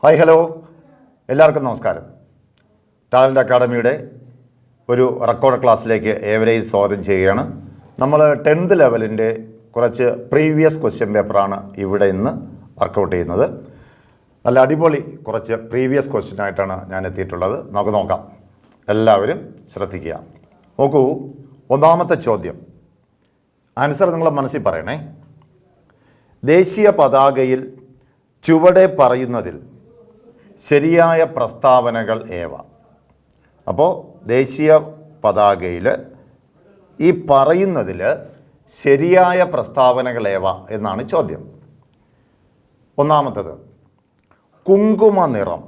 Hi hello എല്ലാവർക്കും നമസ്കാരം. Talent അക്കാഡമിയുടെ ഒരു റെക്കോർഡ് ക്ലാസ്സിലേക്ക് ഏവരെയും സ്വാഗതം ചെയ്യുകയാണ്. നമ്മൾ 10th ലെവലിൻ്റെ കുറച്ച് പ്രീവിയസ് ക്വസ്റ്റ്യൻ പേപ്പറാണ് ഇവിടെ ഇന്ന് വർക്കൗട്ട് ചെയ്യുന്നത്. നല്ല അടിപൊളി കുറച്ച് പ്രീവിയസ് ക്വസ്റ്റ്യനായിട്ടാണ് ഞാൻ എത്തിയിട്ടുള്ളത്. നമുക്ക് നോക്കാം, എല്ലാവരും ശ്രദ്ധിക്കുക. നോക്കൂ, ഒന്നാമത്തെ ചോദ്യം ആൻസർ നിങ്ങളുടെ മനസ്സിൽ പറയണേ. ദേശീയ പതാകയിൽ ചുവടെ പറയുന്നതിൽ ശരിയായ പ്രസ്താവനകൾ ഏവ? അപ്പോൾ ദേശീയ പതാകയിൽ ഈ പറയുന്നതിൽ ശരിയായ പ്രസ്താവനകൾ ഏവ എന്നാണ് ചോദ്യം. ഒന്നാമത്തത്, കുങ്കുമ നിറം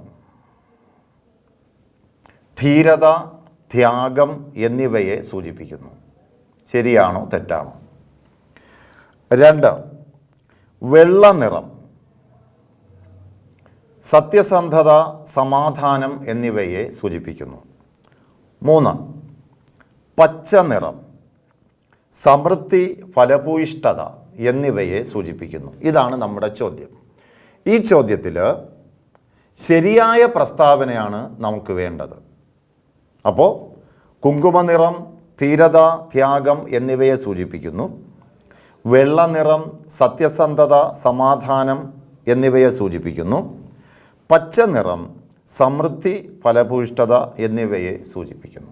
ധീരത, ത്യാഗം എന്നിവയെ സൂചിപ്പിക്കുന്നു. ശരിയാണോ തെറ്റാണോ? 2, വെള്ള നിറം സത്യസന്ധത, സമാധാനം എന്നിവയെ സൂചിപ്പിക്കുന്നു. 3, പച്ച നിറം സമൃദ്ധി, ഫലഭൂയിഷ്ഠത എന്നിവയെ സൂചിപ്പിക്കുന്നു. ഇതാണ് നമ്മുടെ ചോദ്യം. ഈ ചോദ്യത്തിൽ ശരിയായ പ്രസ്താവനയാണ് നമുക്ക് വേണ്ടത്. അപ്പോൾ കുങ്കുമ നിറം ധീരത, ത്യാഗം എന്നിവയെ സൂചിപ്പിക്കുന്നു. വെള്ള നിറം സത്യസന്ധത, സമാധാനം എന്നിവയെ സൂചിപ്പിക്കുന്നു. പച്ച നിറം സമൃദ്ധി, ഫലഭൂയിഷ്ഠത എന്നിവയെ സൂചിപ്പിക്കുന്നു.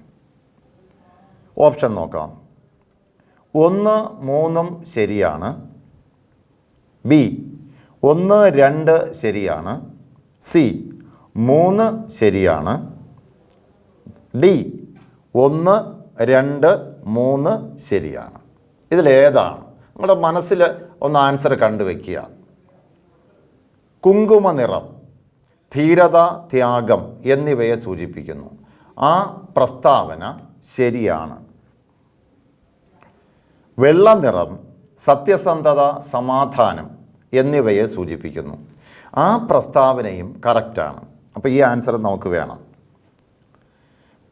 ഓപ്ഷൻ നോക്കാം. 1, 3 ശരിയാണ്. ബി 1, 2 ശരിയാണ്. സി 3 ശരിയാണ്. ഡി 1, 2, 3 ശരിയാണ്. ഇതിലേതാണ്? നമ്മുടെ മനസ്സിൽ ഒന്ന് ആൻസർ കണ്ടുവയ്ക്കുക. കുങ്കുമ നിറം ധീരത, ത്യാഗം എന്നിവയെ സൂചിപ്പിക്കുന്നു. ആ പ്രസ്താവന ശരിയാണ്. വെള്ള നിറം സത്യസന്ധത, സമാധാനം എന്നിവയെ സൂചിപ്പിക്കുന്നു. ആ പ്രസ്താവനയും കറക്റ്റാണ്. അപ്പോൾ ഈ ആൻസർ നമുക്ക് വേണം.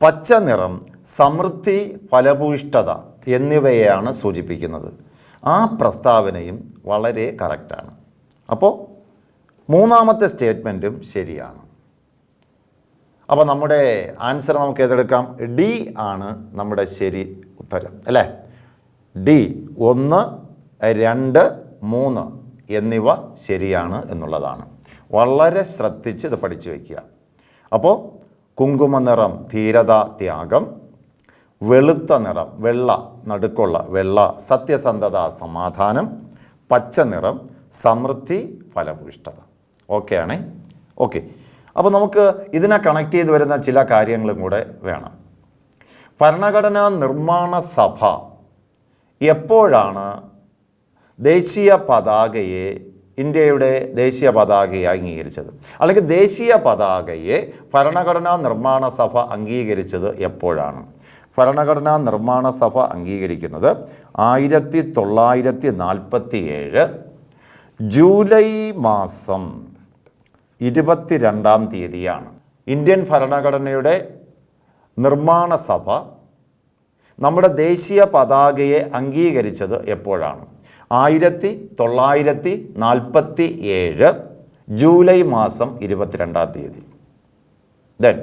പച്ച നിറം സമൃദ്ധി, ഫലഭൂയിഷ്ഠത എന്നിവയെയാണ് സൂചിപ്പിക്കുന്നത്. ആ പ്രസ്താവനയും വളരെ കറക്റ്റാണ്. അപ്പോൾ മൂന്നാമത്തെ സ്റ്റേറ്റ്മെൻറ്റും ശരിയാണ്. അപ്പോൾ നമ്മുടെ ആൻസർ നമുക്ക് ഏതെടുക്കാം? ഡി ആണ് നമ്മുടെ ശരി ഉത്തരം, അല്ലേ? ഡി 1, 2, 3 എന്നിവ ശരിയാണ് എന്നുള്ളതാണ്. വളരെ ശ്രദ്ധിച്ച് ഇത് പഠിച്ചു വയ്ക്കുക. അപ്പോൾ കുങ്കുമ നിറം ധീരത, ത്യാഗം. വെളുത്ത നിറം വെള്ള, നടുക്കുള്ള വെള്ള സത്യസന്ധത, സമാധാനം. പച്ച നിറം സമൃദ്ധി, ഫലഭൂയിഷ്ഠത. ഓക്കെ ആണേ? ഓക്കെ. അപ്പോൾ നമുക്ക് ഇതിനെ കണക്ട് ചെയ്ത് വരുന്ന ചില കാര്യങ്ങളും കൂടെ വേണം. ഭരണഘടനാ നിർമ്മാണ സഭ എപ്പോഴാണ് ദേശീയ പതാകയെ ഇന്ത്യയുടെ ദേശീയ പതാകയെ അംഗീകരിച്ചത്? അല്ലെങ്കിൽ ദേശീയ പതാകയെ ഭരണഘടനാ നിർമ്മാണ സഭ അംഗീകരിച്ചത് എപ്പോഴാണ്? ഭരണഘടനാ നിർമ്മാണ സഭ അംഗീകരിക്കുന്നത് 1947 ജൂലൈ മാസം 22-ാം തീയതിയാണ്. ഇന്ത്യൻ ഭരണഘടനയുടെ നിർമ്മാണ സഭ നമ്മുടെ ദേശീയ പതാകയെ അംഗീകരിച്ചത് എപ്പോഴാണ്? 1947 ജൂലൈ മാസം 22-ാം തീയതി. ദെൻ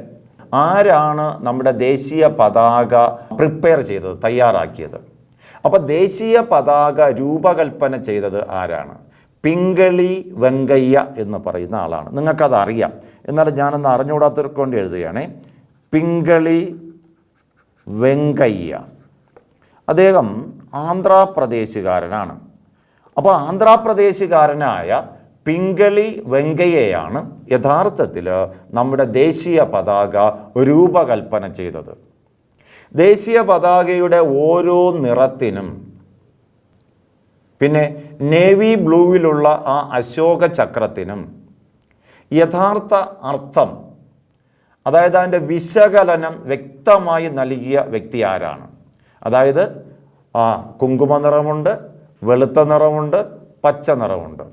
ആരാണ് നമ്മുടെ ദേശീയ പതാക പ്രിപ്പയർ ചെയ്തത്, തയ്യാറാക്കിയത്? അപ്പോൾ ദേശീയ പതാക രൂപകൽപ്പന ചെയ്തത് ആരാണ്? പിംഗളി വെങ്കയ്യ എന്ന് പറയുന്ന ആളാണ്. നിങ്ങൾക്കത് അറിയാം, എന്നാലും ഞാനൊന്ന് അറിഞ്ഞുകൂടാത്തവർക്ക് കൊണ്ട് എഴുതുകയാണേ. പിംഗളി വെങ്കയ്യ. അദ്ദേഹം ആന്ധ്രാപ്രദേശുകാരനാണ്. അപ്പോൾ ആന്ധ്രാപ്രദേശുകാരനായ പിംഗളി വെങ്കയ്യയാണ് യഥാർത്ഥത്തിൽ നമ്മുടെ ദേശീയ പതാക രൂപകൽപ്പന ചെയ്തത്. ദേശീയ പതാകയുടെ ഓരോ നിറത്തിനും പിന്നെ നേവി ബ്ലൂവിലുള്ള ആ അശോക ചക്രത്തിനും യഥാർത്ഥ അർത്ഥം, അതായത് അതിൻ്റെ വിശകലനം വ്യക്തമായി നൽകിയ വ്യക്തി ആരാണ്? അതായത് കുങ്കുമ നിറമുണ്ട്, വെളുത്ത നിറമുണ്ട്, പച്ച നിറമുണ്ട്,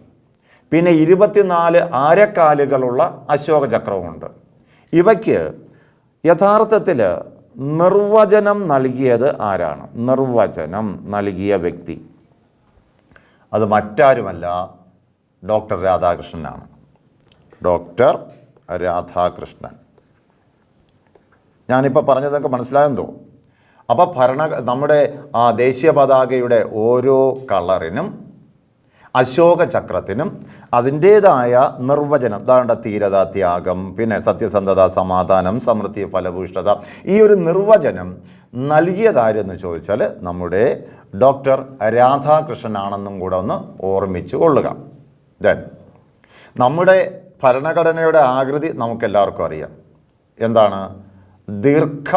പിന്നെ 24 ആരക്കാലുകളുള്ള അശോക ചക്രവുമുണ്ട്. ഇവയ്ക്ക് യഥാർത്ഥത്തിൽ നിർവചനം നൽകിയത് ആരാണ്? നിർവചനം നൽകിയ വ്യക്തി അത് മറ്റാരുമല്ല, ഡോക്ടർ രാധാകൃഷ്ണനാണ്. ഡോക്ടർ രാധാകൃഷ്ണൻ. ഞാനിപ്പോൾ പറഞ്ഞതൊക്കെ മനസ്സിലായെന്ന് തോന്നും. അപ്പോൾ നമ്മുടെ ദേശീയ പതാകയുടെ ഓരോ കളറിനും അശോക ചക്രത്തിനും അതിൻ്റേതായ നിർവചനം, അതാണ്ട് ധീരത, ത്യാഗം, പിന്നെ സത്യസന്ധത, സമാധാനം, സമൃദ്ധി, ഫലഭൂയിഷ്ഠത, ഈ ഒരു നിർവചനം നൽകിയതാരെന്ന് ചോദിച്ചാൽ നമ്മുടെ ഡോക്ടർ രാധാകൃഷ്ണനാണെന്നും കൂടെ ഒന്ന് ഓർമ്മിച്ചു കൊള്ളുക. ദെൻ നമ്മുടെ ഭരണഘടനയുടെ ആകൃതി നമുക്കെല്ലാവർക്കും അറിയാം. എന്താണ്? ദീർഘ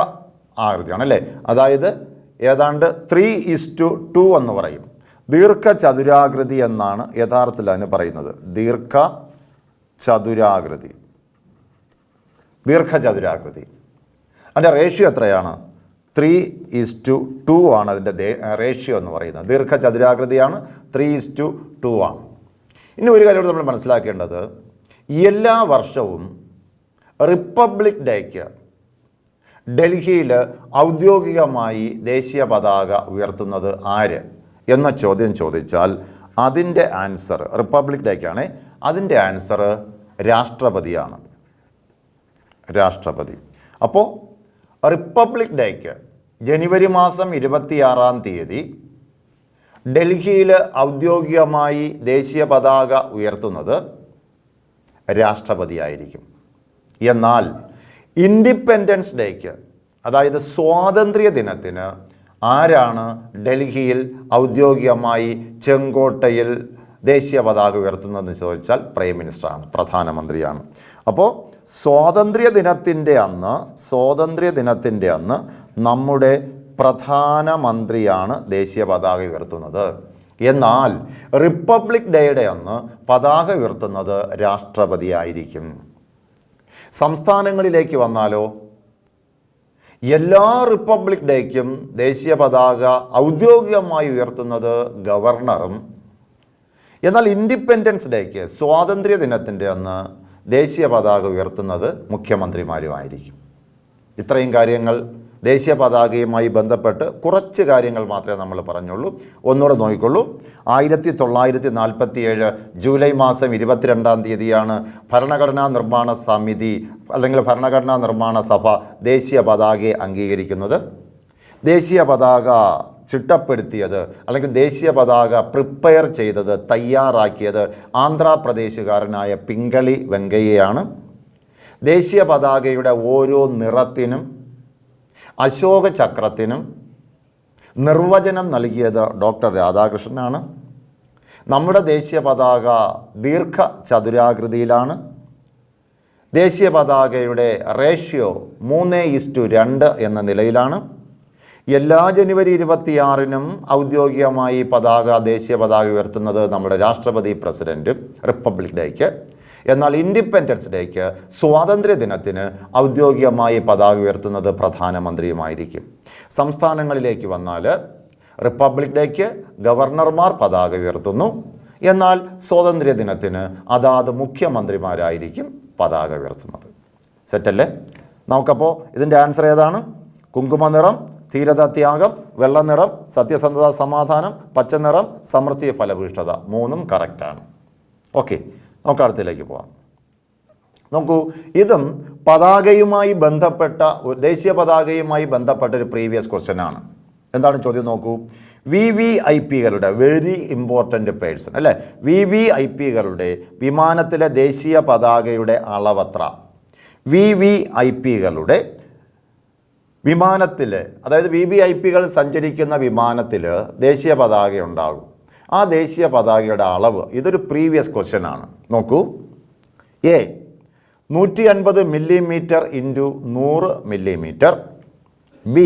ആകൃതിയാണ് അല്ലേ? അതായത് ഏതാണ്ട് 3:2 എന്ന് പറയും. ദീർഘചതുരാകൃതി എന്നാണ് യഥാർത്ഥത്തിൽ അതിന് പറയുന്നത്. ദീർഘചതുരാകൃതി. അതിൻ്റെ റേഷ്യോ എത്രയാണ്? 3:2 ആണ് അതിൻ്റെ റേഷ്യോ എന്ന് പറയുന്നത്. ദീർഘചതുരാകൃതിയാണ്, 3:2 ആണ്. ഇനി ഒരു കാര്യം നമ്മൾ മനസ്സിലാക്കേണ്ടത്, എല്ലാ വർഷവും റിപ്പബ്ലിക് ഡേക്ക് ഡൽഹിയിൽ ഔദ്യോഗികമായി ദേശീയ പതാക ഉയർത്തുന്നത് ആര് എന്ന ചോദ്യം ചോദിച്ചാൽ അതിൻ്റെ ആൻസർ, റിപ്പബ്ലിക് ഡേക്കാണ്, അതിൻ്റെ ആൻസർ രാഷ്ട്രപതിയാണ്. രാഷ്ട്രപതി. അപ്പോൾ റിപ്പബ്ലിക് ഡേക്ക് ജനുവരി മാസം 26-ാം തീയതി ഡൽഹിയിൽ ഔദ്യോഗികമായി ദേശീയ പതാക ഉയർത്തുന്നത് രാഷ്ട്രപതിയായിരിക്കും. എന്നാൽ ഇൻഡിപെൻഡൻസ് ഡേക്ക്, അതായത് സ്വാതന്ത്ര്യ ദിനത്തിന് ആരാണ് ഡൽഹിയിൽ ഔദ്യോഗികമായി ചെങ്കോട്ടയിൽ ദേശീയ പതാക ഉയർത്തുന്നതെന്ന് ചോദിച്ചാൽ പ്രൈം മിനിസ്റ്ററാണ്, പ്രധാനമന്ത്രിയാണ്. അപ്പോൾ സ്വാതന്ത്ര്യ ദിനത്തിൻ്റെ അന്ന് നമ്മുടെ പ്രധാനമന്ത്രിയാണ് ദേശീയ പതാക ഉയർത്തുന്നത്. എന്നാൽ റിപ്പബ്ലിക് ഡേയുടെ അന്ന് പതാക ഉയർത്തുന്നത് രാഷ്ട്രപതിയായിരിക്കും. സംസ്ഥാനങ്ങളിലേക്ക് വന്നാലോ, എല്ലാ റിപ്പബ്ലിക് ഡേക്കും ദേശീയ പതാക ഔദ്യോഗികമായി ഉയർത്തുന്നത് ഗവർണറും, എന്നാൽ ഇൻഡിപെൻഡൻസ് ഡേക്ക് സ്വാതന്ത്ര്യ ദിനത്തിൻ്റെ അന്ന് ദേശീയ പതാക ഉയർത്തുന്നത് മുഖ്യമന്ത്രിമാരുമായിരിക്കും. ഇത്രയും കാര്യങ്ങൾ ദേശീയ പതാകയുമായി ബന്ധപ്പെട്ട് കുറച്ച് കാര്യങ്ങൾ മാത്രമേ നമ്മൾ പറഞ്ഞുള്ളൂ. ഒന്നുകൂടെ നോക്കിക്കൊള്ളൂ. 1947 ജൂലൈ മാസം 22-ാം തീയതിയാണ് ഭരണഘടനാ നിർമ്മാണ സമിതി അല്ലെങ്കിൽ ഭരണഘടനാ നിർമ്മാണ സഭ ദേശീയ പതാകയെ അംഗീകരിക്കുന്നത്. ദേശീയ പതാക ചിട്ടപ്പെടുത്തിയത് അല്ലെങ്കിൽ ദേശീയ പതാക പ്രിപ്പയർ ചെയ്തത്, തയ്യാറാക്കിയത് ആന്ധ്രാപ്രദേശുകാരനായ പിങ്കളി വെങ്കയ്യയാണ്. ദേശീയ പതാകയുടെ ഓരോ നിറത്തിനും അശോക ചക്രത്തിനും നിർവചനം നൽകിയത് ഡോക്ടർ രാധാകൃഷ്ണനാണ്. നമ്മുടെ ദേശീയ പതാക ദീർഘചതുരാകൃതിയിലാണ്. ദേശീയ പതാകയുടെ റേഷ്യോ 3:2 എന്ന നിലയിലാണ്. എല്ലാ ജനുവരി 26-നും ഔദ്യോഗികമായി ദേശീയ പതാക ഉയർത്തുന്നത് നമ്മുടെ രാഷ്ട്രപതി പ്രസിഡൻറ്റും റിപ്പബ്ലിക് ഡേക്ക്. എന്നാൽ ഇൻഡിപെൻഡൻസ് ഡേക്ക് സ്വാതന്ത്ര്യ ദിനത്തിന് ഔദ്യോഗികമായി പതാക ഉയർത്തുന്നത് പ്രധാനമന്ത്രിയുമായിരിക്കും. സംസ്ഥാനങ്ങളിലേക്ക് വന്നാൽ റിപ്പബ്ലിക് ഡേക്ക് ഗവർണർമാർ പതാക ഉയർത്തുന്നു. എന്നാൽ സ്വാതന്ത്ര്യ ദിനത്തിന് അതാത് മുഖ്യമന്ത്രിമാരായിരിക്കും പതാക ഉയർത്തുന്നത്. സെറ്റല്ലേ? നമുക്കപ്പോൾ ഇതിൻ്റെ ആൻസർ ഏതാണ്? കുങ്കുമനിറം ധീരത, ത്യാഗം; വെള്ളനിറം സത്യസന്ധത, സമാധാനം; പച്ചനിറം സമൃദ്ധി, ഫലഭൂയിഷ്ഠത. മൂന്നും കറക്റ്റാണ്. ഓക്കെ, നമുക്ക് അടുത്തിലേക്ക് പോകാം. നോക്കൂ, ഇതും പതാകയുമായി ബന്ധപ്പെട്ട, ദേശീയ പതാകയുമായി ബന്ധപ്പെട്ട ഒരു പ്രീവിയസ് ക്വസ്റ്റ്യൻ ആണ്. എന്താണ് ചോദ്യം നോക്കൂ. VVIPകളുടെ, വെരി ഇമ്പോർട്ടൻ്റ് പേഴ്സൺ അല്ലേ, VVIPകളുടെ വിമാനത്തിലെ ദേശീയ പതാകയുടെ അളവത്ര? VVIPകളുടെ വിമാനത്തിൽ, അതായത് VVIPകൾ സഞ്ചരിക്കുന്ന വിമാനത്തിൽ ദേശീയ പതാക ഉണ്ടാകും. ആ ദേശീയ പതാകയുടെ അളവ്, ഇതൊരു പ്രീവിയസ് ക്വസ്റ്റ്യൻ ആണ്. നോക്കൂ. A 150 millimetre into 100 millimetre. B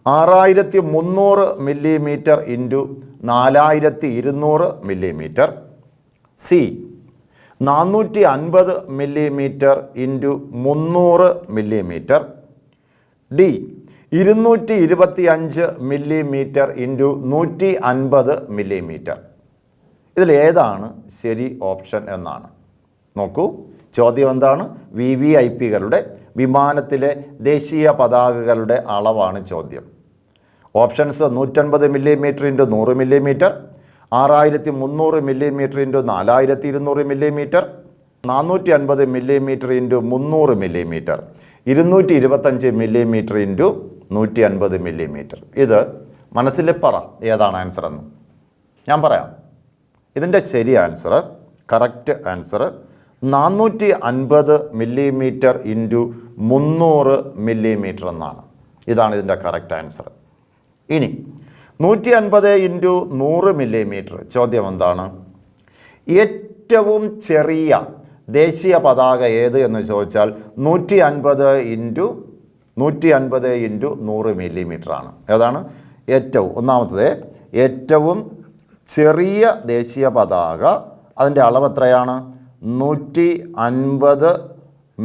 6300 millimetre into 4200 millimetre. C 450 millimetre into 300 millimetre. D 225 millimetre into 150 millimetre. ഇതിലേതാണ് ശരി ഓപ്ഷൻ എന്നാണ്. നോക്കൂ, ചോദ്യം എന്താണ്? VVIPകളുടെ വിമാനത്തിലെ ദേശീയ പതാകകളുടെ അളവാണ് ചോദ്യം. Options 150 millimetre into 100 millimetre, 6300 millimetre into 4200 millimetre, 450 millimetre into 300 millimetre, 225 millimetre into 150 millimetre. ഇത് മനസ്സിൽ പറ ഏതാണ് ആൻസർ എന്ന്. ഞാൻ പറയാം. ഇതിൻ്റെ ശരി answer, correct answer 450 millimetre into 300 millimetre എന്നാണ്. ഇതാണ് ഇതിൻ്റെ കറക്റ്റ് ആൻസർ. ഇനി 150 ഇൻറ്റു 100 മില്ലിമീറ്റർ. ചോദ്യം എന്താണ്? ഏറ്റവും ചെറിയ ദേശീയ പതാക ഏത് എന്ന് ചോദിച്ചാൽ 150 ഇൻറ്റു 100 മില്ലിമീറ്റർ ആണ്. ഏതാണ് ഒന്നാമത്തത് ഏറ്റവും ചെറിയ ദേശീയ പതാക? അതിൻ്റെ അളവ് എത്രയാണ്? 150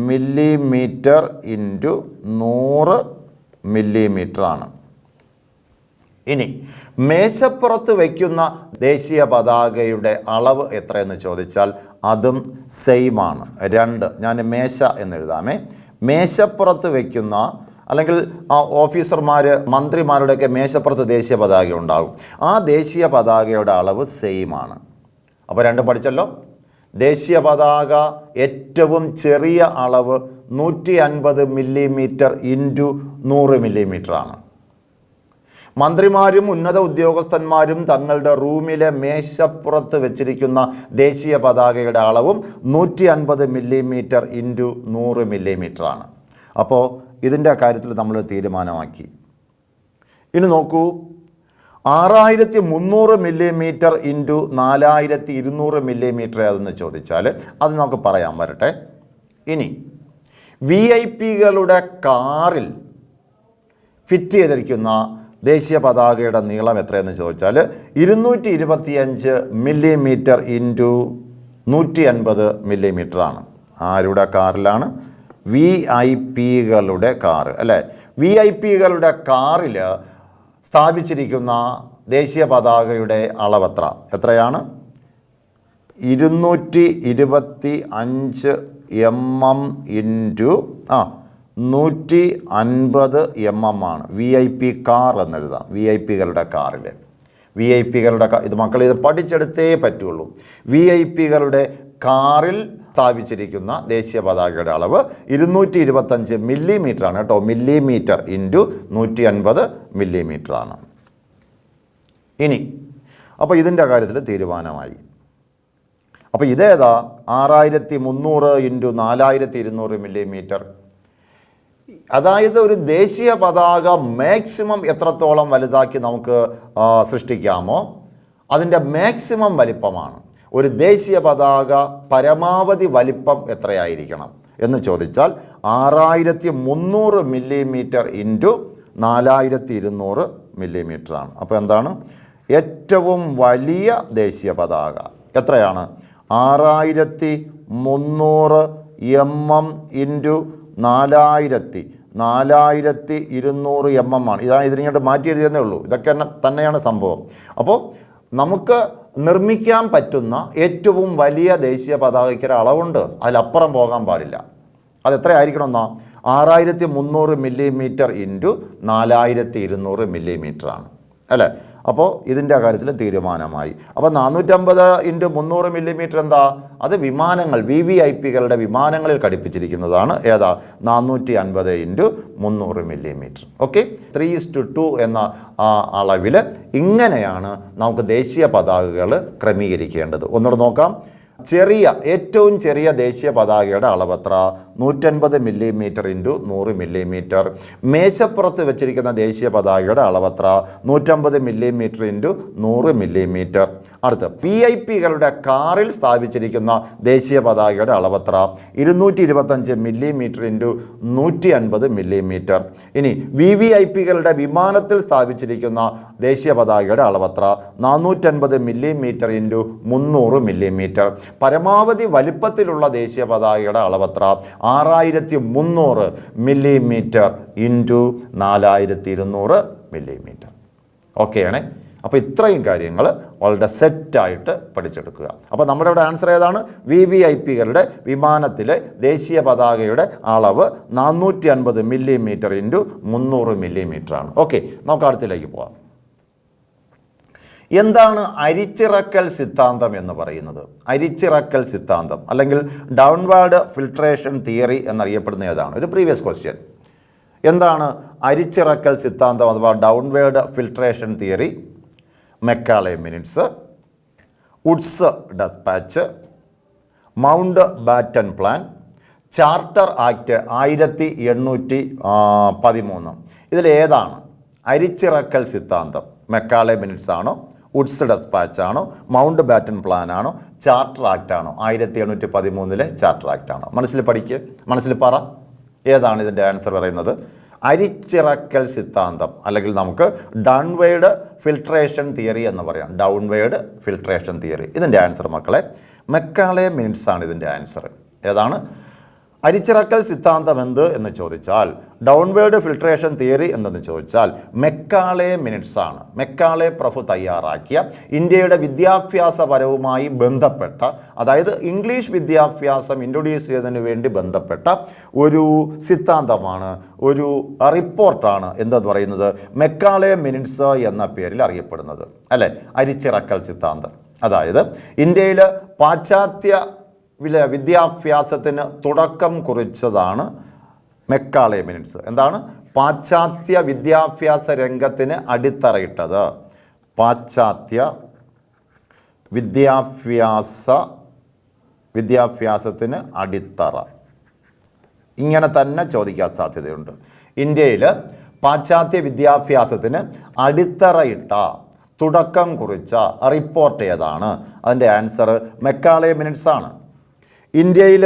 മില്ലിമീറ്റർ ഇൻറ്റു 100 മില്ലിമീറ്റർ ആണ്. ഇനി മേശപ്പുറത്ത് വയ്ക്കുന്ന ദേശീയ പതാകയുടെ അളവ് എത്രയെന്ന് ചോദിച്ചാൽ അതും സെയിം ആണ്. 2. ഞാൻ മേശ എന്നെഴുതാമേ. മേശപ്പുറത്ത് വയ്ക്കുന്ന അല്ലെങ്കിൽ ഓഫീസർമാർ, മന്ത്രിമാരുടെയൊക്കെ മേശപ്പുറത്ത് ദേശീയ പതാക ഉണ്ടാകും. ആ ദേശീയ പതാകയുടെ അളവ് സെയിം ആണ്. അപ്പോൾ 2 പഠിച്ചല്ലോ. ദേശീയ പതാക ഏറ്റവും ചെറിയ അളവ് 150 മില്ലിമീറ്റർ ഇൻറ്റു 100 മില്ലിമീറ്റർ ആണ്. മന്ത്രിമാരും ഉന്നത ഉദ്യോഗസ്ഥന്മാരും തങ്ങളുടെ റൂമിലെ മേശപ്പുറത്ത് വെച്ചിരിക്കുന്ന ദേശീയ പതാകയുടെ അളവും 150 മില്ലിമീറ്റർ ഇൻറ്റു 100 മില്ലിമീറ്റർ ആണ്. അപ്പോൾ ഇതിൻ്റെ കാര്യത്തിൽ നമ്മൾ തീരുമാനമാക്കി. ഇനി നോക്കൂ, 6300 മില്ലിമീറ്റർ ഇൻറ്റു 4200 മില്ലിമീറ്റർ ഏതെന്ന് ചോദിച്ചാൽ അത് നമുക്ക് പറയാൻ വരട്ടെ. ഇനി VIP-കളുടെ കാറിൽ ഫിറ്റ് ചെയ്തിരിക്കുന്ന ദേശീയ പതാകയുടെ നീളം എത്രയെന്ന് ചോദിച്ചാൽ 225 മില്ലിമീറ്റർ ഇൻറ്റു 150 മില്ലിമീറ്റർ ആണ്. ആരുടെ കാറിലാണ്? VIP-കളുടെ കാറ് അല്ലേ? VIP-കളുടെ കാറിൽ സ്ഥാപിച്ചിരിക്കുന്ന ദേശീയ പതാകയുടെ അളവ് എത്രയാണ്? 225 mm ഇൻറ്റു 150 mm ആണ്. VIP കാർ എന്നെഴുതാം. VIP-കളുടെ കാറിൽ ഇത് മക്കൾ ഇത് പഠിച്ചെടുത്തേ പറ്റുള്ളൂ. VIP-കളുടെ കാറിൽ സ്ഥാപിച്ചിരിക്കുന്ന ദേശീയ പതാകയുടെ അളവ് 225 മില്ലിമീറ്റർ ആണ് കേട്ടോ. മില്ലിമീറ്റർ ഇൻറ്റു 150 മില്ലിമീറ്റർ ആണ്. ഇനി അപ്പോൾ ഇതിൻ്റെ കാര്യത്തിൽ തീരുമാനമായി. അപ്പോൾ ഇതേതാ? 6300 ഇൻറ്റു 4200 മില്ലിമീറ്റർ. അതായത് ഒരു ദേശീയ പതാക മാക്സിമം എത്രത്തോളം വലുതാക്കി നമുക്ക് സൃഷ്ടിക്കാമോ അതിൻ്റെ മാക്സിമം വലിപ്പമാണ്. ഒരു ദേശീയ പതാക പരമാവധി വലിപ്പം എത്രയായിരിക്കണം എന്ന് ചോദിച്ചാൽ 6300 മില്ലിമീറ്റർ ഇൻറ്റു 4200 മില്ലിമീറ്റർ ആണ്. അപ്പോൾ എന്താണ് ഏറ്റവും വലിയ ദേശീയ പതാക? എത്രയാണ്? 6300 mm ഇൻറ്റു 4200 mm ആണ്. ഇതാണ് ഇതിനിങ്ങോട്ട് മാറ്റി എഴുതിയെന്നേ ഉള്ളൂ. ഇതൊക്കെ തന്നെയാണ് സംഭവം. അപ്പോൾ നമുക്ക് നിർമ്മിക്കാൻ പറ്റുന്ന ഏറ്റവും വലിയ ദേശീയ പതാകയ്ക്കൊരു അളവുണ്ട്. അതിലപ്പുറം പോകാൻ പാടില്ല. അതെത്രയായിരിക്കണം എന്നാ? 6300 മില്ലിമീറ്റർ ഇൻറ്റു 4200 മില്ലിമീറ്റർ ആണ് അല്ലേ? അപ്പോൾ ഇതിൻ്റെ കാര്യത്തിൽ തീരുമാനമായി. അപ്പോൾ 450 ഇൻറ്റു 300 മില്ലിമീറ്റർ എന്താ? അത് വിമാനങ്ങൾ VVIP-കളുടെ വിമാനങ്ങളിൽ ഘടിപ്പിച്ചിരിക്കുന്നതാണ്. ഏതാ? 450 ഇൻറ്റു 300 മില്ലിമീറ്റർ. ഓക്കെ, 3:2 എന്ന അളവിൽ ഇങ്ങനെയാണ് നമുക്ക് ദേശീയ പതാകകൾ ക്രമീകരിക്കേണ്ടത്. ഒന്നുകൂടെ നോക്കാം. ഏറ്റവും ചെറിയ ദേശീയ പതാകയുടെ അളവ് എത്ര? 150 മില്ലിമീറ്റർ ഇൻറ്റു 100 മില്ലിമീറ്റർ. മേശപ്പുറത്ത് വെച്ചിരിക്കുന്ന ദേശീയ പതാകയുടെ അളവ് എത്ര? 150 മില്ലിമീറ്റർ ഇൻറ്റു 100 മില്ലിമീറ്റർ. അടുത്ത് VIP-കളുടെ കാറിൽ സ്ഥാപിച്ചിരിക്കുന്ന ദേശീയ പതാകയുടെ അളവ് എത്ര? 225 മില്ലിമീറ്റർ ഇൻറ്റു 150 മില്ലിമീറ്റർ. ഇനി VVIP-കളുടെ വിമാനത്തിൽ സ്ഥാപിച്ചിരിക്കുന്ന ദേശീയ പതാകയുടെ അളവ് എത്ര? 450 മില്ലിമീറ്റർ ഇൻറ്റു 300 മില്ലിമീറ്റർ. പരമാവധി വലിപ്പത്തിലുള്ള ദേശീയ പതാകയുടെ അളവ് എത്ര? 6300 മില്ലിമീറ്റർ ഇൻറ്റു 4200 മില്ലിമീറ്റർ. ഓക്കെയാണേ. അപ്പോൾ ഇത്രയും കാര്യങ്ങൾ വളരെ സെറ്റായിട്ട് പഠിച്ചെടുക്കുക. അപ്പോൾ നമ്മുടെ ഇവിടെ ആൻസർ ഏതാണ്? VVIP-കളുടെ വിമാനത്തിലെ ദേശീയ പതാകയുടെ അളവ് 450 മില്ലിമീറ്റർ ഇൻറ്റു 300 മില്ലിമീറ്റർ ആണ്. ഓക്കെ, നമുക്ക് അടുത്തിലേക്ക് പോകാം. എന്താണ് അരിച്ചിറക്കൽ സിദ്ധാന്തം എന്ന് പറയുന്നത്? അരിച്ചിറക്കൽ സിദ്ധാന്തം അല്ലെങ്കിൽ ഡൗൺവേർഡ് ഫിൽട്രേഷൻ തിയറി എന്നറിയപ്പെടുന്ന ഏതാണ്? ഒരു പ്രീവിയസ് ക്വസ്റ്റ്യൻ. എന്താണ് അരിച്ചിറക്കൽ സിദ്ധാന്തം അഥവാ downward filtration theory? Macaulay minutes, Wood's despatch, Mountbatten plan, charter act 1813. ഇതിലേതാണ് അരിച്ചിറക്കൽ സിദ്ധാന്തം? മെക്കാളെ മിനിറ്റ്സ് ആണോ, വുഡ്സ് ഡെസ്പാച്ച് ആണോ, മൗണ്ട് ബാറ്റൻ പ്ലാൻ ആണോ, ചാർട്ടർ ആക്ട് ആണോ? 1813 ചാർട്ടർ ആക്ട് ആണോ? മനസ്സിൽ പറ, ഏതാണ് ഇതിൻ്റെ ആൻസർ പറയുന്നത്? അരിച്ചിറക്കൽ സിദ്ധാന്തം അല്ലെങ്കിൽ നമുക്ക് ഡൗൺവേർഡ് ഫിൽട്രേഷൻ തിയറി എന്ന് പറയാം. Downward filtration theory. ഇതിൻ്റെ ആൻസർ മക്കളെ മെക്കാളെ മിനിറ്റ്സ് ആണ്. ഇതിൻ്റെ ആൻസർ ഏതാണ്? അരിച്ചിറക്കൽ സിദ്ധാന്തം എന്ത് എന്ന് ചോദിച്ചാൽ, ഡൗൺവേർഡ് ഫിൽട്രേഷൻ തിയറി എന്തെന്ന് ചോദിച്ചാൽ മെക്കാളെ മിനിറ്റ്സ് ആണ്. മെക്കാളെ പ്രഭു തയ്യാറാക്കിയ ഇന്ത്യയുടെ വിദ്യാഭ്യാസപരവുമായി ബന്ധപ്പെട്ട, അതായത് ഇംഗ്ലീഷ് വിദ്യാഭ്യാസം ഇൻട്രൊഡ്യൂസ് ചെയ്തതിന് വേണ്ടി ബന്ധപ്പെട്ട ഒരു സിദ്ധാന്തമാണ്, ഒരു റിപ്പോർട്ടാണ് എന്തെന്ന് പറയുന്നത് മെക്കാളെ മിനിറ്റ്സ് എന്ന പേരിൽ അറിയപ്പെടുന്നത്, അല്ലേ? അരിച്ചിറക്കൽ സിദ്ധാന്തം. അതായത് ഇന്ത്യയിൽ പാശ്ചാത്യ വിദ്യാഭ്യാസത്തിന് തുടക്കം കുറിച്ചതാണ് മെക്കാളെ മിനിറ്റ്സ്. എന്താണ്? പാശ്ചാത്യ വിദ്യാഭ്യാസ രംഗത്തിന് അടിത്തറയിട്ടത്. പാശ്ചാത്യ വിദ്യാഭ്യാസത്തിന് അടിത്തറ. ഇങ്ങനെ തന്നെ ചോദിക്കാൻ സാധ്യതയുണ്ട്. ഇന്ത്യയിൽ പാശ്ചാത്യ വിദ്യാഭ്യാസത്തിന് അടിത്തറയിട്ട, തുടക്കം കുറിച്ച റിപ്പോർട്ട് ഏതാണ്? അതിൻ്റെ ആൻസർ മെക്കാളെ മിനിറ്റ്സ് ആണ്. ഇന്ത്യയിൽ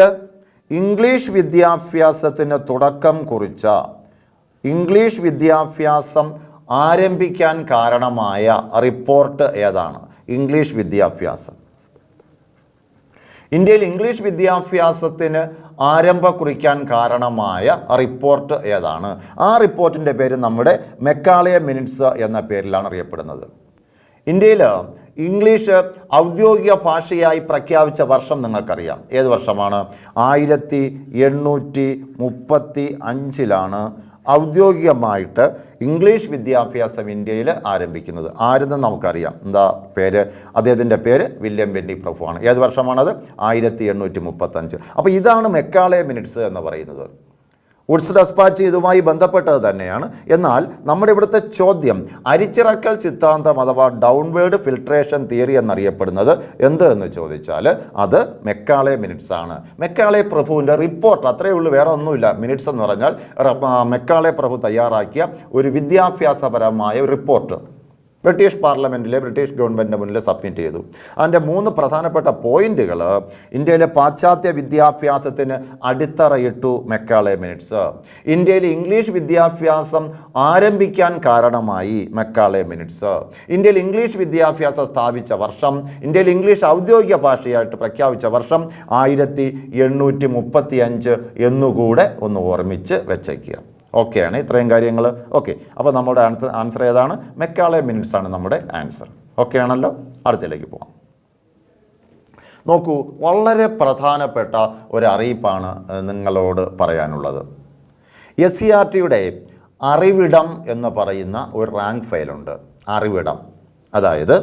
ഇംഗ്ലീഷ് വിദ്യാഭ്യാസത്തിന് തുടക്കം കുറിച്ച, ഇംഗ്ലീഷ് വിദ്യാഭ്യാസം ആരംഭിക്കാൻ കാരണമായ റിപ്പോർട്ട് ഏതാണ്? ഇംഗ്ലീഷ് വിദ്യാഭ്യാസം. ഇന്ത്യയിൽ ഇംഗ്ലീഷ് വിദ്യാഭ്യാസത്തിന് ആരംഭം കുറിക്കാൻ കാരണമായ റിപ്പോർട്ട് ഏതാണ്? ആ റിപ്പോർട്ടിൻ്റെ പേര് നമ്മുടെ മെക്കാളെ മിനിറ്റ്സ് എന്ന പേരിലാണ് അറിയപ്പെടുന്നത്. ഇന്ത്യയിൽ ഇംഗ്ലീഷ് ഔദ്യോഗിക ഭാഷയായി പ്രഖ്യാപിച്ച വർഷം നിങ്ങൾക്കറിയാം. ഏത് വർഷമാണ്? 1835 ഔദ്യോഗികമായിട്ട് ഇംഗ്ലീഷ് വിദ്യാഭ്യാസം ഇന്ത്യയിൽ ആരംഭിക്കുന്നത്. ആരെന്ന് നമുക്കറിയാം. എന്താ പേര്? അദ്ദേഹത്തിൻ്റെ പേര് വില്യം ബെന്നി പ്രഭുവാണ്. ഏത് വർഷമാണത്? 1835. അപ്പോൾ ഇതാണ് മെക്കാളെ മിനിറ്റ്സ് എന്ന് പറയുന്നത്. വുഡ്സ് ഡെസ്പാച്ച് ഇതുമായി ബന്ധപ്പെട്ടത് തന്നെയാണ്. എന്നാൽ നമ്മുടെ ഇവിടുത്തെ ചോദ്യം അരിച്ചിറക്കൽ സിദ്ധാന്തം അഥവാ ഡൗൺവേർഡ് ഫിൽട്രേഷൻ തിയറി എന്നറിയപ്പെടുന്നത് എന്ത് എന്ന് ചോദിച്ചാൽ അത് മെക്കാളെ മിനിറ്റ്സ് ആണ്. മെക്കാളെ പ്രഭുവിൻ്റെ റിപ്പോർട്ട്, അത്രയേ ഉള്ളൂ, വേറെ ഒന്നുമില്ല. മിനിറ്റ്സ് എന്ന് പറഞ്ഞാൽ മെക്കാളെ പ്രഭു തയ്യാറാക്കിയ ഒരു വിദ്യാഭ്യാസപരമായ റിപ്പോർട്ട് ബ്രിട്ടീഷ് പാർലമെൻറ്റിലെ ബ്രിട്ടീഷ് ഗവൺമെൻറ്റിൻ്റെ മുന്നിൽ സബ്മിറ്റ് ചെയ്തു. അതിൻ്റെ 3 പ്രധാനപ്പെട്ട പോയിന്റുകൾ: ഇന്ത്യയിലെ പാശ്ചാത്യ വിദ്യാഭ്യാസത്തിന് അടിത്തറയിട്ടു മെക്കാളെ മിനിറ്റ്സ്, ഇന്ത്യയിൽ ഇംഗ്ലീഷ് വിദ്യാഭ്യാസം ആരംഭിക്കാൻ കാരണമായി മെക്കാളെ മിനിറ്റ്സ്, ഇന്ത്യയിൽ ഇംഗ്ലീഷ് വിദ്യാഭ്യാസം സ്ഥാപിച്ച വർഷം, ഇന്ത്യയിൽ ഇംഗ്ലീഷ് ഔദ്യോഗിക ഭാഷയായിട്ട് പ്രഖ്യാപിച്ച വർഷം 1835 എന്നുകൂടെ ഒന്ന് ഓർമ്മിച്ച് വെച്ചേക്കുക. ഓക്കെയാണ് ഇത്രയും കാര്യങ്ങൾ. ഓക്കെ, അപ്പോൾ നമ്മുടെ ആൻസർ ഏതാണ്? മെക്കാളെ മിനിറ്റ്സ് ആണ് നമ്മുടെ ആൻസർ. ഓക്കെ ആണല്ലോ. അടുത്തതിലേക്ക് പോകാം. നോക്കൂ, വളരെ പ്രധാനപ്പെട്ട ഒരു അറിയിപ്പാണ് നിങ്ങളോട് പറയാനുള്ളത്. SCERTയുടെ അറിവിടം എന്ന് പറയുന്ന ഒരു റാങ്ക് ഫയലുണ്ട്. അറിവിടം അതായത്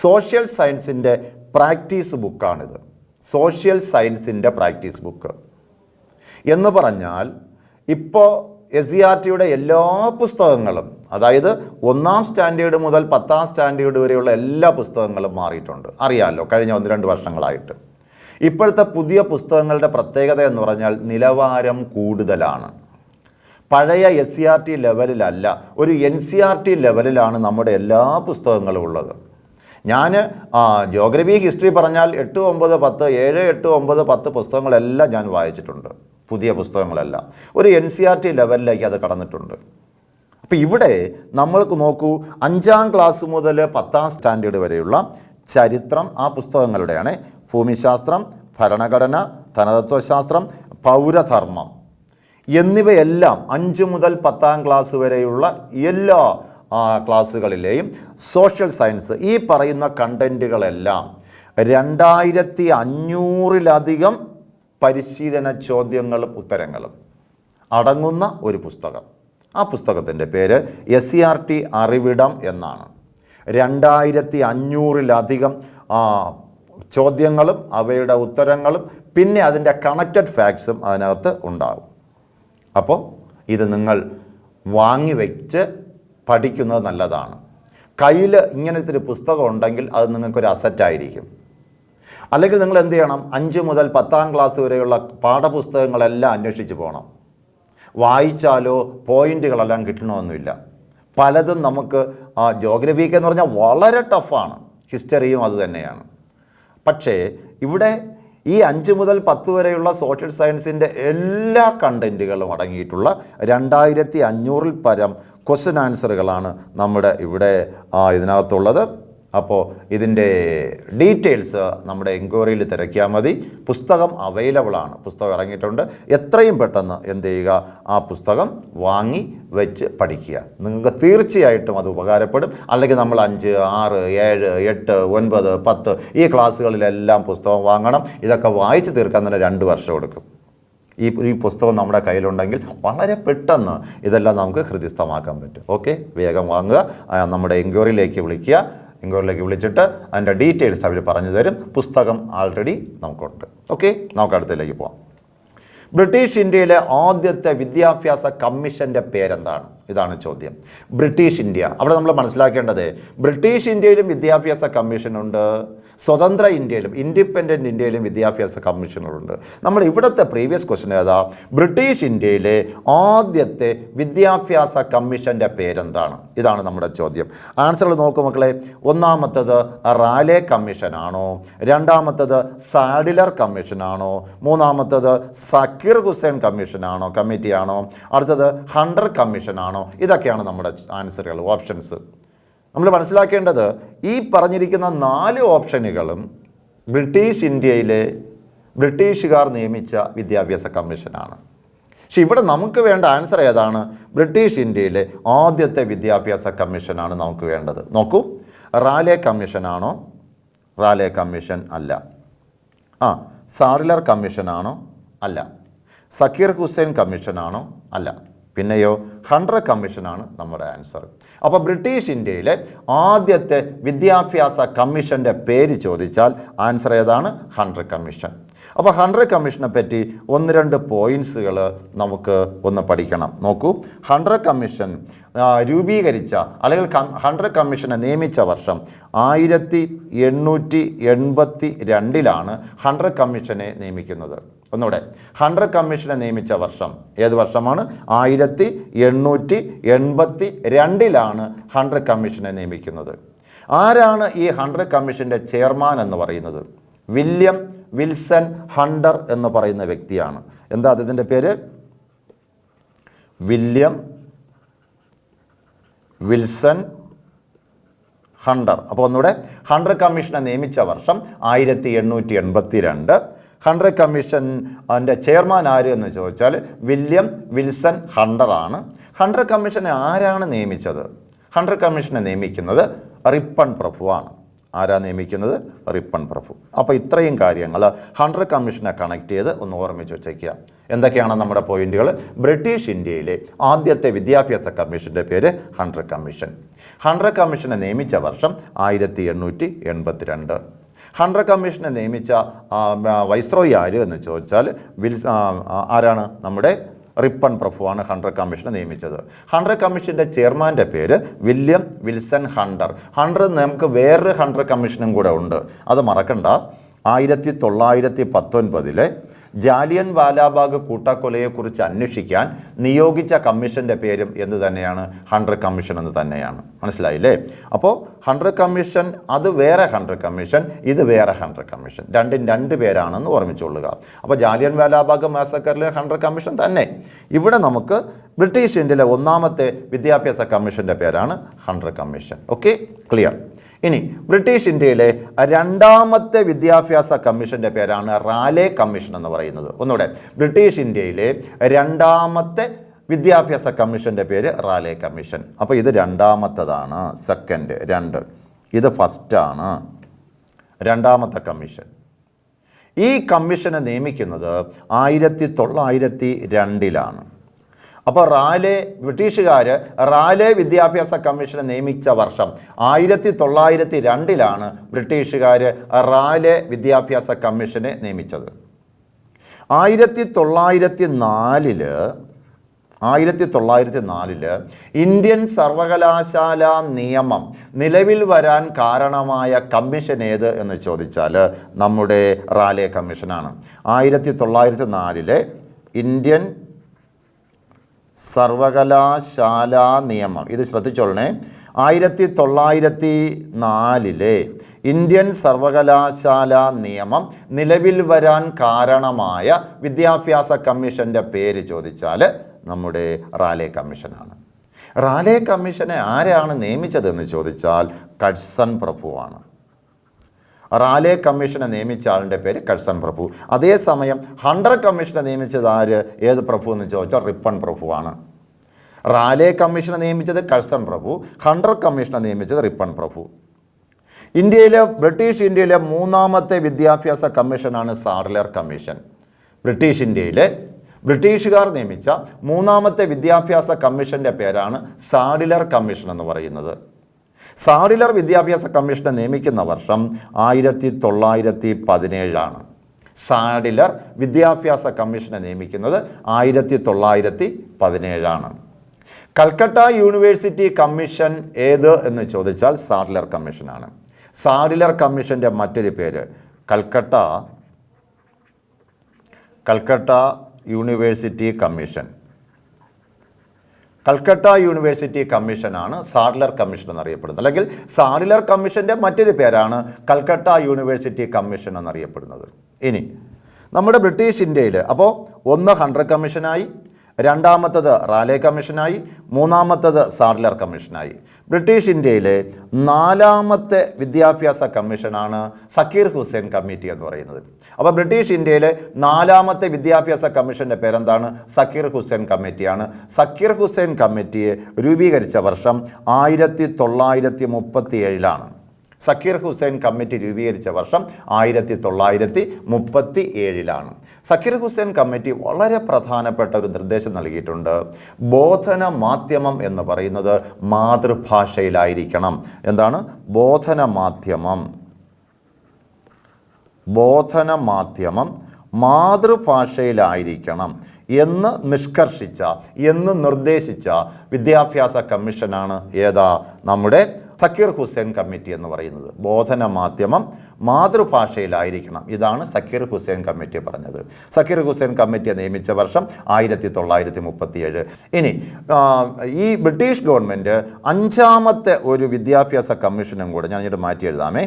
സോഷ്യൽ സയൻസിൻ്റെ പ്രാക്ടീസ് ബുക്കാണിത്. സോഷ്യൽ സയൻസിൻ്റെ പ്രാക്ടീസ് ബുക്ക് എന്ന് പറഞ്ഞാൽ ഇപ്പോൾ SCERTയുടെ എല്ലാ പുസ്തകങ്ങളും, അതായത് 1ാം സ്റ്റാൻഡേർഡ് മുതൽ 10ാം സ്റ്റാൻഡേർഡ് വരെയുള്ള എല്ലാ പുസ്തകങ്ങളും മാറിയിട്ടുണ്ട്. അറിയാമല്ലോ, കഴിഞ്ഞ 1-2 വർഷങ്ങളായിട്ട്. ഇപ്പോഴത്തെ പുതിയ പുസ്തകങ്ങളുടെ പ്രത്യേകത എന്ന് പറഞ്ഞാൽ നിലവാരം കൂടുതലാണ്. പഴയ SCERT ലെവലിലല്ല, ഒരു NCERT ലെവലിലാണ് നമ്മുടെ എല്ലാ പുസ്തകങ്ങളും ഉള്ളത്. ഞാൻ ജോഗ്രഫി ഹിസ്റ്ററി പറഞ്ഞാൽ 8, 9, 10 7, 8, 9, 10 പുസ്തകങ്ങളെല്ലാം ഞാൻ വായിച്ചിട്ടുണ്ട്. പുതിയ പുസ്തകങ്ങളെല്ലാം ഒരു NCERT ലെവലിലേക്ക് അത് കടന്നിട്ടുണ്ട്. അപ്പോൾ ഇവിടെ നമ്മൾക്ക് നോക്കൂ, 5ാം ക്ലാസ് മുതൽ 10ാം സ്റ്റാൻഡേർഡ് വരെയുള്ള ചരിത്രം ആ പുസ്തകങ്ങളുടെയാണ്. ഭൂമിശാസ്ത്രം, ഭരണഘടന, ധനതത്വശാസ്ത്രം, പൗരധർമ്മം എന്നിവയെല്ലാം 5 മുതൽ 10ാം ക്ലാസ് വരെയുള്ള എല്ലാ ക്ലാസ്സുകളിലെയും സോഷ്യൽ സയൻസ് ഈ പറയുന്ന കണ്ടൻറ്റുകളെല്ലാം 2500-ലധികം പരിശീലന ചോദ്യങ്ങളും ഉത്തരങ്ങളും അടങ്ങുന്ന ഒരു പുസ്തകം. ആ പുസ്തകത്തിൻ്റെ പേര് SCERT അറിവിടം എന്നാണ്. 2500-ലധികം ചോദ്യങ്ങളും അവയുടെ ഉത്തരങ്ങളും പിന്നെ അതിൻ്റെ കണക്റ്റഡ് ഫാക്ട്സും അതിനകത്ത് ഉണ്ടാകും. അപ്പോൾ ഇത് നിങ്ങൾ വാങ്ങി വെച്ച് പഠിക്കുന്നത് നല്ലതാണ്. കയ്യിൽ ഇങ്ങനത്തെ ഒരു പുസ്തകം ഉണ്ടെങ്കിൽ അത് നിങ്ങൾക്കൊരു അസറ്റായിരിക്കും. അല്ലെങ്കിൽ നിങ്ങൾ എന്ത് ചെയ്യണം, 5 മുതൽ 10ാം ക്ലാസ് വരെയുള്ള പാഠപുസ്തകങ്ങളെല്ലാം അന്വേഷിച്ച് പോകണം. വായിച്ചാലോ പോയിൻ്റുകളെല്ലാം കിട്ടണമെന്നില്ല. പലതും നമുക്ക് ജോഗ്രഫിക്ക് എന്ന് പറഞ്ഞാൽ വളരെ ടഫാണ്, ഹിസ്റ്ററിയും അത് തന്നെയാണ്. പക്ഷേ ഇവിടെ ഈ 5 മുതൽ 10 വരെയുള്ള സോഷ്യൽ സയൻസിൻ്റെ എല്ലാ കണ്ടൻറ്റുകളും അടങ്ങിയിട്ടുള്ള 2500-ൽ പരം ക്വസ്റ്റ്യൻ ആൻസറുകളാണ് നമ്മുടെ ഇവിടെ ഇതിനകത്തുള്ളത്. അപ്പോൾ ഇതിൻ്റെ ഡീറ്റെയിൽസ് നമ്മുടെ എൻക്വയറിയിൽ തിരക്കിയാൽ മതി. പുസ്തകം അവൈലബിളാണ്, പുസ്തകം ഇറങ്ങിയിട്ടുണ്ട്. എത്രയും പെട്ടെന്ന് എന്ത് ചെയ്യുക, ആ പുസ്തകം വാങ്ങി വെച്ച് പഠിക്കുക. നിങ്ങൾക്ക് തീർച്ചയായിട്ടും അത് ഉപകാരപ്പെടും. അല്ലെങ്കിൽ നമ്മൾ 5, 6, 7, 8, 9, 10 ഈ ക്ലാസ്സുകളിലെല്ലാം പുസ്തകം വാങ്ങണം. ഇതൊക്കെ വായിച്ച് തീർക്കാൻ തന്നെ 2 വർഷം എടുക്കും. ഈ പുസ്തകം നമ്മുടെ കയ്യിലുണ്ടെങ്കിൽ വളരെ പെട്ടെന്ന് ഇതെല്ലാം നമുക്ക് ഹൃദിസ്ഥമാക്കാൻ പറ്റും. ഓക്കെ, വേഗം വാങ്ങുക. നമ്മുടെ എൻക്വയറിയിലേക്ക് വിളിക്കുക. എൻക്വയറിയിലേക്ക് വിളിച്ചിട്ട് അതിൻ്റെ ഡീറ്റെയിൽസ് അവർ പറഞ്ഞു തരും. പുസ്തകം ആൾറെഡി നമുക്കുണ്ട്. ഓക്കെ, നമുക്ക് അടുത്തതിലേക്ക് പോകാം. ബ്രിട്ടീഷ് ഇന്ത്യയിലെ ആദ്യത്തെ വിദ്യാഭ്യാസ കമ്മീഷൻ്റെ പേരെന്താണ്? ഇതാണ് ചോദ്യം. ബ്രിട്ടീഷ് ഇന്ത്യ, അവിടെ നമ്മൾ മനസ്സിലാക്കേണ്ടത് ബ്രിട്ടീഷ് ഇന്ത്യയിലും വിദ്യാഭ്യാസ കമ്മീഷനുണ്ട്, സ്വതന്ത്ര ഇന്ത്യയിലും ഇൻഡിപെൻഡൻറ്റ് ഇന്ത്യയിലും വിദ്യാഭ്യാസ കമ്മീഷനുകളുണ്ട്. നമ്മൾ ഇവിടുത്തെ പ്രീവിയസ് ക്വസ്റ്റ്യൻ ഏതാ? ബ്രിട്ടീഷ് ഇന്ത്യയിലെ ആദ്യത്തെ വിദ്യാഭ്യാസ കമ്മീഷൻ്റെ പേരെന്താണ്? ഇതാണ് നമ്മുടെ ചോദ്യം. ആൻസറുകൾ നോക്കൂ മക്കളെ. ഒന്നാമത്തത് റാലെ കമ്മീഷനാണോ? രണ്ടാമത്തത് സാഡിലർ കമ്മീഷനാണോ? മൂന്നാമത്തത് സക്കീർ ഹുസൈൻ കമ്മീഷനാണോ, കമ്മിറ്റിയാണോ? അടുത്തത് ഹണ്ടർ കമ്മീഷനാണോ? ഇതൊക്കെയാണ് നമ്മുടെ ആൻസറുകൾ, ഓപ്ഷൻസ്. നമ്മൾ മനസ്സിലാക്കേണ്ടത് ഈ പറഞ്ഞിരിക്കുന്ന 4 ഓപ്ഷനുകളും ബ്രിട്ടീഷ് ഇന്ത്യയിലെ ബ്രിട്ടീഷുകാർ നിയമിച്ച വിദ്യാഭ്യാസ കമ്മീഷനാണ്. പക്ഷെ ഇവിടെ നമുക്ക് വേണ്ട ആൻസർ ഏതാണ്? ബ്രിട്ടീഷ് ഇന്ത്യയിലെ ആദ്യത്തെ വിദ്യാഭ്യാസ കമ്മീഷനാണ് നമുക്ക് വേണ്ടത്. നോക്കൂ, റാലെ കമ്മീഷനാണോ? റാലെ കമ്മീഷൻ അല്ല. സാഡിലർ കമ്മീഷനാണോ? അല്ല. സക്കീർ ഹുസൈൻ കമ്മീഷനാണോ? അല്ല. പിന്നെയോ ഹണ്ടർ കമ്മീഷനാണ് നമ്മുടെ ആൻസർ. അപ്പോൾ ബ്രിട്ടീഷ് ഇന്ത്യയിലെ ആദ്യത്തെ വിദ്യാഭ്യാസ കമ്മീഷൻ്റെ പേര് ചോദിച്ചാൽ ആൻസർ ഏതാണ്? Hunter commission. അപ്പോൾ ഹണ്ടർ കമ്മീഷനെ പറ്റി 1-2 പോയിൻറ്റ്സുകൾ നമുക്ക് ഒന്ന് പഠിക്കണം. നോക്കൂ, ഹണ്ടർ കമ്മീഷൻ രൂപീകരിച്ച അല്ലെങ്കിൽ ഹണ്ടർ കമ്മീഷനെ നിയമിച്ച വർഷം 1882-ലാണ് ഹണ്ടർ കമ്മീഷനെ നിയമിക്കുന്നത്. ഒന്നുകൂടെ, ഹണ്ടർ കമ്മീഷനെ നിയമിച്ച വർഷം ഏത് വർഷമാണ്? 1882-ലാണ് ഹണ്ടർ കമ്മീഷനെ നിയമിക്കുന്നത്. ആരാണ് ഈ ഹണ്ടർ കമ്മീഷൻ്റെ ചെയർമാൻ എന്ന് പറയുന്നത്? വില്യം വിൽസൺ ഹണ്ടർ എന്ന് പറയുന്ന വ്യക്തിയാണ്. എന്താ അതിൻ്റെ പേര്? William Wilson Hunter. അപ്പോൾ ഒന്നുകൂടെ, ഹണ്ടർ കമ്മീഷനെ നിയമിച്ച വർഷം 1882. ഹണ്ടർ കമ്മീഷൻ അതിൻ്റെ ചെയർമാൻ ആര് എന്ന് ചോദിച്ചാൽ വില്യം വിൽസൺ ഹണ്ടറാണ്. ഹണ്ടർ കമ്മീഷനെ ആരാണ് നിയമിച്ചത്? ഹണ്ടർ കമ്മീഷനെ നിയമിക്കുന്നത് റിപ്പൺ പ്രഭുവാണ്. ആരാ നിയമിക്കുന്നത്? റിപ്പൺ പ്രഭു. അപ്പോൾ ഇത്രയും കാര്യങ്ങൾ ഹണ്ടർ കമ്മീഷനെ കണക്ട് ചെയ്ത് ഒന്ന് ഓർമ്മിച്ച് വെച്ചേക്കുക. എന്തൊക്കെയാണ് നമ്മുടെ പോയിന്റുകൾ? ബ്രിട്ടീഷ് ഇന്ത്യയിലെ ആദ്യത്തെ വിദ്യാഭ്യാസ കമ്മീഷൻ്റെ പേര് ഹണ്ടർ കമ്മീഷൻ. ഹണ്ടർ കമ്മീഷനെ നിയമിച്ച വർഷം 1882. ഹണ്ടർ കമ്മീഷനെ നിയമിച്ച വൈസ്രോയി ആര് എന്ന് ചോദിച്ചാൽ ആരാണ്? നമ്മുടെ റിപ്പൺ പ്രഭുവാണ് ഹണ്ടർ കമ്മീഷനെ നിയമിച്ചത്. ഹണ്ടർ കമ്മീഷൻ്റെ ചെയർമാൻ്റെ പേര് വില്യം വിൽസൺ ഹണ്ടർ. ഹണ്ടർ നമുക്ക് വേറൊരു ഹണ്ടർ കമ്മീഷനും കൂടെ ഉണ്ട്, അത് മറക്കണ്ട. 1919 ജാലിയൻ വാലാബാഗ് കൂട്ടക്കൊലയെക്കുറിച്ച് അന്വേഷിക്കാൻ നിയോഗിച്ച കമ്മീഷൻ്റെ പേരും എന്ത് തന്നെയാണ്? ഹണ്ടർ കമ്മീഷൻ എന്ന് തന്നെയാണ്. മനസ്സിലായില്ലേ? അപ്പോൾ ഹണ്ടർ കമ്മീഷൻ അത് വേറെ ഹണ്ടർ കമ്മീഷൻ, ഇത് വേറെ ഹണ്ടർ കമ്മീഷൻ, രണ്ടും 2 പേരാണെന്ന് ഓർമ്മിച്ചുകൊള്ളുക. അപ്പോൾ ജാലിയൻ വാലാബാഗ് മാസക്കറിലെ ഹണ്ടർ കമ്മീഷൻ തന്നെ. ഇവിടെ നമുക്ക് ബ്രിട്ടീഷ് ഇന്ത്യയിലെ ഒന്നാമത്തെ വിദ്യാഭ്യാസ കമ്മീഷൻ്റെ പേരാണ് ഹണ്ടർ കമ്മീഷൻ. Okay, clear. ഇനി ബ്രിട്ടീഷ് ഇന്ത്യയിലെ രണ്ടാമത്തെ വിദ്യാഭ്യാസ കമ്മീഷൻ്റെ പേരാണ് റാലെ കമ്മീഷൻ എന്ന് പറയുന്നത്. ഒന്നുകൂടെ, ബ്രിട്ടീഷ് ഇന്ത്യയിലെ രണ്ടാമത്തെ വിദ്യാഭ്യാസ കമ്മീഷൻ്റെ പേര് റാലെ കമ്മീഷൻ. അപ്പോൾ ഇത് രണ്ടാമത്തതാണ്, സെക്കൻഡ് 2. ഇത് ഫസ്റ്റാണ്, രണ്ടാമത്തെ കമ്മീഷൻ. ഈ കമ്മീഷനെ നിയമിക്കുന്നത് 1902. അപ്പോൾ ബ്രിട്ടീഷുകാർ റാലെ വിദ്യാഭ്യാസ കമ്മീഷനെ നിയമിച്ച വർഷം 1902 ബ്രിട്ടീഷുകാർ റാലെ വിദ്യാഭ്യാസ കമ്മീഷനെ നിയമിച്ചത്. 1904 ഇന്ത്യൻ സർവകലാശാല നിയമം നിലവിൽ വരാൻ കാരണമായ കമ്മീഷൻ ഏത് എന്ന് ചോദിച്ചാൽ നമ്മുടെ റാലെ കമ്മീഷനാണ്. 1904 ഇന്ത്യൻ സർവകലാശാല നിയമം, ഇത് ശ്രദ്ധിച്ചോളണേ. 1904 ഇന്ത്യൻ സർവകലാശാല നിയമം നിലവിൽ വരാൻ കാരണമായ വിദ്യാഭ്യാസ കമ്മീഷൻ്റെ പേര് ചോദിച്ചാൽ നമ്മുടെ റാലെ കമ്മീഷനാണ്. റാലെ കമ്മീഷനെ ആരാണ് നിയമിച്ചതെന്ന് ചോദിച്ചാൽ കഴ്സൺ പ്രഭുവാണ്. റാലെ കമ്മീഷനെ നിയമിച്ച ആളിൻ്റെ പേര് കഴ്സൺ പ്രഭു. അതേസമയം ഹണ്ടർ കമ്മീഷനെ നിയമിച്ചത് ഏത് പ്രഭു എന്ന് ചോദിച്ചാൽ റിപ്പൺ പ്രഭുവാണ്. റാലെ കമ്മീഷനെ നിയമിച്ചത് കഴ്സൺ പ്രഭു, ഹണ്ടർ കമ്മീഷനെ നിയമിച്ചത് റിപ്പൺ പ്രഭു. ബ്രിട്ടീഷ് ഇന്ത്യയിലെ മൂന്നാമത്തെ വിദ്യാഭ്യാസ കമ്മീഷനാണ് സാഡ്ലർ കമ്മീഷൻ. ബ്രിട്ടീഷുകാർ നിയമിച്ച മൂന്നാമത്തെ വിദ്യാഭ്യാസ കമ്മീഷൻ്റെ പേരാണ് സാഡ്ലർ കമ്മീഷൻ എന്ന് പറയുന്നത്. സാഡ്ലർ വിദ്യാഭ്യാസ കമ്മീഷനെ നിയമിക്കുന്ന വർഷം 1917. സാഡ്ലർ വിദ്യാഭ്യാസ കമ്മീഷനെ നിയമിക്കുന്നത് 1917. കൽക്കട്ട യൂണിവേഴ്സിറ്റി കമ്മീഷൻ ഏത് എന്ന് ചോദിച്ചാൽ സാഡ്ലർ കമ്മീഷനാണ്. സാഡ്ലർ കമ്മീഷൻ്റെ മറ്റൊരു പേര് Calcutta university commission. Calcutta university കമ്മീഷനാണ് സാഡ്ലർ കമ്മീഷൻ എന്നറിയപ്പെടുന്നത്. അല്ലെങ്കിൽ സാഡ്ലർ കമ്മീഷൻ്റെ മറ്റൊരു പേരാണ് കൽക്കട്ട യൂണിവേഴ്സിറ്റി കമ്മീഷൻ എന്നറിയപ്പെടുന്നത്. ഇനി നമ്മുടെ ബ്രിട്ടീഷ് ഇന്ത്യയിൽ അപ്പോൾ ഒന്ന് ഹണ്ടർ കമ്മീഷനായി, രണ്ടാമത്തത് റാലെ കമ്മീഷനായി, മൂന്നാമത്തത് സാഡ്ലർ കമ്മീഷനായി. ബ്രിട്ടീഷ് ഇന്ത്യയിലെ നാലാമത്തെ വിദ്യാഭ്യാസ കമ്മീഷനാണ് സക്കീർ ഹുസൈൻ കമ്മിറ്റി എന്ന് പറയുന്നത്. അപ്പോൾ ബ്രിട്ടീഷ് ഇന്ത്യയിലെ നാലാമത്തെ വിദ്യാഭ്യാസ കമ്മീഷൻ്റെ പേരെന്താണ്? സക്കീർ ഹുസൈൻ കമ്മിറ്റിയാണ്. സക്കീർ ഹുസൈൻ കമ്മിറ്റിയെ രൂപീകരിച്ച വർഷം 1937. സക്കീർ ഹുസൈൻ കമ്മിറ്റി രൂപീകരിച്ച വർഷം 1937. സക്കീർ ഹുസൈൻ കമ്മിറ്റി വളരെ പ്രധാനപ്പെട്ട ഒരു നിർദ്ദേശം നൽകിയിട്ടുണ്ട്. ബോധന മാധ്യമം എന്ന് പറയുന്നത് മാതൃഭാഷയിലായിരിക്കണം. എന്താണ് ബോധന മാധ്യമം മാതൃഭാഷയിലായിരിക്കണം എന്ന് നിർദ്ദേശിച്ച വിദ്യാഭ്യാസ കമ്മീഷനാണ് നമ്മുടെ സക്കീർ ഹുസൈൻ കമ്മിറ്റി എന്ന് പറയുന്നത്. ബോധന മാധ്യമം മാതൃഭാഷയിലായിരിക്കണം, ഇതാണ് സക്കീർ ഹുസൈൻ കമ്മിറ്റി പറഞ്ഞത്. സക്കീർ ഹുസൈൻ കമ്മിറ്റിയെ നിയമിച്ച വർഷം 1937. ഇനി ഈ ബ്രിട്ടീഷ് ഗവൺമെൻറ് അഞ്ചാമത്തെ ഒരു വിദ്യാഭ്യാസ കമ്മീഷനും കൂടെ ഞാനിത് മാറ്റി എഴുതാമേ.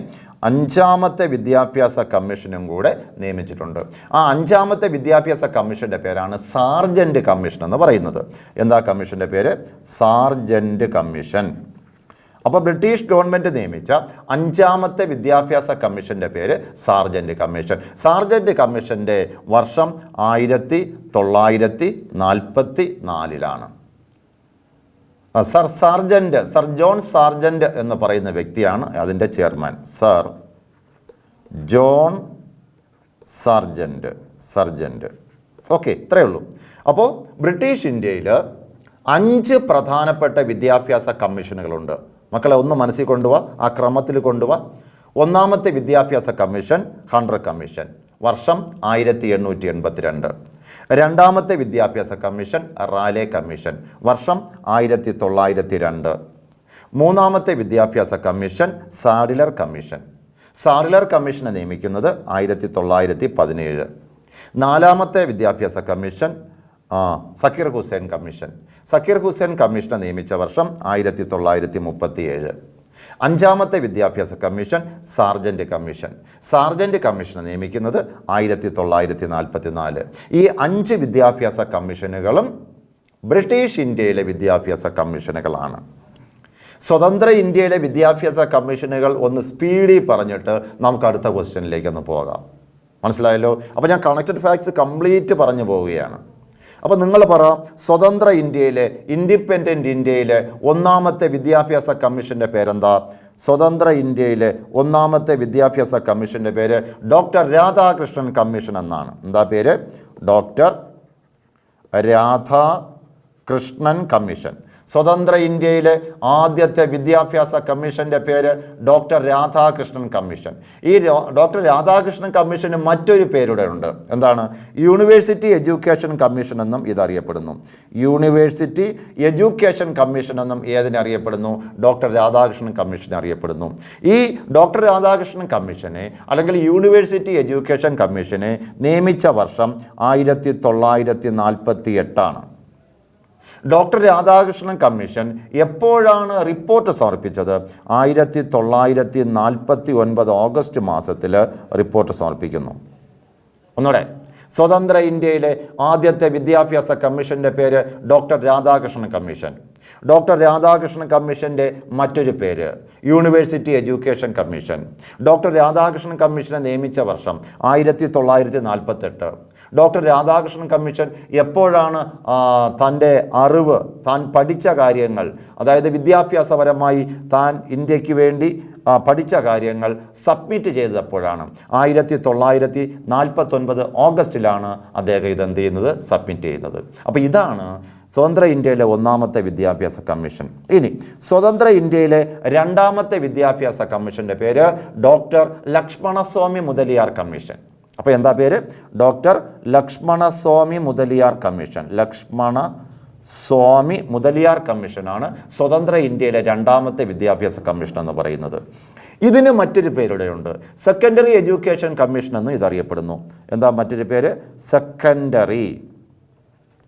അഞ്ചാമത്തെ വിദ്യാഭ്യാസ കമ്മീഷനും കൂടെ നിയമിച്ചിട്ടുണ്ട്. ആ അഞ്ചാമത്തെ വിദ്യാഭ്യാസ കമ്മീഷൻ്റെ പേരാണ് സാർജൻറ്റ് കമ്മീഷൻ എന്ന് പറയുന്നത്. എന്താ കമ്മീഷൻ്റെ പേര്? സാർജൻറ്റ് കമ്മീഷൻ. അപ്പോൾ ബ്രിട്ടീഷ് ഗവൺമെൻറ് നിയമിച്ച അഞ്ചാമത്തെ വിദ്യാഭ്യാസ കമ്മീഷൻ്റെ പേര് സാർജൻറ്റ് കമ്മീഷൻ. സാർജൻറ്റ് കമ്മീഷൻ്റെ വർഷം 1944. സർ ജോൺ സാർജൻറ്റ് എന്ന് പറയുന്ന വ്യക്തിയാണ് അതിൻ്റെ chairman. Sir John Sargent. Okay, ഇത്രയേ ഉള്ളൂ. അപ്പോൾ ബ്രിട്ടീഷ് ഇന്ത്യയിൽ 5 പ്രധാനപ്പെട്ട വിദ്യാഭ്യാസ കമ്മീഷനുകളുണ്ട്. മക്കളെ ഒന്ന് മനസ്സിൽ കൊണ്ടുപോവാ, ആ ക്രമത്തിൽ കൊണ്ടുപോവാ. ഒന്നാമത്തെ വിദ്യാഭ്യാസ കമ്മീഷൻ ഹണ്ടർ കമ്മീഷൻ, വർഷം 1882. രണ്ടാമത്തെ വിദ്യാഭ്യാസ കമ്മീഷൻ റാലെ കമ്മീഷൻ, വർഷം 1902. മൂന്നാമത്തെ വിദ്യാഭ്യാസ കമ്മീഷൻ സാഡ്ലർ കമ്മീഷൻ. സാഡ്ലർ കമ്മീഷനെ നിയമിക്കുന്നത് 1917. നാലാമത്തെ വിദ്യാഭ്യാസ കമ്മീഷൻ സക്കീർ ഹുസൈൻ കമ്മീഷൻ. സക്കീർ ഹുസൈൻ കമ്മീഷനെ നിയമിച്ച വർഷം 1937. അഞ്ചാമത്തെ വിദ്യാഭ്യാസ കമ്മീഷൻ സാർജൻറ്റ് കമ്മീഷൻ. സാർജൻറ്റ് കമ്മീഷനെ നിയമിക്കുന്നത് 1944. ഈ 5 വിദ്യാഭ്യാസ കമ്മീഷനുകളും ബ്രിട്ടീഷ് ഇന്ത്യയിലെ വിദ്യാഭ്യാസ കമ്മീഷനുകളാണ്. സ്വതന്ത്ര ഇന്ത്യയിലെ വിദ്യാഭ്യാസ കമ്മീഷനുകൾ ഒന്ന് സ്പീഡിൽ പറഞ്ഞിട്ട് നമുക്ക് അടുത്ത ക്വസ്റ്റ്യനിലേക്ക് ഒന്ന് പോകാം. മനസ്സിലായല്ലോ? അപ്പോൾ ഞാൻ കണക്റ്റഡ് ഫാക്ട്സ് കംപ്ലീറ്റ് പറഞ്ഞു പോവുകയാണ്. അപ്പോൾ നിങ്ങൾ പറ, സ്വതന്ത്ര ഇന്ത്യയിലെ ഇൻഡിപെൻഡൻറ്റ് ഇന്ത്യയിലെ ഒന്നാമത്തെ വിദ്യാഭ്യാസ കമ്മീഷൻ്റെ പേരെന്താ? സ്വതന്ത്ര ഇന്ത്യയിലെ ഒന്നാമത്തെ വിദ്യാഭ്യാസ കമ്മീഷൻ്റെ പേര് ഡോക്ടർ രാധാകൃഷ്ണൻ കമ്മീഷൻ എന്നാണ്. എന്താ പേര്? Doctor Radhakrishnan Krishnan commission. സ്വതന്ത്ര ഇന്ത്യയിലെ ആദ്യത്തെ വിദ്യാഭ്യാസ കമ്മീഷൻ്റെ പേര് ഡോക്ടർ രാധാകൃഷ്ണൻ കമ്മീഷൻ. ഈ ഡോക്ടർ രാധാകൃഷ്ണൻ കമ്മീഷന് മറ്റൊരു പേരുടെ ഉണ്ട്. എന്താണ്? യൂണിവേഴ്സിറ്റി എഡ്യൂക്കേഷൻ കമ്മീഷൻ എന്നും ഇതറിയപ്പെടുന്നു. യൂണിവേഴ്സിറ്റി എഡ്യൂക്കേഷൻ കമ്മീഷൻ എന്നും ഏതിനെ അറിയപ്പെടുന്നു? ഡോക്ടർ രാധാകൃഷ്ണൻ കമ്മീഷൻ അറിയപ്പെടുന്നു. ഈ ഡോക്ടർ രാധാകൃഷ്ണൻ കമ്മീഷനെ അല്ലെങ്കിൽ യൂണിവേഴ്സിറ്റി എഡ്യൂക്കേഷൻ കമ്മീഷനെ നിയമിച്ച വർഷം 1948. ഡോക്ടർ രാധാകൃഷ്ണൻ കമ്മീഷൻ എപ്പോഴാണ് റിപ്പോർട്ട് സമർപ്പിച്ചത്? 1949 ഓഗസ്റ്റ് മാസത്തിൽ റിപ്പോർട്ട് സമർപ്പിക്കുന്നു. ഒന്നുകൂടെ, സ്വതന്ത്ര ഇന്ത്യയിലെ ആദ്യത്തെ വിദ്യാഭ്യാസ കമ്മീഷൻ്റെ പേര് doctor Radhakrishnan commission. Doctor Radhakrishnan കമ്മീഷൻ്റെ മറ്റൊരു പേര് university education commission. Doctor Radhakrishnan കമ്മീഷനെ നിയമിച്ച വർഷം 1948. ഡോക്ടർ രാധാകൃഷ്ണൻ കമ്മീഷൻ എപ്പോഴാണ് തൻ്റെ അറിവ്, താൻ പഠിച്ച കാര്യങ്ങൾ, അതായത് വിദ്യാഭ്യാസപരമായി താൻ ഇന്ത്യക്ക് വേണ്ടി പഠിച്ച കാര്യങ്ങൾ സബ്മിറ്റ് ചെയ്തപ്പോഴാണ്? 1949 ഓഗസ്റ്റിലാണ് അദ്ദേഹം ഇതെന്ത് ചെയ്യുന്നത്? സബ്മിറ്റ് ചെയ്യുന്നത്. അപ്പോൾ ഇതാണ് സ്വതന്ത്ര ഇന്ത്യയിലെ ഒന്നാമത്തെ വിദ്യാഭ്യാസ കമ്മീഷൻ. ഇനി സ്വതന്ത്ര ഇന്ത്യയിലെ രണ്ടാമത്തെ വിദ്യാഭ്യാസ കമ്മീഷൻ്റെ പേര് ഡോക്ടർ ലക്ഷ്മണസ്വാമി മുതലിയാർ കമ്മീഷൻ. അപ്പോൾ എന്താ പേര്? Doctor Lakshmanaswami Mudaliar commission. ലക്ഷ്മണസ്വാമി മുതലിയാർ കമ്മീഷനാണ് സ്വതന്ത്ര ഇന്ത്യയിലെ രണ്ടാമത്തെ വിദ്യാഭ്യാസ കമ്മീഷൻ എന്ന് പറയുന്നത്. ഇതിന് മറ്റൊരു പേരുടെയുണ്ട്, സെക്കൻഡറി എഡ്യൂക്കേഷൻ കമ്മീഷൻ എന്ന് ഇതറിയപ്പെടുന്നു. എന്താ മറ്റൊരു പേര്? സെക്കൻഡറി.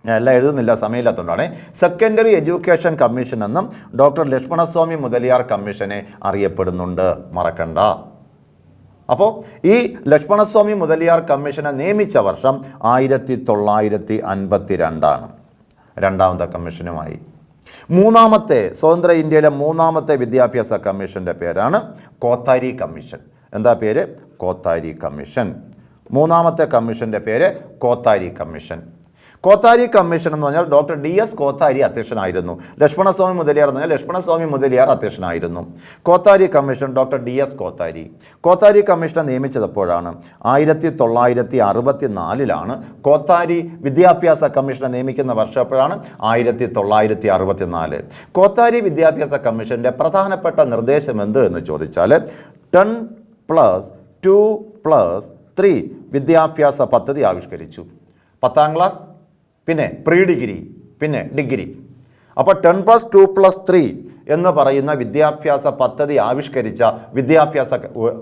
ഞാൻ എല്ലാം എഴുതുന്നില്ല, സമയമില്ലാത്തതുകൊണ്ടാണ്. സെക്കൻഡറി എഡ്യൂക്കേഷൻ കമ്മീഷൻ എന്നും ഡോക്ടർ ലക്ഷ്മണസ്വാമി മുതലിയാർ കമ്മീഷനെ അറിയപ്പെടുന്നുണ്ട്, മറക്കണ്ട. അപ്പോൾ ഈ ലക്ഷ്മണസ്വാമി മുതലിയാർ കമ്മീഷനെ നിയമിച്ച വർഷം 1952. രണ്ടാമത്തെ കമ്മീഷനുമായി. മൂന്നാമത്തെ സ്വതന്ത്ര ഇന്ത്യയിലെ മൂന്നാമത്തെ വിദ്യാഭ്യാസ കമ്മീഷൻ്റെ പേരാണ് കോത്താരി കമ്മീഷൻ. എന്താ പേര്? കോത്താരി കമ്മീഷൻ. മൂന്നാമത്തെ കമ്മീഷൻ്റെ പേര് കോത്താരി കമ്മീഷൻ. കോത്താരി കമ്മീഷൻ എന്ന് പറഞ്ഞാൽ ഡോക്ടർ DS കോത്താരി അധ്യക്ഷനായിരുന്നു. ലക്ഷ്മണസ്വാമി മുതലിയാർ എന്ന് പറഞ്ഞാൽ ലക്ഷ്മണസ്വാമി മുതലിയാർ അധ്യക്ഷനായിരുന്നു. Kothari commission doctor DS Kothari. Kothari കമ്മീഷനെ നിയമിച്ചതെപ്പോഴാണ്? 1964. കോത്താരി വിദ്യാഭ്യാസ കമ്മീഷനെ നിയമിക്കുന്ന വർഷം എപ്പോഴാണ്? 1964. കോത്താരി വിദ്യാഭ്യാസ കമ്മീഷൻ്റെ പ്രധാനപ്പെട്ട നിർദ്ദേശം എന്ത് എന്ന് ചോദിച്ചാൽ 10+2+3 വിദ്യാഭ്യാസ പദ്ധതി ആവിഷ്കരിച്ചു. 10ാം ക്ലാസ്, പിന്നെ പ്രീ ഡിഗ്രി, പിന്നെ ഡിഗ്രി. അപ്പോൾ 10+2+3 എന്ന് പറയുന്ന വിദ്യാഭ്യാസ പദ്ധതി ആവിഷ്കരിച്ച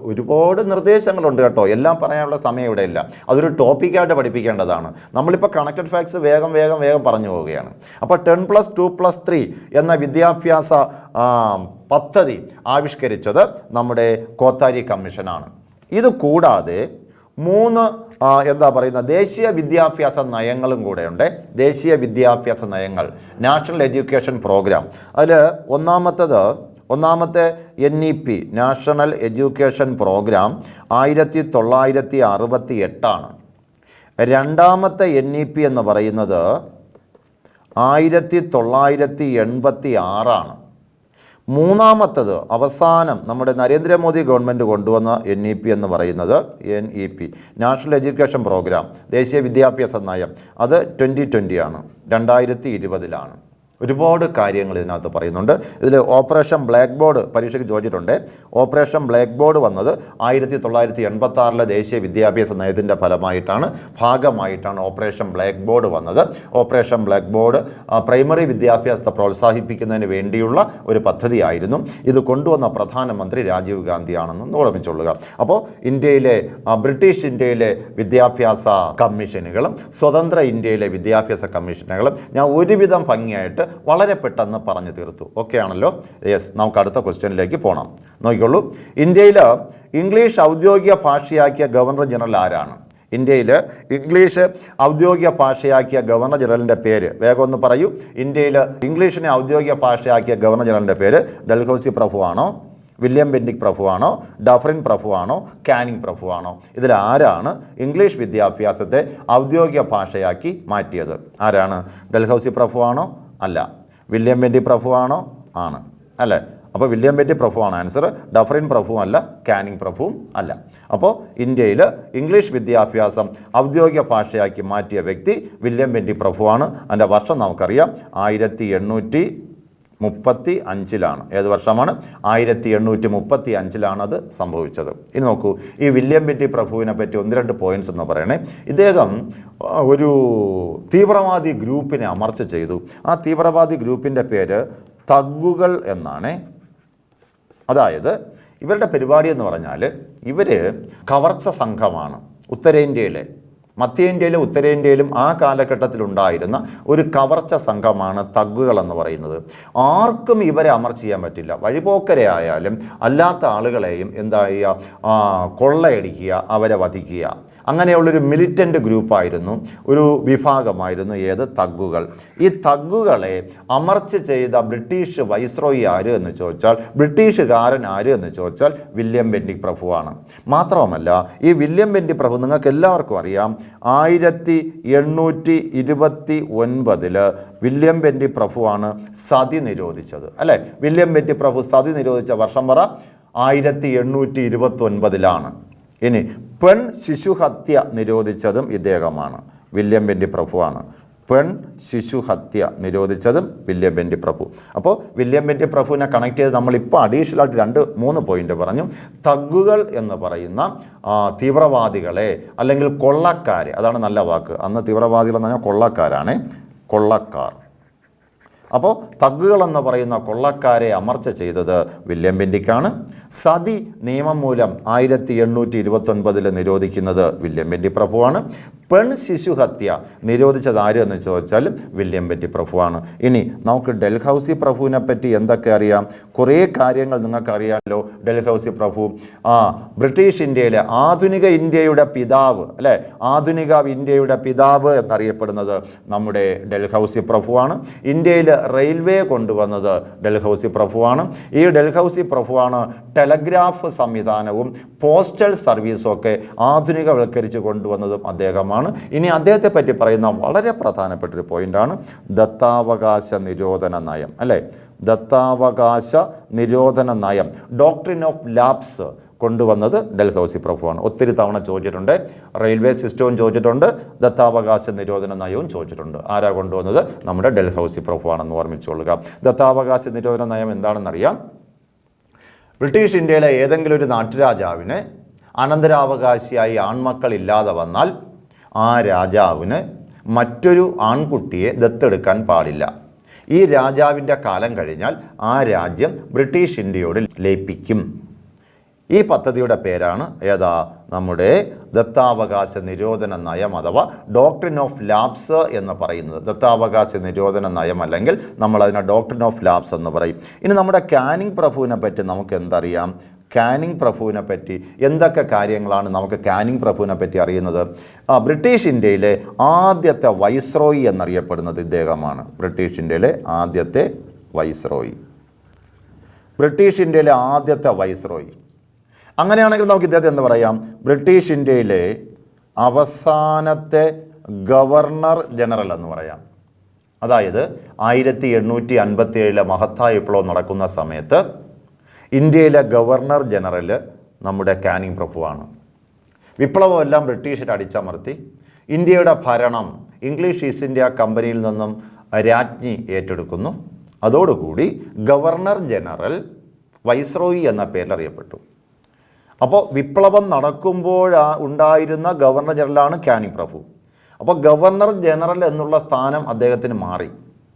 ഒരുപാട് നിർദ്ദേശങ്ങളുണ്ട് കേട്ടോ. എല്ലാം പറയാനുള്ള സമയം ഇവിടെ ഇല്ല. അതൊരു ടോപ്പിക്കായിട്ട് പഠിപ്പിക്കേണ്ടതാണ്. നമ്മളിപ്പോൾ കണക്റ്റഡ് ഫാക്ട്സ് വേഗം പറഞ്ഞു പോവുകയാണ്. അപ്പോൾ 10+2+3 എന്ന വിദ്യാഭ്യാസ പദ്ധതി ആവിഷ്കരിച്ചത് നമ്മുടെ കോത്താരി കമ്മീഷനാണ്. ഇത് കൂടാതെ 3 ദേശീയ വിദ്യാഭ്യാസ നയങ്ങളും കൂടെയുണ്ട്. ദേശീയ വിദ്യാഭ്യാസ നയങ്ങൾ, നാഷണൽ എഡ്യൂക്കേഷൻ പ്രോഗ്രാം. അതിൽ ഒന്നാമത്തെ NEP നാഷണൽ എഡ്യൂക്കേഷൻ പ്രോഗ്രാം 1968. രണ്ടാമത്തെ NEP എന്ന് പറയുന്നത് 1986. മൂന്നാമത്തത് അവസാനം നമ്മുടെ നരേന്ദ്രമോദി ഗവൺമെൻറ് കൊണ്ടുവന്ന NEP എന്ന് പറയുന്നത് NEP നാഷണൽ എഡ്യൂക്കേഷൻ പ്രോഗ്രാം, ദേശീയ വിദ്യാഭ്യാസ നയം. അത് 2020 ആണ്, 2020. ഒരുപാട് കാര്യങ്ങൾ ഇതിനകത്ത് പറയുന്നുണ്ട്. ഇതിൽ ഓപ്പറേഷൻ ബ്ലാക്ക് ബോർഡ് പരീക്ഷയ്ക്ക് ചോദിച്ചിട്ടുണ്ട്. ഓപ്പറേഷൻ ബ്ലാക്ക് ബോർഡ് വന്നത് 1986 ദേശീയ വിദ്യാഭ്യാസ നയത്തിൻ്റെ ഭാഗമായിട്ടാണ് ഓപ്പറേഷൻ ബ്ലാക്ക് ബോർഡ് വന്നത്. ഓപ്പറേഷൻ ബ്ലാക്ക് ബോർഡ് പ്രൈമറി വിദ്യാഭ്യാസത്തെ പ്രോത്സാഹിപ്പിക്കുന്നതിന് വേണ്ടിയുള്ള ഒരു പദ്ധതിയായിരുന്നു. ഇത് കൊണ്ടുവന്ന പ്രധാനമന്ത്രി രാജീവ് ഗാന്ധിയാണെന്ന് ഓർമ്മിച്ചുകൊള്ളുക. അപ്പോൾ ബ്രിട്ടീഷ് ഇന്ത്യയിലെ വിദ്യാഭ്യാസ കമ്മീഷനുകളും സ്വതന്ത്ര ഇന്ത്യയിലെ വിദ്യാഭ്യാസ കമ്മീഷനുകളും ഞാൻ ഒരുവിധം ഭംഗിയായിട്ട് വളരെ പെട്ടെന്ന് പറഞ്ഞു തീർത്തു. ഓക്കെ ആണല്ലോ? യെസ്, നമുക്ക് അടുത്ത ക്വസ്റ്റ്യനിലേക്ക് പോകണം. നോക്കിക്കോളൂ. ഇന്ത്യയിൽ ഇംഗ്ലീഷ് ഔദ്യോഗിക ഭാഷയാക്കിയ ഗവർണർ ജനറൽ ആരാണ്? ഇന്ത്യയിൽ ഇംഗ്ലീഷ് ഔദ്യോഗിക ഭാഷയാക്കിയ ഗവർണർ ജനറലിൻ്റെ പേര് വേഗം ഒന്ന് പറയൂ. ഇന്ത്യയിൽ ഇംഗ്ലീഷിനെ ഔദ്യോഗിക ഭാഷയാക്കിയ ഗവർണർ ജനറലിൻ്റെ പേര് ഡൽഹൌസി പ്രഭുവാണോ, വില്യം ബെൻഡിക് പ്രഭുവാണോ, ഡഫറിൻ പ്രഭുവാണോ, കാനിങ് പ്രഭുവാണോ? ഇതിൽ ആരാണ് ഇംഗ്ലീഷ് വിദ്യാഭ്യാസത്തെ ഔദ്യോഗിക ഭാഷയാക്കി മാറ്റിയത്? ആരാണ്? ഡൽഹൌസി പ്രഭുവാണോ? അല്ല. വില്യം ബെൻഡിക് പ്രഭുവാണോ? ആണ്. അല്ലേ? അപ്പോൾ വില്യം ബെന്റി പ്രഭുവാണ് ആൻസർ. ഡഫറിൻ പ്രഭുവും അല്ല, കാനിങ് പ്രഭുവും അല്ല. അപ്പോൾ ഇന്ത്യയിൽ ഇംഗ്ലീഷ് വിദ്യാഭ്യാസം ഔദ്യോഗിക ഭാഷയാക്കി മാറ്റിയ വ്യക്തി വില്യം ബെന്റി പ്രഭുവാണ്. അതിൻ്റെ വർഷം നമുക്കറിയാം, 1835 ഏത് വർഷമാണ്? 1835 അത് സംഭവിച്ചത്. ഇനി നോക്കൂ, ഈ വില്യം ബെന്റി പ്രഭുവിനെ പറ്റി 1-2 പോയിന്റ്സ് എന്ന് പറയണേ. ഇദ്ദേഹം ഒരു തീവ്രവാദി ഗ്രൂപ്പിനെ അമർച്ച ചെയ്തു. ആ തീവ്രവാദി ഗ്രൂപ്പിൻ്റെ പേര് തഗ്ഗുകൾ എന്നാണ്. അതായത് ഇവരുടെ പരിപാടി എന്ന് പറഞ്ഞാൽ ഇവർ കവർച്ച സംഘമാണ്. ഉത്തരേന്ത്യയിലെ, മധ്യേന്ത്യയിലും ഉത്തരേന്ത്യയിലും ആ കാലഘട്ടത്തിലുണ്ടായിരുന്ന ഒരു കവർച്ച സംഘമാണ് തഗ്ഗുകൾ എന്ന് പറയുന്നത്. ആർക്കും ഇവരെ അമർച്ച ചെയ്യാൻ പറ്റില്ല. വഴിപോക്കരെ ആയാലും അല്ലാത്ത ആളുകളെയും എന്താ ചെയ്യുക? കൊള്ളയടിക്കുക, അവരെ വധിക്കുക. അങ്ങനെയുള്ളൊരു മിലിറ്റൻ്റ് ഗ്രൂപ്പായിരുന്നു, ഒരു വിഭാഗമായിരുന്നു ഏത്? തഗ്ഗുകൾ. ഈ തഗ്ഗുകളെ അമർച്ച ചെയ്ത ബ്രിട്ടീഷ് വൈസ്രോയി ആര് എന്ന് ചോദിച്ചാൽ, ബ്രിട്ടീഷുകാരൻ ആര് എന്ന് ചോദിച്ചാൽ വില്യം ബെന്റി പ്രഭുവാണ്. മാത്രവുമല്ല, ഈ വില്യം ബെന്റി പ്രഭു നിങ്ങൾക്ക് എല്ലാവർക്കും അറിയാം, 1829 വില്യം ബെന്റി പ്രഭുവാണ് സതി നിരോധിച്ചത്, അല്ലേ? വില്യം ബെന്റി പ്രഭു സതി നിരോധിച്ച വർഷം പറ? 1829. ഇനി പെൺ ശിശുഹത്യ നിരോധിച്ചതും ഇദ്ദേഹമാണ്, വില്യം ബെന്റി പ്രഭുവാണ്. പെൺ ശിശുഹത്യ നിരോധിച്ചതും വില്യം ബെന്റി പ്രഭു. അപ്പോൾ വില്യം ബെന്റി പ്രഭുവിനെ കണക്ട് ചെയ്ത് നമ്മളിപ്പോൾ അഡീഷണലായിട്ട് 2-3 പോയിന്റ് പറഞ്ഞു. തഗ്ഗുകൾ എന്ന് പറയുന്ന തീവ്രവാദികളെ അല്ലെങ്കിൽ കൊള്ളക്കാരെ, അതാണ് നല്ല വാക്ക്. അന്ന് തീവ്രവാദികൾ എന്ന് പറഞ്ഞാൽ കൊള്ളക്കാരാണ്, കൊള്ളക്കാർ. അപ്പോൾ തഗ്ഗുകൾ എന്ന് പറയുന്ന കൊള്ളക്കാരെ അമർച്ച ചെയ്തത് വില്യം ബെന്റിക്കാണ്. സതി നിയമം മൂലം 1829 നിരോധിക്കുന്നത് വില്യം ബെന്റി പ്രഭുവാണ്. പെൺ ശിശുഹത്യ നിരോധിച്ചത് ആര് എന്ന് ചോദിച്ചാൽ വില്യം ബെന്റി പ്രഭുവാണ്. ഇനി നമുക്ക് ഡൽഹൌസി പ്രഭുവിനെ പറ്റി എന്തൊക്കെ അറിയാം? കുറേ കാര്യങ്ങൾ നിങ്ങൾക്ക് അറിയാമല്ലോ. ഡൽഹൌസി പ്രഭു ബ്രിട്ടീഷ് ഇന്ത്യയിലെ ആധുനിക ഇന്ത്യയുടെ പിതാവ്, അല്ലേ? ആധുനിക ഇന്ത്യയുടെ പിതാവ് എന്നറിയപ്പെടുന്നത് നമ്മുടെ ഡൽഹൌസി പ്രഭുവാണ്. ഇന്ത്യയിൽ റെയിൽവേ കൊണ്ടുവന്നത് ഡൽഹൌസി പ്രഭുവാണ്. ഈ ഡൽഹൌസി പ്രഭുവാണ് ടെലഗ്രാഫ് സംവിധാനവും പോസ്റ്റൽ സർവീസും ഒക്കെ ആധുനികവൽക്കരിച്ച് കൊണ്ടുവന്നതും അദ്ദേഹമാണ്. ഇനി അദ്ദേഹത്തെ പറ്റി പറയുന്ന വളരെ പ്രധാനപ്പെട്ടൊരു പോയിന്റാണ് ദത്താവകാശ നിരോധന നയം, അല്ലേ? ദത്താവകാശ നിരോധന നയം, ഡോക്ട്രിൻ ഓഫ് ലാപ്സ് കൊണ്ടുവന്നത് ഡൽഹൌസി പ്രഭുവാണ്. ഒത്തിരി തവണ ചോദിച്ചിട്ടുണ്ട്. റെയിൽവേ സിസ്റ്റവും ചോദിച്ചിട്ടുണ്ട്, ദത്താവകാശ നിരോധന നയവും ചോദിച്ചിട്ടുണ്ട്. ആരാ കൊണ്ടുവന്നത്? നമ്മുടെ ഡൽഹൌസി പ്രഭുവാണെന്ന് ഓർമ്മിച്ചുകൊള്ളുക. ദത്താവകാശ നിരോധന നയം എന്താണെന്നറിയാം. ബ്രിട്ടീഷ് ഇന്ത്യയിലെ ഏതെങ്കിലും ഒരു നാട്ടുരാജാവിന് അനന്തരാവകാശിയായി ആൺമക്കൾ ഇല്ലാതെ വന്നാൽ ആ രാജാവിന് മറ്റൊരു ആൺകുട്ടിയെ ദത്തെടുക്കാൻ പാടില്ല. ഈ രാജാവിൻ്റെ കാലം കഴിഞ്ഞാൽ ആ രാജ്യം ബ്രിട്ടീഷ് ഇന്ത്യയോട് ലയിപ്പിക്കും. ഈ പദ്ധതിയുടെ പേരാണ് ഏതാ? നമ്മുടെ ദത്താവകാശ നിരോധന നയം അഥവാ ഡോക്ട്രിൻ ഓഫ് ലാപ്സ് എന്ന് പറയുന്നത്. ദത്താവകാശ നിരോധന നയം, അല്ലെങ്കിൽ നമ്മളതിനെ ഡോക്ട്രിൻ ഓഫ് ലാപ്സ് എന്ന് പറയും. ഇനി നമ്മുടെ കാനിങ് പ്രഭുവിനെ പറ്റി നമുക്ക് എന്തറിയാം? കാനിങ് പ്രഭുവിനെ പറ്റി എന്തൊക്കെ കാര്യങ്ങളാണ് നമുക്ക് കാനിങ് പ്രഭുവിനെ പറ്റി അറിയുന്നത്? ബ്രിട്ടീഷ് ഇന്ത്യയിലെ ആദ്യത്തെ വൈസ്രോയി എന്നറിയപ്പെടുന്നത് ഇദ്ദേഹമാണ്. ബ്രിട്ടീഷ് ഇന്ത്യയിലെ ആദ്യത്തെ വൈസ്രോയി, ബ്രിട്ടീഷ് ഇന്ത്യയിലെ ആദ്യത്തെ വൈസ്രോയി. അങ്ങനെയാണെങ്കിൽ നമുക്ക് ഇദ്ദേഹത്തെ എന്ന് പറയാം? ബ്രിട്ടീഷ് ഇന്ത്യയിലെ അവസാനത്തെ ഗവർണർ ജനറൽ എന്ന് പറയാം. അതായത് 1857 മഹത്തായ വിപ്ലവം നടക്കുന്ന സമയത്ത് ഇന്ത്യയിലെ ഗവർണർ ജനറൽ നമ്മുടെ കാനിങ് പ്രഭുവാണ്. വിപ്ലവമെല്ലാം ബ്രിട്ടീഷർ അടിച്ചമർത്തി ഇന്ത്യയുടെ ഭരണം ഇംഗ്ലീഷ് ഈസ്റ്റ് ഇന്ത്യ കമ്പനിയിൽ നിന്നും രാജ്ഞി ഏറ്റെടുക്കുന്നു. അതോടുകൂടി ഗവർണർ ജനറൽ വൈസ്രോയി എന്ന പേരിൽ അറിയപ്പെട്ടു. അപ്പോൾ വിപ്ലവം നടക്കുമ്പോൾ ഉണ്ടായിരുന്ന ഗവർണർ ജനറലാണ് കാനിങ് പ്രഭു. അപ്പോൾ ഗവർണർ ജനറൽ എന്നുള്ള സ്ഥാനം അദ്ദേഹത്തിന് മാറി.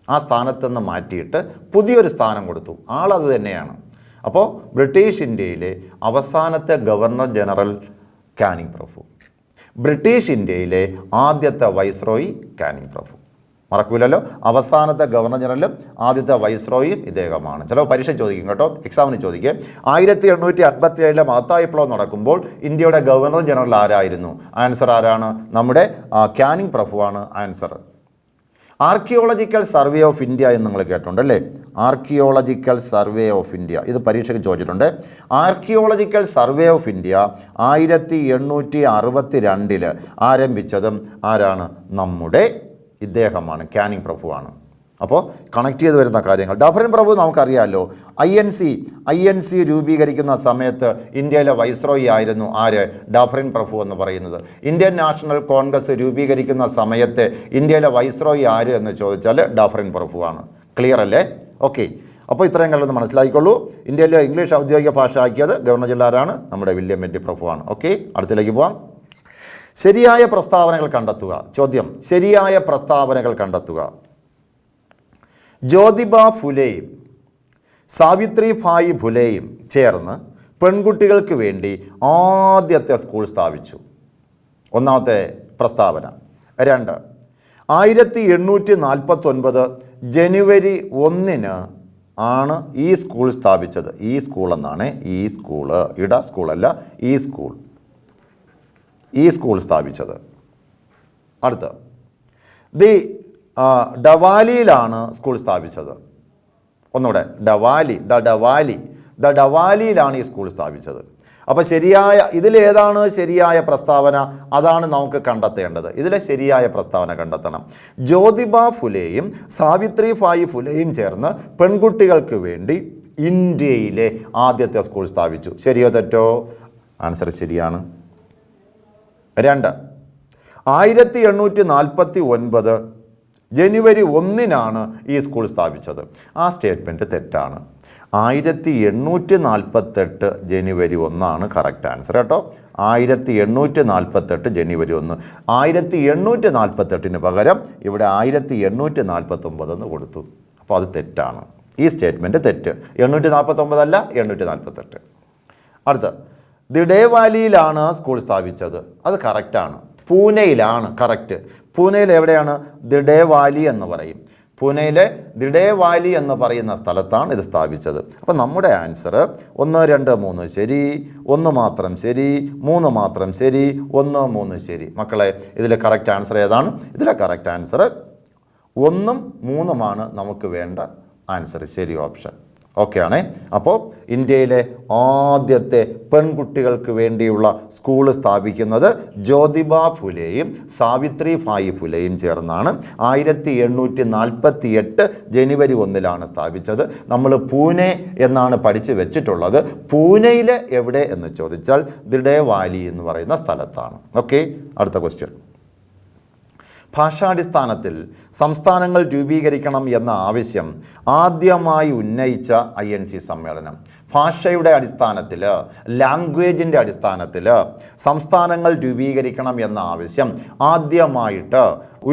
ആ സ്ഥാനത്ത് നിന്ന് മാറ്റിയിട്ട് പുതിയൊരു സ്ഥാനം കൊടുത്തു. ആളത് തന്നെയാണ്. അപ്പോൾ ബ്രിട്ടീഷ് ഇന്ത്യയിലെ അവസാനത്തെ ഗവർണർ ജനറൽ കാനിങ് പ്രഭു, ബ്രിട്ടീഷ് ഇന്ത്യയിലെ ആദ്യത്തെ വൈസ്രോയി കാനിങ് പ്രഭു. മറക്കൂലല്ലോ. അവസാനത്തെ ഗവർണർ ജനറലും ആദ്യത്തെ വൈസ്രോയും ഇദ്ദേഹമാണ്. ചിലപ്പോൾ പരീക്ഷ ചോദിക്കും കേട്ടോ, എക്സാമിന് ചോദിക്കുക. 1857 മഹത്തായ വിപ്ലവം നടക്കുമ്പോൾ ഇന്ത്യയുടെ ഗവർണർ ജനറൽ ആരായിരുന്നു? ആൻസർ ആരാണ്? നമ്മുടെ കാനിങ് പ്രഭുവാണ് answer. Archaeological survey of India എന്ന് നിങ്ങൾ കേട്ടിട്ടുണ്ടല്ലേ? ആർക്കിയോളജിക്കൽ സർവേ ഓഫ് ഇന്ത്യ, ഇത് പരീക്ഷയ്ക്ക് ചോദിച്ചിട്ടുണ്ട്. ആർക്കിയോളജിക്കൽ സർവേ ഓഫ് ഇന്ത്യ 1862 ആരംഭിച്ചതും ആരാണ്? നമ്മുടെ ഇദ്ദേഹമാണ്, കാനിങ് പ്രഭുവാണ്. അപ്പോൾ കണക്ട് ചെയ്ത് വരുന്ന കാര്യങ്ങൾ. ഡഫറിൻ പ്രഭു നമുക്കറിയാമല്ലോ, ഐ എൻ സി രൂപീകരിക്കുന്ന സമയത്ത് ഇന്ത്യയിലെ വൈസ്രോയി ആയിരുന്നു ആര്? ഡഫറിൻ പ്രഭു എന്ന് പറയുന്നത്. ഇന്ത്യൻ നാഷണൽ കോൺഗ്രസ് രൂപീകരിക്കുന്ന സമയത്ത് ഇന്ത്യയിലെ വൈസ്രോയി ആര് എന്ന് ചോദിച്ചാൽ ഡഫറിൻ പ്രഭുവാണ്. ക്ലിയർ അല്ലേ? ഓക്കെ, അപ്പോൾ ഇത്രയും കാര്യങ്ങൾ മനസ്സിലാക്കിക്കൊള്ളൂ. ഇന്ത്യയിലെ ഇംഗ്ലീഷ് ഔദ്യോഗിക ഭാഷ ആക്കിയത് ഗവർണർ ജനറലാണ്, നമ്മുടെ വില്യം ബെന്റി പ്രഭുവാണ്. ഓക്കെ, അടുത്തിലേക്ക് പോവാം. ശരിയായ പ്രസ്താവനകൾ കണ്ടെത്തുക. ചോദ്യം, ശരിയായ പ്രസ്താവനകൾ കണ്ടെത്തുക. ജ്യോതിബ ഫുലെയും സാവിത്രിഭായ് ഫുലെയും ചേർന്ന് പെൺകുട്ടികൾക്ക് വേണ്ടി ആദ്യത്തെ സ്കൂൾ സ്ഥാപിച്ചു. ഒന്നാമത്തെ പ്രസ്താവന. 2, 1849 ജനുവരി 1 ആണ് ഈ സ്കൂൾ സ്ഥാപിച്ചത്. ഈ സ്കൂൾ എന്നാണ്, ഈ സ്കൂള്, സ്കൂളല്ല, ഈ സ്കൂൾ സ്ഥാപിച്ചത്. അടുത്ത, ഡവാലിയിലാണ് സ്കൂൾ സ്ഥാപിച്ചത്. ഒന്നുകൂടെ, ഡവാലിയിലാണ് ഈ സ്കൂൾ സ്ഥാപിച്ചത്. അപ്പോൾ ശരിയായ, ഇതിലേതാണ് ശരിയായ പ്രസ്താവന? അതാണ് നമുക്ക് കണ്ടെത്തേണ്ടത്. ഇതിലെ ശരിയായ പ്രസ്താവന കണ്ടെത്തണം. ജ്യോതിബ ഫുലെയും സാവിത്രിഭായ് ഫുലെയും ചേർന്ന് പെൺകുട്ടികൾക്ക് വേണ്ടി ഇന്ത്യയിലെ ആദ്യത്തെ സ്കൂൾ സ്ഥാപിച്ചു. ശരിയോ തെറ്റോ? ആൻസർ ശരിയാണ്. 2, 1849 ജനുവരി 1 ഈ സ്കൂൾ സ്ഥാപിച്ചത്. ആ സ്റ്റേറ്റ്മെൻറ്റ് തെറ്റാണ്. 1848 ജനുവരി 1 കറക്റ്റ് ആൻസർ കേട്ടോ. 1848 ജനുവരി 1. 1848 പകരം ഇവിടെ 1849 എന്ന് കൊടുത്തു. അപ്പോൾ അത് തെറ്റാണ്. ഈ സ്റ്റേറ്റ്മെൻറ്റ് തെറ്റ്. 849 അല്ല, 848. അടുത്ത, ദിഡേവാലിയിലാണ് സ്കൂൾ സ്ഥാപിച്ചത്. അത് കറക്റ്റാണ്. പൂനെയിലാണ്, കറക്റ്റ്. പൂനെയിൽ എവിടെയാണ്? ദിഡേവാലി എന്ന് പറയും. പൂനെയിലെ ദിഡേവാലി എന്ന് പറയുന്ന സ്ഥലത്താണ് ഇത് സ്ഥാപിച്ചത്. അപ്പോൾ നമ്മുടെ ആൻസർ 1, 2, 3 ശരി, 1 മാത്രം ശരി, 3 മാത്രം ശരി, 1, 3 ശരി. മക്കളെ, ഇതിലെ കറക്റ്റ് ആൻസർ ഏതാണ്? ഇതിലെ കറക്റ്റ് ആൻസർ 1ഉം 3ഉമാണ് നമുക്ക് വേണ്ട ആൻസർ. ശരി ഓപ്ഷൻ. ഓക്കെ ആണേ. അപ്പോൾ ഇന്ത്യയിലെ ആദ്യത്തെ പെൺകുട്ടികൾക്ക് വേണ്ടിയുള്ള സ്കൂൾ സ്ഥാപിക്കുന്നത് ജ്യോതിബ ഫുലെയും സാവിത്രിഭായ് ഫുലെയും ചേർന്നാണ്. 1848 ജനുവരി 1 സ്ഥാപിച്ചത്. നമ്മൾ പൂനെ എന്നാണ് പഠിച്ചു വെച്ചിട്ടുള്ളത്. പൂനെയിലെ എവിടെ എന്ന് ചോദിച്ചാൽ ദിഡേവാലി എന്ന് പറയുന്ന സ്ഥലത്താണ്. ഓക്കെ, അടുത്ത ക്വസ്റ്റ്യൻ. ഭാഷാടിസ്ഥാനത്തിൽ സംസ്ഥാനങ്ങൾ രൂപീകരിക്കണം എന്ന ആവശ്യം ആദ്യമായി ഉന്നയിച്ച INC സമ്മേളനം. ഭാഷയുടെ അടിസ്ഥാനത്തിൽ, ലാംഗ്വേജിൻ്റെ അടിസ്ഥാനത്തിൽ സംസ്ഥാനങ്ങൾ രൂപീകരിക്കണം എന്ന ആവശ്യം ആദ്യമായിട്ട്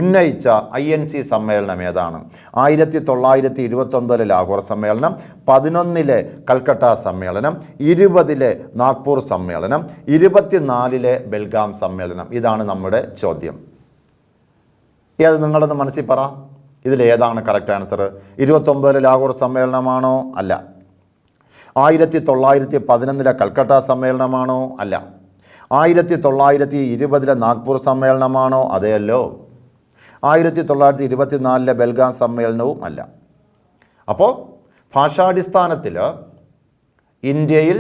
ഉന്നയിച്ച INC സമ്മേളനം ഏതാണ്? 1929 ലാഹോർ സമ്മേളനം, 11 കൽക്കട്ട സമ്മേളനം, 20 നാഗ്പൂർ സമ്മേളനം, 24 ബെൽഗാം സമ്മേളനം. ഇതാണ് നമ്മുടെ ചോദ്യം. ഏത് നിങ്ങളൊന്ന് മനസ്സിൽ പറ. ഇതിലേതാണ് കറക്റ്റ് ആൻസർ? 29 ലാഹോർ സമ്മേളനമാണോ? അല്ല. 1911 കൽക്കട്ട സമ്മേളനമാണോ? അല്ല. 1920 നാഗ്പൂർ സമ്മേളനമാണോ? അതെയല്ലോ. 1924 ബെൽഗാം സമ്മേളനവും അല്ല. അപ്പോൾ ഭാഷാടിസ്ഥാനത്തിൽ ഇന്ത്യയിൽ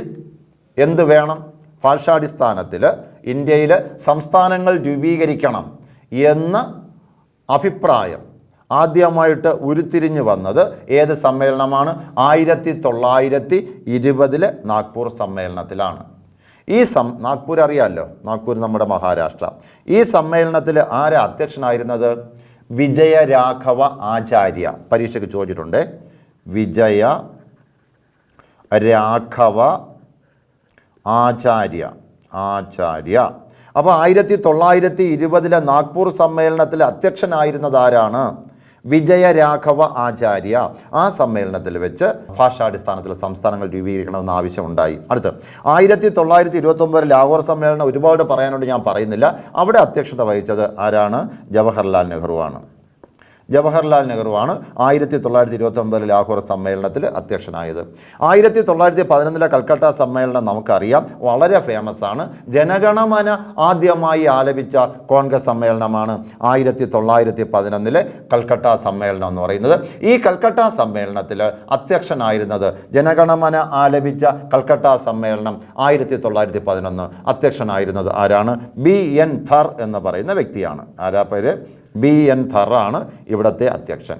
എന്ത് വേണം? ഭാഷാടിസ്ഥാനത്തിൽ ഇന്ത്യയിൽ സംസ്ഥാനങ്ങൾ രൂപീകരിക്കണം എന്ന അഭിപ്രായം ആദ്യമായിട്ട് ഉരുത്തിരിഞ്ഞു വന്നത് ഏത് സമ്മേളനമാണ്? 1920 നാഗ്പൂർ സമ്മേളനത്തിലാണ്. ഈ നാഗ്പൂർ അറിയാമല്ലോ, നാഗ്പൂർ നമ്മുടെ മഹാരാഷ്ട്ര. ഈ സമ്മേളനത്തിൽ ആരാ അധ്യക്ഷനായിരുന്നത്? വിജയരാഘവ ആചാര്യ. പരീക്ഷയ്ക്ക് ചോദിച്ചിട്ടുണ്ട്. വിജയരാഘവ ആചാര്യ. അപ്പോൾ 1920 നാഗ്പൂർ സമ്മേളനത്തിൽ അധ്യക്ഷനായിരുന്നത് ആരാണ്? വിജയരാഘവ ആചാര്യ. ആ സമ്മേളനത്തിൽ വെച്ച് ഭാഷാടിസ്ഥാനത്തിൽ സംസ്ഥാനങ്ങൾ രൂപീകരിക്കണമെന്ന ആവശ്യമുണ്ടായി. അടുത്ത് 1929 ലാഹോർ സമ്മേളനം ഒരുപാട് പറയാനുണ്ട്, ഞാൻ പറയുന്നില്ല. അവിടെ അധ്യക്ഷത വഹിച്ചത് ആരാണ്? ജവഹർലാൽ നെഹ്റുവാണ്. 1929 ലാഹോർ സമ്മേളനത്തിൽ അധ്യക്ഷനായത്. 1911 കൽക്കട്ട സമ്മേളനം നമുക്കറിയാം, വളരെ ഫേമസ് ആണ്. ജനഗണമന ആദ്യമായി ആലപിച്ച കോൺഗ്രസ് സമ്മേളനമാണ് 1911 കൽക്കട്ട സമ്മേളനം എന്ന് പറയുന്നത്. ഈ കൽക്കട്ട സമ്മേളനത്തിൽ അധ്യക്ഷനായിരുന്നത്, ജനഗണമന ആലപിച്ച കൽക്കട്ട സമ്മേളനം 1911 അധ്യക്ഷനായിരുന്നത് ആരാണ്? BN ധർ എന്ന് പറയുന്ന വ്യക്തിയാണ്. ആരാ പേര്? BN ധർ ആണ് ഇവിടുത്തെ അധ്യക്ഷൻ.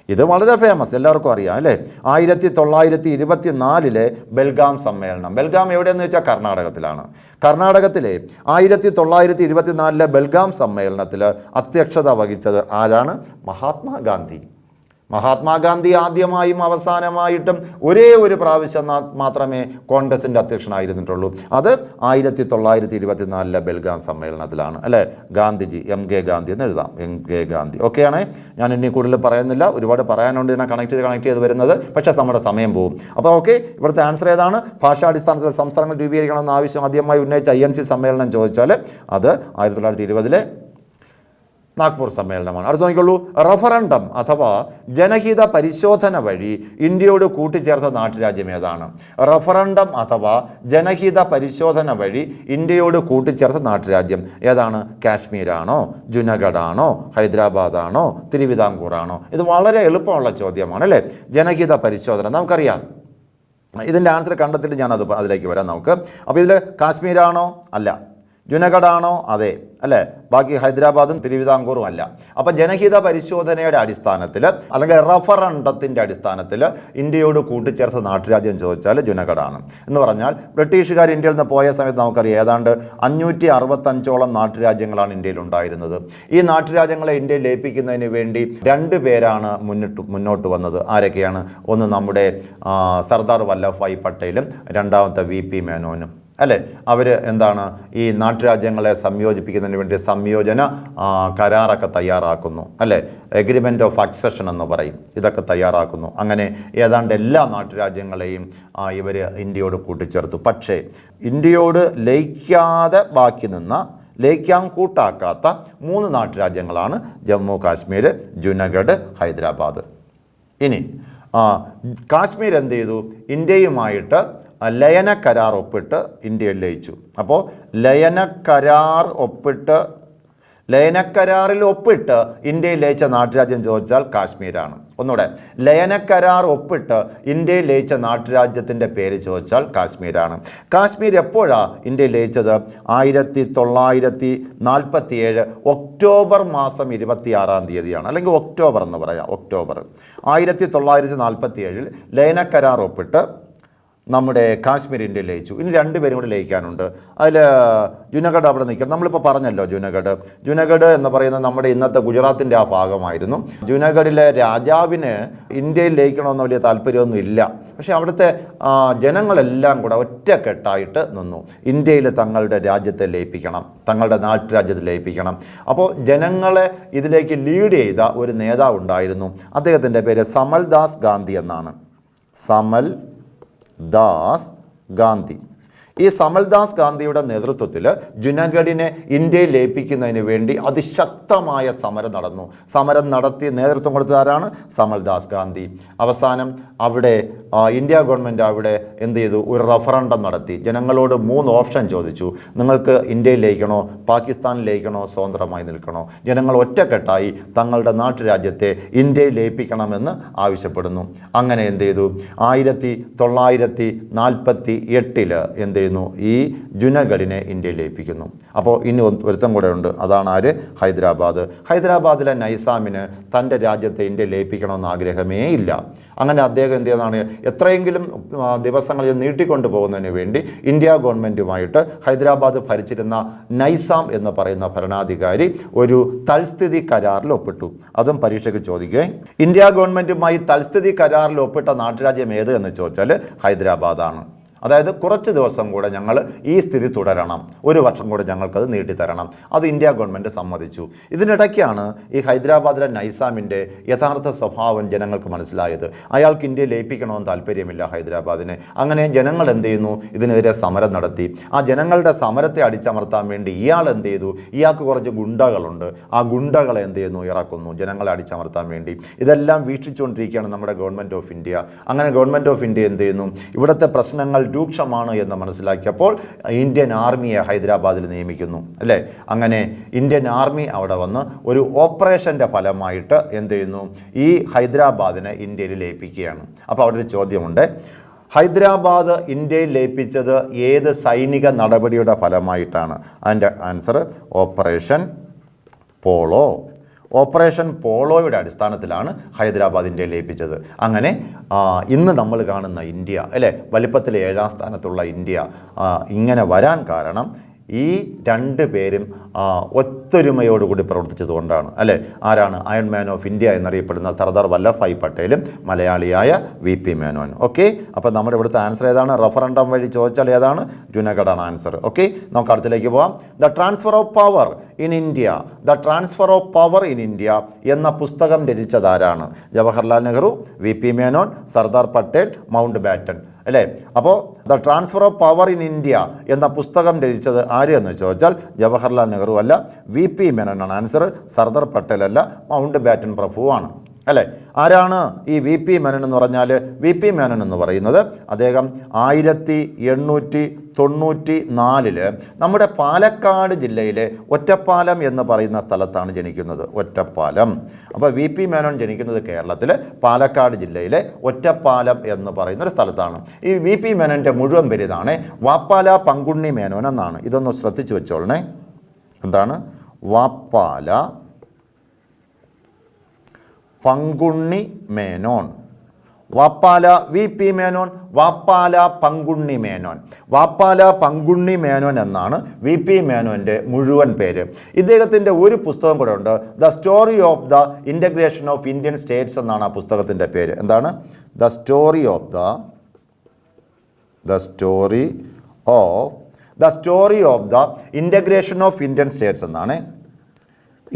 ഇത് വളരെ ഫേമസ്, എല്ലാവർക്കും അറിയാം അല്ലേ. 1924 ബെൽഗാം സമ്മേളനം. ബെൽഗാം എവിടെയെന്ന് വെച്ചാൽ കർണാടകത്തിലാണ്. കർണാടകത്തിലെ 1924 ബെൽഗാം സമ്മേളനത്തിൽ അധ്യക്ഷത വഹിച്ചത് ആരാണ്? മഹാത്മാഗാന്ധി. മഹാത്മാഗാന്ധി ആദ്യമായും അവസാനമായിട്ടും ഒരേ ഒരു പ്രാവശ്യം മാത്രമേ കോൺഗ്രസിൻ്റെ അധ്യക്ഷനായിരുന്നിട്ടുള്ളൂ. അത് 1924 ബെൽഗാം സമ്മേളനത്തിലാണ് അല്ലേ. ഗാന്ധിജി, MK ഗാന്ധി എന്ന് എഴുതാം, MK ഗാന്ധി. ഓക്കെയാണേ, ഞാൻ ഇനി കൂടുതൽ പറയുന്നില്ല, ഒരുപാട് പറയാനുണ്ട് ഇതിനെ കണക്ട് ചെയ്ത് വരുന്നത്, പക്ഷേ നമ്മുടെ സമയം പോകും. അപ്പോൾ ഓക്കെ, ഇവിടുത്തെ ആൻസർ ഏതാണ്? ഭാഷാടിസ്ഥാനത്തിൽ സംസ്ഥാനങ്ങൾ രൂപീകരിക്കണമെന്ന ആവശ്യം ആദ്യമായി ഉന്നയിച്ച INC സമ്മേളനം ചോദിച്ചാൽ അത് 1920 നാഗ്പൂർ സമ്മേളനമാണ്. അടുത്ത് നോക്കിക്കോളൂ. റഫറണ്ടം അഥവാ ജനഹിത പരിശോധന വഴി ഇന്ത്യയോട് കൂട്ടിച്ചേർത്ത നാട്ടുരാജ്യം ഏതാണ്? റഫറണ്ടം അഥവാ ജനഹിത പരിശോധന വഴി ഇന്ത്യയോട് കൂട്ടിച്ചേർത്ത നാട്ടുരാജ്യം ഏതാണ്? കാശ്മീരാണോ, ജുനഗഡാണോ, ഹൈദരാബാദാണോ, തിരുവിതാംകൂറാണോ? ഇത് വളരെ എളുപ്പമുള്ള ചോദ്യമാണ് അല്ലേ. ജനഹിത പരിശോധന നമുക്കറിയാം. ഇതിൻ്റെ ആൻസർ കണ്ടെത്തിയിട്ട് അതിലേക്ക് വരാം നമുക്ക്. അപ്പോൾ ഇതിൽ കാശ്മീരാണോ? അല്ല. ജുനഗഡാണോ? അതെ അല്ലേ. ബാക്കി ഹൈദരാബാദും തിരുവിതാംകൂറും അല്ല. അപ്പോൾ ജനഹിത പരിശോധനയുടെ അടിസ്ഥാനത്തിൽ അല്ലെങ്കിൽ റഫറണ്ടത്തിൻ്റെ അടിസ്ഥാനത്തിൽ ഇന്ത്യയോട് കൂട്ടിച്ചേർത്ത നാട്ടുരാജ്യം ചോദിച്ചാൽ ജുനഗഡാണ്. എന്ന് പറഞ്ഞാൽ ബ്രിട്ടീഷുകാർ ഇന്ത്യയിൽ നിന്ന് പോയ സമയത്ത് നമുക്കറിയാം ഏതാണ്ട് 565ഓളം നാട്ടുരാജ്യങ്ങളാണ് ഇന്ത്യയിൽ ഉണ്ടായിരുന്നത്. ഈ നാട്ടുരാജ്യങ്ങളെ ഇന്ത്യയിൽ ലയിപ്പിക്കുന്നതിന് വേണ്ടി 2 പേരാണ് മുന്നോട്ട് വന്നത്. ആരൊക്കെയാണ്? ഒന്ന് നമ്മുടെ സർദാർ വല്ലഭായ് പട്ടേലും രണ്ടാമത്തെ VP മേനോനും അല്ലേ. അവർ എന്താണ് ഈ നാട്ടുരാജ്യങ്ങളെ സംയോജിപ്പിക്കുന്നതിന് വേണ്ടി സംയോജന കരാറൊക്കെ തയ്യാറാക്കുന്നു അല്ലേ. എഗ്രിമെൻ്റ് ഓഫ് അക്സഷൻ എന്ന് പറയും. ഇതൊക്കെ തയ്യാറാക്കുന്നു. അങ്ങനെ ഏതാണ്ട് എല്ലാ നാട്ടുരാജ്യങ്ങളെയും ഇവർ ഇന്ത്യയോട് കൂട്ടിച്ചേർത്തു. പക്ഷേ ഇന്ത്യയോട് ലയിക്കാൻ കൂട്ടാക്കാത്ത 3 നാട്ടുരാജ്യങ്ങളാണ് ജമ്മു കാശ്മീർ, ജുനഗഡ്, ഹൈദരാബാദ്. ഇനി കാശ്മീർ എന്ത് ചെയ്തു? ഇന്ത്യയുമായിട്ട് ലയന കരാർ ഒപ്പിട്ട് ഇന്ത്യയിൽ ലയിച്ചു. അപ്പോൾ ലയനക്കരാറിൽ ഒപ്പിട്ട് ഇന്ത്യയിൽ ലയിച്ച നാട്ടുരാജ്യം ചോദിച്ചാൽ കാശ്മീരാണ്. ഒന്നുകൂടെ, ലയനക്കരാർ ഒപ്പിട്ട് ഇന്ത്യയിൽ ലയിച്ച നാട്ടുരാജ്യത്തിൻ്റെ പേര് ചോദിച്ചാൽ കാശ്മീരാണ്. കാശ്മീർ എപ്പോഴാണ് ഇന്ത്യയിൽ ലയിച്ചത്? 1947 ഒക്ടോബർ മാസം 26-ാം തീയതിയാണ്, അല്ലെങ്കിൽ ഒക്ടോബർ എന്ന് പറയാം. ഒക്ടോബർ 1947 ലയനക്കരാർ ഒപ്പിട്ട് നമ്മുടെ കാശ്മീർ ഇന്ത്യയിൽ ലയിച്ചു. ഇനി 2 പേരും കൂടി ലയിക്കാനുണ്ട്. അതിൽ ജുനഗഡ് അവിടെ നിൽക്കണം. നമ്മളിപ്പോൾ പറഞ്ഞല്ലോ ജുനഗഡ് എന്ന് പറയുന്നത് നമ്മുടെ ഇന്നത്തെ ഗുജറാത്തിൻ്റെ ആ ഭാഗമായിരുന്നു. ജുനഗഡിലെ രാജാവിന് ഇന്ത്യയിൽ ലയിക്കണമെന്ന് വലിയ താല്പര്യമൊന്നും ഇല്ല. പക്ഷേ അവിടുത്തെ ജനങ്ങളെല്ലാം കൂടെ ഒറ്റക്കെട്ടായിട്ട് നിന്നു. ഇന്ത്യയിൽ തങ്ങളുടെ രാജ്യത്തെ ലയിപ്പിക്കണം, തങ്ങളുടെ നാട്ടുരാജ്യത്തെ ലയിപ്പിക്കണം. അപ്പോൾ ജനങ്ങളെ ഇതിലേക്ക് ലീഡ് ചെയ്ത ഒരു നേതാവ് ഉണ്ടായിരുന്നു. അദ്ദേഹത്തിൻ്റെ പേര് സമൽദാസ് ഗാന്ധി എന്നാണ്. സമൽദാസ് ഗാന്ധി. ഈ സമൽദാസ് ഗാന്ധിയുടെ നേതൃത്വത്തിൽ ജുനഗഡിനെ ഇന്ത്യയിൽ ലയിപ്പിക്കുന്നതിന് വേണ്ടി അതിശക്തമായ സമരം നടത്തി നേതൃത്വം കൊടുത്ത ആരാണ്? സമൽദാസ് ഗാന്ധി. അവസാനം അവിടെ ഇന്ത്യ ഗവൺമെൻറ് അവിടെ എന്ത് ചെയ്തു? ഒരു റഫറണ്ടം നടത്തി. ജനങ്ങളോട് 3 ഓപ്ഷൻ ചോദിച്ചു. നിങ്ങൾക്ക് ഇന്ത്യയിൽ ലയിക്കണോ, പാകിസ്ഥാനിൽ ലയിക്കണോ, സ്വതന്ത്രമായി നിൽക്കണോ? ജനങ്ങൾ ഒറ്റക്കെട്ടായി തങ്ങളുടെ നാട്ടുരാജ്യത്തെ ഇന്ത്യയിൽ ലയിപ്പിക്കണമെന്ന് ആവശ്യപ്പെടുന്നു. അങ്ങനെ എന്ത് ചെയ്തു? 1948 എന്ത് ചെയ്യുന്നു? ഈ ജുനഗഡിനെ ഇന്ത്യയിൽ ലയിപ്പിക്കുന്നു. അപ്പോൾ ഇനി ഒരുത്തം കൂടെ ഉണ്ട്. അതാണ് ആര്? ഹൈദരാബാദിലെ നൈസാമിന് തൻ്റെ രാജ്യത്തെ ഇന്ത്യയിൽ ലയിപ്പിക്കണമെന്ന് ആഗ്രഹമേ ഇല്ല. അങ്ങനെ അദ്ദേഹം എന്ത് ചെയ്യുന്നതാണ്? എത്രയെങ്കിലും ദിവസങ്ങളിൽ നീട്ടിക്കൊണ്ടു പോകുന്നതിന് വേണ്ടി ഇന്ത്യ ഗവൺമെൻറ്റുമായിട്ട് ഹൈദരാബാദ് ഭരിച്ചിരുന്ന നൈസാം എന്ന് പറയുന്ന ഭരണാധികാരി ഒരു തൽസ്ഥിതി കരാറിൽ ഒപ്പിട്ടു. അതും പരീക്ഷയ്ക്ക് ചോദിക്കുക. ഇന്ത്യ ഗവൺമെൻറ്റുമായി തൽസ്ഥിതി കരാറിൽ ഒപ്പിട്ട നാട്ടുരാജ്യം ഏത് എന്ന് ചോദിച്ചാൽ ഹൈദരാബാദാണ്. അതായത് കുറച്ച് ദിവസം കൂടെ ഞങ്ങൾ ഈ സ്ഥിതി തുടരണം, 1 വർഷം കൂടെ ഞങ്ങൾക്കത് നീട്ടിത്തരണം. അത് ഇന്ത്യ ഗവൺമെൻറ് സമ്മതിച്ചു. ഇതിനിടയ്ക്കാണ് ഈ ഹൈദരാബാദിലെ നൈസാമിൻ്റെ യഥാർത്ഥ സ്വഭാവം ജനങ്ങൾക്ക് മനസ്സിലായത്. അയാൾക്ക് ഇന്ത്യയിൽ ലയിപ്പിക്കണമെന്ന് താല്പര്യമില്ല ഹൈദരാബാദിനെ. അങ്ങനെ ജനങ്ങൾ എന്ത് ചെയ്യുന്നു? ഇതിനെതിരെ സമരം നടത്തി. ആ ജനങ്ങളുടെ സമരത്തെ അടിച്ചമർത്താൻ വേണ്ടി ഇയാൾ എന്ത് ചെയ്തു? ഇയാൾക്ക് കുറച്ച് ഗുണ്ടകളുണ്ട്. ആ ഗുണ്ടകളെ എന്ത് ചെയ്യുന്നു? ഇറക്കുന്നു ജനങ്ങളെ അടിച്ചമർത്താൻ വേണ്ടി. ഇതെല്ലാം വീക്ഷിച്ചുകൊണ്ടിരിക്കുകയാണ് നമ്മുടെ ഗവൺമെൻറ് ഓഫ് ഇന്ത്യ. അങ്ങനെ ഗവൺമെൻറ് ഓഫ് ഇന്ത്യ എന്ത് ചെയ്യുന്നു? ഇവിടുത്തെ പ്രശ്നങ്ങൾ രൂക്ഷമാണ് എന്ന് മനസ്സിലാക്കിയപ്പോൾ ഇന്ത്യൻ ആർമിയെ ഹൈദരാബാദിൽ നിയമിക്കുന്നു അല്ലേ. അങ്ങനെ ഇന്ത്യൻ ആർമി അവിടെ വന്ന് ഒരു ഓപ്പറേഷൻ്റെ ഫലമായിട്ട് എന്ത് ചെയ്യുന്നു? ഈ ഹൈദരാബാദിനെ ഇന്ത്യയിൽ ലയിപ്പിക്കുകയാണ്. അപ്പോൾ അവിടെ ഒരു ചോദ്യമുണ്ട്. ഹൈദരാബാദ് ഇന്ത്യയിൽ ലയിപ്പിച്ചത് ഏത് സൈനിക നടപടിയുടെ ഫലമായിട്ടാണ്? അതിൻ്റെ ആൻസർ ഓപ്പറേഷൻ പോളോ. ഓപ്പറേഷൻ പോളോയുടെ അടിസ്ഥാനത്തിലാണ് ഹൈദരാബാദ് ഇന്ത്യയിൽ ലയിപ്പിച്ചത്. അങ്ങനെ ഇന്ന് നമ്മൾ കാണുന്ന ഇന്ത്യ അല്ലേ, വലിപ്പത്തിൽ 7ാം സ്ഥാനത്തുള്ള ഇന്ത്യ ഇങ്ങനെ വരാൻ കാരണം ഈ രണ്ട് പേരും ഒത്തൊരുമയോടുകൂടി പ്രവർത്തിച്ചതുകൊണ്ടാണ് അല്ലേ. ആരാണ്? അയൺ മാൻ ഓഫ് ഇന്ത്യ എന്നറിയപ്പെടുന്ന സർദാർ വല്ലഭായ് പട്ടേലും മലയാളിയായ VP മേനോൻ. ഓക്കെ, അപ്പോൾ നമ്മുടെ ഇവിടുത്തെ ആൻസർ ഏതാണ്? റഫറൻഡം വഴി ചോദിച്ചാൽ ഏതാണ്? ജുനഗഡാണ് ആൻസർ. ഓക്കെ, നമുക്ക് അടുത്തിലേക്ക് പോവാം. The transfer of power in India, the transfer of power in India എന്ന പുസ്തകം രചിച്ചതാരാണ്? Jawaharlal Nehru, VP Menon, Sardar Patel, Mountbatten അല്ലേ. അപ്പോൾ the transfer of power in India എന്ന പുസ്തകം രചിച്ചത് ആര് എന്ന് ചോദിച്ചാൽ ജവഹർലാൽ നെഹ്റു അല്ല, VP മേനോനാണ് ആൻസർ. സർദാർ പട്ടേൽ അല്ല, മൗണ്ട് ബാറ്റൻ പ്രഭുവാണ് അല്ലേ. ആരാണ് ഈ VP മേനോൻ എന്ന് പറഞ്ഞാൽ? VP മേനോൻ എന്ന് പറയുന്നത് അദ്ദേഹം 1894 നമ്മുടെ പാലക്കാട് ജില്ലയിലെ ഒറ്റപ്പാലം എന്ന് പറയുന്ന സ്ഥലത്താണ് ജനിക്കുന്നത്. ഒറ്റപ്പാലം. അപ്പോൾ VP മേനോൻ ജനിക്കുന്നത് കേരളത്തിൽ പാലക്കാട് ജില്ലയിലെ ഒറ്റപ്പാലം എന്ന് പറയുന്നൊരു സ്ഥലത്താണ്. ഈ VP മേനോൻ്റെ മുഴുവൻ പേര് ഇതാണ്, വാപ്പാല പങ്കുണ്ണി മേനോൻ എന്നാണ്. ഇതൊന്ന് ശ്രദ്ധിച്ചു വെച്ചോളണേ. എന്താണ്? വാപ്പാല പങ്കുണ്ണി മേനോൻ. വാപ്പാല VP മേനോൻ, വാപ്പാല പങ്കുണ്ണി മേനോൻ. വാപ്പാല പങ്കുണ്ണി മേനോൻ എന്നാണ് VP മേനോൻ്റെ മുഴുവൻ പേര്. ഇദ്ദേഹത്തിൻ്റെ ഒരു പുസ്തകം കൂടെ ഉണ്ട്, the story of the integration of Indian states എന്നാണ് ആ പുസ്തകത്തിൻ്റെ പേര്. എന്താണ്? The story of the integration of Indian states എന്നാണ്.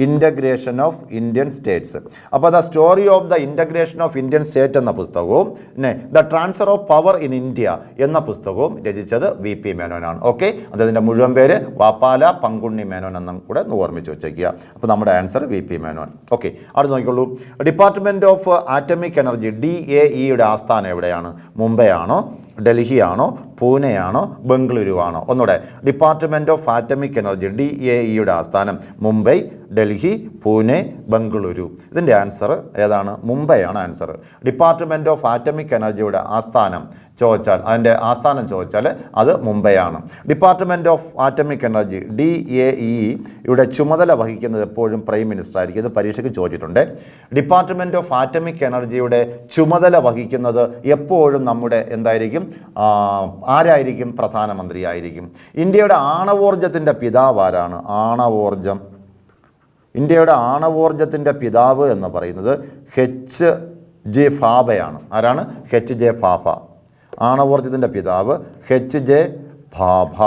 Integration of Indian states. അപ്പോൾ the story of the integration of Indian state എന്ന പുസ്തകവും പിന്നെ the transfer of power in India എന്ന പുസ്തകവും രചിച്ചത് VP മേനോനാണ്. ഓക്കെ, അദ്ദേഹത്തിൻ്റെ മുഴുവൻ പേര് വാപ്പാല പങ്കുണ്ണി മേനോൻ എന്നും കൂടെ ഓർമ്മിച്ച് വെച്ചേക്കുക. അപ്പോൾ നമ്മുടെ ആൻസർ VP മേനോൻ. ഓക്കെ, അവിടെ നോക്കിക്കോളൂ. ഡിപ്പാർട്ട്മെൻറ്റ് ഓഫ് ആറ്റമിക് എനർജി DAEയുടെ ആസ്ഥാനം എവിടെയാണ്? മുംബൈ ആണോ, ഡൽഹി ആണോ, പൂനെ ആണോ, ബംഗളൂരു ആണോ? ഒന്നുകൂടെ. ഡിപ്പാർട്ട്മെൻറ്റ് ഓഫ് ആറ്റമിക് എനർജി DAEയുടെ ആസ്ഥാനം മുംബൈ, ഡൽഹി, പൂനെ, ബംഗളൂരു. ഇതിൻ്റെ ആൻസർ ഏതാണ്? മുംബൈ ആണ് ആൻസർ. ഡിപ്പാർട്ട്മെൻറ്റ് ഓഫ് ആറ്റമിക് എനർജിയുടെ ആസ്ഥാനം ചോദിച്ചാൽ, അതിൻ്റെ ആസ്ഥാനം ചോദിച്ചാൽ അത് മുംബൈ ആണ്. Department of atomic energy DAE യുടെ ചുമതല വഹിക്കുന്നത് എപ്പോഴും പ്രൈം മിനിസ്റ്റർ ആയിരിക്കും. ഇത് പരീക്ഷയ്ക്ക് ചോദിച്ചിട്ടുണ്ട്. ഡിപ്പാർട്ട്മെൻറ്റ് ഓഫ് ആറ്റമിക് എനർജിയുടെ ചുമതല വഹിക്കുന്നത് എപ്പോഴും നമ്മുടെ എന്തായിരിക്കും? ആരായിരിക്കും? പ്രധാനമന്ത്രി ആയിരിക്കും. ഇന്ത്യയുടെ ആണവോർജത്തിൻ്റെ പിതാവ് ആരാണ്? ഇന്ത്യയുടെ ആണവോർജത്തിൻ്റെ പിതാവ് എന്ന് പറയുന്നത് HJ ഭാഭയാണ്. ആരാണ്? HJ ഭാഭ. ആണവോർജത്തിൻ്റെ പിതാവ് HJ ഭാഭ.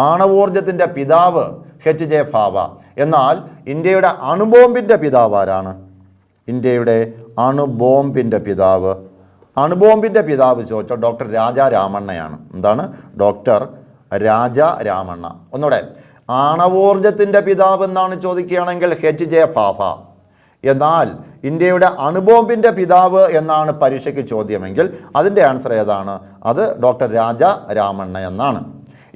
ആണവോർജത്തിൻ്റെ പിതാവ് HJ ഭാഭ. എന്നാൽ ഇന്ത്യയുടെ അണുബോംബിൻ്റെ പിതാവ് ആരാണ്? ഇന്ത്യയുടെ അണുബോംബിൻ്റെ പിതാവ് ചോദിച്ചാൽ ഡോക്ടർ രാജാ രാമണ്ണയാണ്. എന്താണ്? ഡോക്ടർ രാജാ രാമണ്ണ. ഒന്നുകൂടെ. ആണവോർജത്തിൻ്റെ പിതാവ് എന്നാണ് ചോദിക്കുകയാണെങ്കിൽ HJ ഭാഭ. എന്നാൽ ഇന്ത്യയുടെ അണുബോംബിൻ്റെ പിതാവ് എന്നാണ് പരീക്ഷയ്ക്ക് ചോദ്യമെങ്കിൽ അതിൻ്റെ ആൻസർ ഏതാണ്? അത് ഡോക്ടർ രാജാ രാമണ്ണ എന്നാണ്.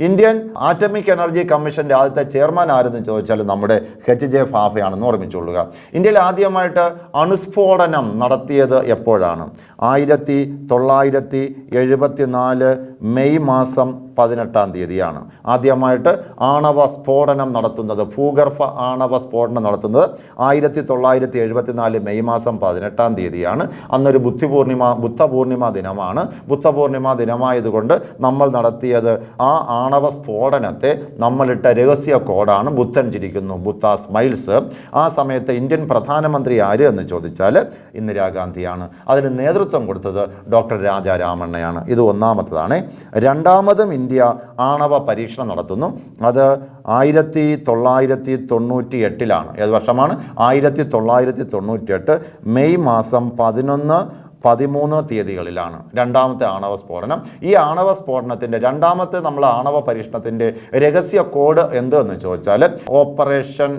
ഇന്ത്യൻ ആറ്റമിക് എനർജി കമ്മീഷൻ്റെ ആദ്യത്തെ ചെയർമാൻ ആരെന്ന് ചോദിച്ചാൽ നമ്മുടെ HJ ഭാഭയാണെന്ന് ഓർമ്മിച്ചുകൊള്ളുക. ഇന്ത്യയിൽ ആദ്യമായിട്ട് അണുസ്ഫോടനം നടത്തിയത് എപ്പോഴാണ്? 1974 മെയ് മാസം 18 ആദ്യമായിട്ട് ആണവ സ്ഫോടനം നടത്തുന്നത്, ഭൂഗർഭ ആണവ സ്ഫോടനം നടത്തുന്നത് 1974 മെയ് മാസം 18 അന്നൊരു ബുദ്ധപൂർണിമ ദിനമാണ്. ബുദ്ധപൂർണിമ ദിനമായതുകൊണ്ട് നമ്മൾ നടത്തിയത് ആ ആണവ സ്ഫോടനത്തെ നമ്മളിട്ട രഹസ്യ കോഡാണ് ബുദ്ധൻ ചിരിക്കുന്നു, ബുദ്ധ സ്മൈൽസ്. ആ സമയത്ത് ഇന്ത്യൻ പ്രധാനമന്ത്രി ആര് എന്ന് ചോദിച്ചാൽ ഇന്ദിരാഗാന്ധിയാണ്. അതിന് നേതൃത്വം കൊടുത്തത് ഡോക്ടർ രാജാ രാമണ്ണയാണ്. ഇത് ഒന്നാമത്തതാണ്. രണ്ടാമതും ഇന്ത്യ ആണവ പരീക്ഷണം നടത്തുന്നു. അത് 1998 ഏത് വർഷമാണ്? 1998 മെയ് മാസം 11, 13 രണ്ടാമത്തെ ആണവ സ്ഫോടനം. ഈ ആണവ സ്ഫോടനത്തിൻ്റെ രണ്ടാമത്തെ ആണവ പരീക്ഷണത്തിൻ്റെ രഹസ്യ കോഡ് എന്തെന്ന് ചോദിച്ചാൽ ഓപ്പറേഷൻ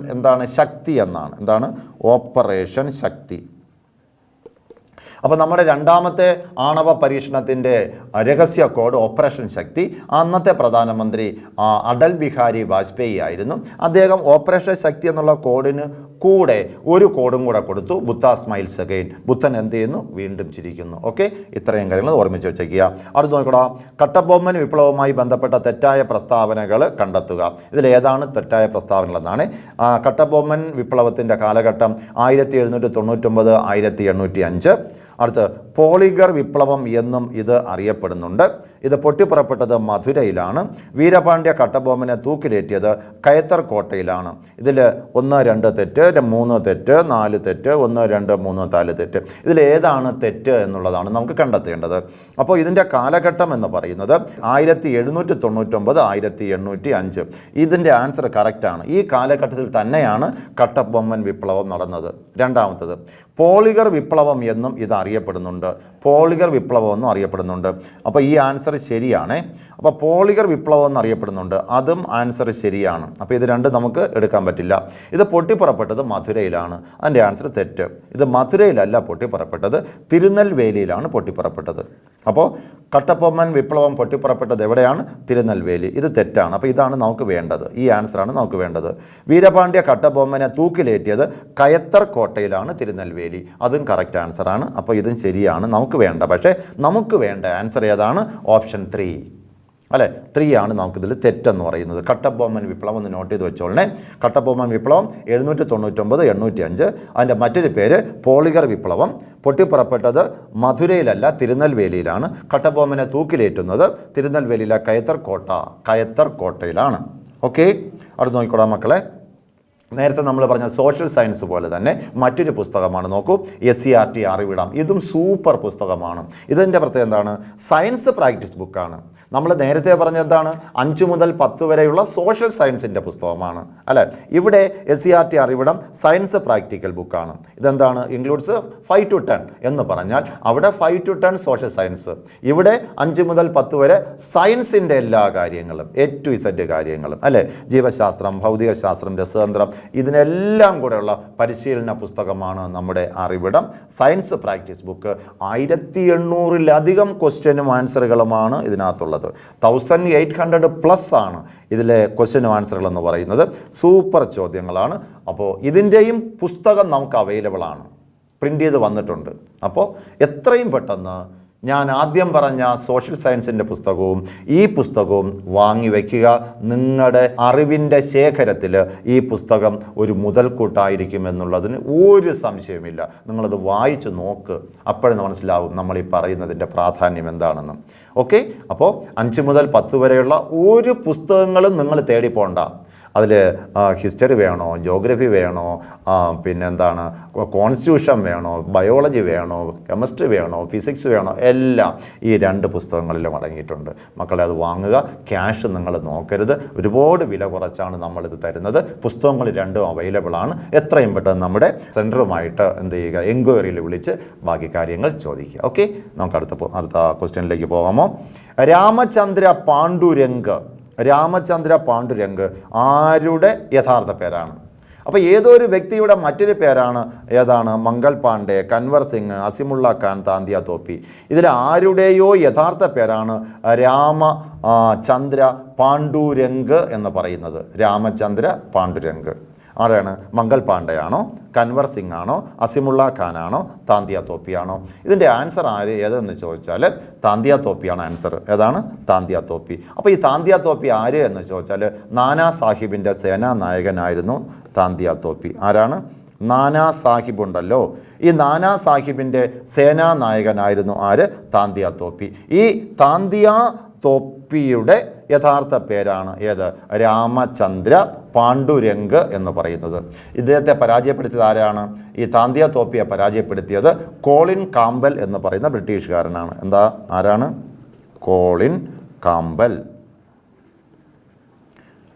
ശക്തി എന്നാണ്. എന്താണ്? ഓപ്പറേഷൻ ശക്തി. അപ്പോൾ നമ്മുടെ രണ്ടാമത്തെ ആണവ പരീക്ഷണത്തിൻ്റെ രഹസ്യ കോഡ് ഓപ്പറേഷൻ ശക്തി. അന്നത്തെ പ്രധാനമന്ത്രി അടൽ ബിഹാരി വാജ്പേയി ആയിരുന്നു. അദ്ദേഹം ഓപ്പറേഷൻ ശക്തി എന്നുള്ള കോഡിന് കൂടെ ഒരു കോഡും കൂടെ കൊടുത്തു, ബുദ്ധ സ്മൈൽസ് അഗെയിൻ, ബുദ്ധൻ എന്ത് ചെയ്യുന്നു, വീണ്ടും ചിരിക്കുന്നു. ഓക്കെ, ഇത്രയും കാര്യങ്ങൾ ഓർമ്മിച്ച് വെച്ചേക്കുക. അടുത്ത് നോക്കടാ, കട്ടബൊമ്മൻ വിപ്ലവവുമായി ബന്ധപ്പെട്ട തെറ്റായ പ്രസ്താവനകൾ കണ്ടെത്തുക. ഇതിലേതാണ് തെറ്റായ പ്രസ്താവനകളെന്നാണ്. കട്ടബൊമ്മൻ വിപ്ലവത്തിൻ്റെ കാലഘട്ടം 1799 1805. അടുത്ത് പോളിഗർ വിപ്ലവം എന്നും ഇത് അറിയപ്പെടുന്നുണ്ട്. ഇത് പൊട്ടിപ്പുറപ്പെട്ടത് മധുരയിലാണ്. വീരപാണ്ഡ്യ കട്ടബൊമ്മനെ തൂക്കിലേറ്റിയത് കയത്തർ കോട്ടയിലാണ്. ഇതിൽ 1, 2 തെറ്റ്, 3 തെറ്റ്, 4 തെറ്റ്, 1, 2, 3, 4 തെറ്റ്. ഇതിലേതാണ് തെറ്റ് എന്നുള്ളതാണ് നമുക്ക് കണ്ടെത്തേണ്ടത്. അപ്പോൾ ഇതിൻ്റെ കാലഘട്ടം എന്ന് പറയുന്നത് 1799 1805. ഇതിൻ്റെ ആൻസർ കറക്റ്റാണ്. ഈ കാലഘട്ടത്തിൽ തന്നെയാണ് കട്ടബൊമ്മൻ വിപ്ലവം നടന്നത്. രണ്ടാമത്തത്, പോളിഗർ വിപ്ലവം എന്നും ഇത് അറിയപ്പെടുന്നുണ്ട്. പോളിഗർ വിപ്ലവം എന്നും അറിയപ്പെടുന്നുണ്ട്. അപ്പോൾ ഈ ആൻസർ ശരിയാണ്. അപ്പോൾ പോളിഗർ വിപ്ലവം എന്നറിയപ്പെടുന്നുണ്ട്, അതും ആൻസർ ശരിയാണ്. അപ്പോൾ ഇത് രണ്ടും നമുക്ക് എടുക്കാൻ പറ്റില്ല. ഇത് പൊട്ടിപ്പുറപ്പെട്ടത് മധുരയിലാണ്, അതിൻ്റെ ആൻസർ തെറ്റ്. ഇത് മധുരയിലല്ല പൊട്ടിപ്പുറപ്പെട്ടത്, തിരുനെൽവേലിയിലാണ് പൊട്ടിപ്പുറപ്പെട്ടത്. അപ്പോൾ കട്ടബൊമ്മൻ വിപ്ലവം പൊട്ടിപ്പുറപ്പെട്ടത് എവിടെയാണ്? തിരുനെൽവേലി. ഇത് തെറ്റാണ്. അപ്പോൾ ഇതാണ് നമുക്ക് വേണ്ടത്, ഈ ആൻസറാണ് നമുക്ക് വേണ്ടത്. വീരപാണ്ഡ്യ കട്ടബൊമ്മനെ തൂക്കിലേറ്റിയത് കയത്തർ കോട്ടയിലാണ്, തിരുനെൽവേലി. അതും കറക്റ്റ് ആൻസറാണ്. അപ്പോൾ ഇതും ശരിയാണ്, നമുക്ക് വേണ്ട. പക്ഷേ നമുക്ക് വേണ്ട ആൻസർ ഏതാണ്? ഓപ്ഷൻ 3 അല്ലേ, 3 ആണ് നമുക്കിതിൽ തെറ്റെന്ന് പറയുന്നത്. കട്ടബൊമ്മൻ വിപ്ലവം എന്ന് നോട്ട് ചെയ്ത് വെച്ചോളണേ. കട്ടബൊമ്മൻ വിപ്ലവം 1799 1805. അതിൻ്റെ മറ്റൊരു പേര് പോളിഗർ വിപ്ലവം. പൊട്ടിപ്പുറപ്പെട്ടത് മധുരയിലല്ല, തിരുനെൽവേലിയിലാണ്. കട്ടബൊമ്മനെ തൂക്കിലേറ്റുന്നത് തിരുനെൽവേലിയിലെ കയത്തർ കോട്ടയിലാണ്. ഓക്കെ, അവിടെ നോക്കിക്കോളാം മക്കളെ. നേരത്തെ നമ്മൾ പറഞ്ഞ സോഷ്യൽ സയൻസ് പോലെ തന്നെ മറ്റൊരു പുസ്തകമാണ്, നോക്കൂ, SCERT അറിവിടം. ഇതും സൂപ്പർ പുസ്തകമാണ്. ഇതിൻ്റെ പ്രത്യേകത എന്താണ്? സയൻസ് പ്രാക്ടീസ് ബുക്കാണ്. നമ്മൾ നേരത്തെ പറഞ്ഞ എന്താണ്? 5 മുതൽ 10 വരെയുള്ള സോഷ്യൽ സയൻസിൻ്റെ പുസ്തകമാണ് അല്ലേ. ഇവിടെ SCERT അറിവിടം സയൻസ് പ്രാക്ടിക്കൽ ബുക്കാണ്. ഇതെന്താണ്? ഇൻക്ലൂഡ്സ് 5 to 10 എന്ന് പറഞ്ഞാൽ അവിടെ 5 to 10 സോഷ്യൽ സയൻസ്, ഇവിടെ 5 മുതൽ 10 വരെ സയൻസിൻ്റെ എല്ലാ കാര്യങ്ങളും, A to Z കാര്യങ്ങളും അല്ലേ. ജീവശാസ്ത്രം, ഭൗതികശാസ്ത്രം, രസതന്ത്രം, ഇതിനെല്ലാം കൂടെയുള്ള പരിശീലന പുസ്തകമാണ് നമ്മുടെ അറിവിടം സയൻസ് പ്രാക്ടീസ് ബുക്ക്. 1800-ലധികം ക്വസ്റ്റ്യനും ആൻസറുകളുമാണ് ഇതിനകത്തുള്ളത്. 1800+ ആണ് ഇതിലെ ക്വസ്റ്റ്യനും ആൻസറുകൾ എന്ന് പറയുന്നത്. സൂപ്പർ ചോദ്യങ്ങളാണ്. അപ്പോൾ ഇതിൻ്റെയും പുസ്തകം നമുക്ക് അവൈലബിൾ ആണ്, പ്രിൻ്റ് ചെയ്ത് വന്നിട്ടുണ്ട്. അപ്പോൾ എത്രയും പെട്ടെന്ന് ഞാൻ ആദ്യം പറഞ്ഞ സോഷ്യൽ സയൻസിൻ്റെ പുസ്തകവും ഈ പുസ്തകവും വാങ്ങി വയ്ക്കുക. നിങ്ങളുടെ അറിവിൻ്റെ ശേഖരത്തിൽ ഈ പുസ്തകം ഒരു മുതൽക്കൂട്ടായിരിക്കും എന്നുള്ളതിന് ഒരു സംശയമില്ല. നിങ്ങളത് വായിച്ച് നോക്ക്, അപ്പോഴെന്ന് മനസ്സിലാവും നമ്മൾ ഈ പറയുന്നതിൻ്റെ പ്രാധാന്യം എന്താണെന്ന്. ഓക്കെ, അപ്പോൾ 5 മുതൽ 10 വരെയുള്ള ഒരു പുസ്തകങ്ങളും നിങ്ങൾ തേടിപ്പോണ്ട. അതിൽ ഹിസ്റ്ററി വേണോ, ജോഗ്രഫി വേണോ, പിന്നെന്താണ് കോൺസ്റ്റിറ്റ്യൂഷൻ വേണോ, ബയോളജി വേണോ, കെമിസ്ട്രി വേണോ, ഫിസിക്സ് വേണോ, എല്ലാം ഈ 2 പുസ്തകങ്ങളിലും അടങ്ങിയിട്ടുണ്ട്. മക്കളെ അത് വാങ്ങുക. ക്യാഷ് നിങ്ങൾ നോക്കരുത്, ഒരുപാട് വില കുറച്ചാണ് നമ്മളിത് തരുന്നത്. പുസ്തകങ്ങൾ 2ഉം അവൈലബിൾ ആണ്. എത്രയും പെട്ടെന്ന് നമ്മുടെ സെൻറ്ററുമായിട്ട് എന്ത് ചെയ്യുക, എൻക്വയറിയിൽ വിളിച്ച് ബാക്കി കാര്യങ്ങൾ ചോദിക്കുക. ഓക്കെ, നമുക്ക് അടുത്ത ക്വസ്റ്റ്യനിലേക്ക് പോകാമോ? രാമചന്ദ്ര പാണ്ഡുരംഗ് ആരുടെ യഥാർത്ഥ പേരാണ്? അപ്പോൾ ഏതോ ഒരു വ്യക്തിയുടെ മറ്റൊരു പേരാണ് ഏതാണ്? മംഗൾ പാണ്ഡെ, കൻവർ സിംഗ്, അസിമുള്ള ഖാൻ, താന്തിയ തോപ്പി. ഇതിൽ ആരുടെയോ യഥാർത്ഥ പേരാണ് രാമചന്ദ്ര പാണ്ഡുരംഗ് എന്ന് പറയുന്നത്. രാമചന്ദ്ര പാണ്ഡുരംഗ് ആരാണ്? മംഗൾ പാണ്ഡെയാണോ, കൻവർ സിംഗ് ആണോ, അസിമുള്ള ഖാൻ ആണോ, താന്തിയ തോപ്പിയാണോ? ഇതിൻ്റെ ആൻസർ ഏതെന്ന് ചോദിച്ചാൽ താന്തിയ തോപ്പിയാണ് ആൻസർ. ഏതാണ്? താന്തിയ തോപ്പി. അപ്പോൾ ഈ താന്തിയ തോപ്പി ആര് എന്ന് ചോദിച്ചാൽ നാനാ സാഹിബിൻ്റെ സേനാ നായകനായിരുന്നു താന്തിയ തോപ്പി. ആരാണ്? നാനാ സാഹിബ് ഉണ്ടല്ലോ, ഈ നാനാ സാഹിബിൻ്റെ സേനാ നായകനായിരുന്നു ആര്? താന്തിയ തോപ്പി. ഈ താന്തിയ തോപ്പിയുടെ യഥാർത്ഥ പേരാണ് ഏത്? രാമചന്ദ്ര പാണ്ഡുരംഗ് എന്ന് പറയുന്നത്. ഇദ്ദേഹത്തെ പരാജയപ്പെടുത്തിയത് ആരാണ്? ഈ താന്തിയ തോപ്പിയെ പരാജയപ്പെടുത്തിയത് കോളിൻ കാമ്പൽ എന്ന് പറയുന്ന ബ്രിട്ടീഷുകാരനാണ്. ആരാണ്? Colin Campbell.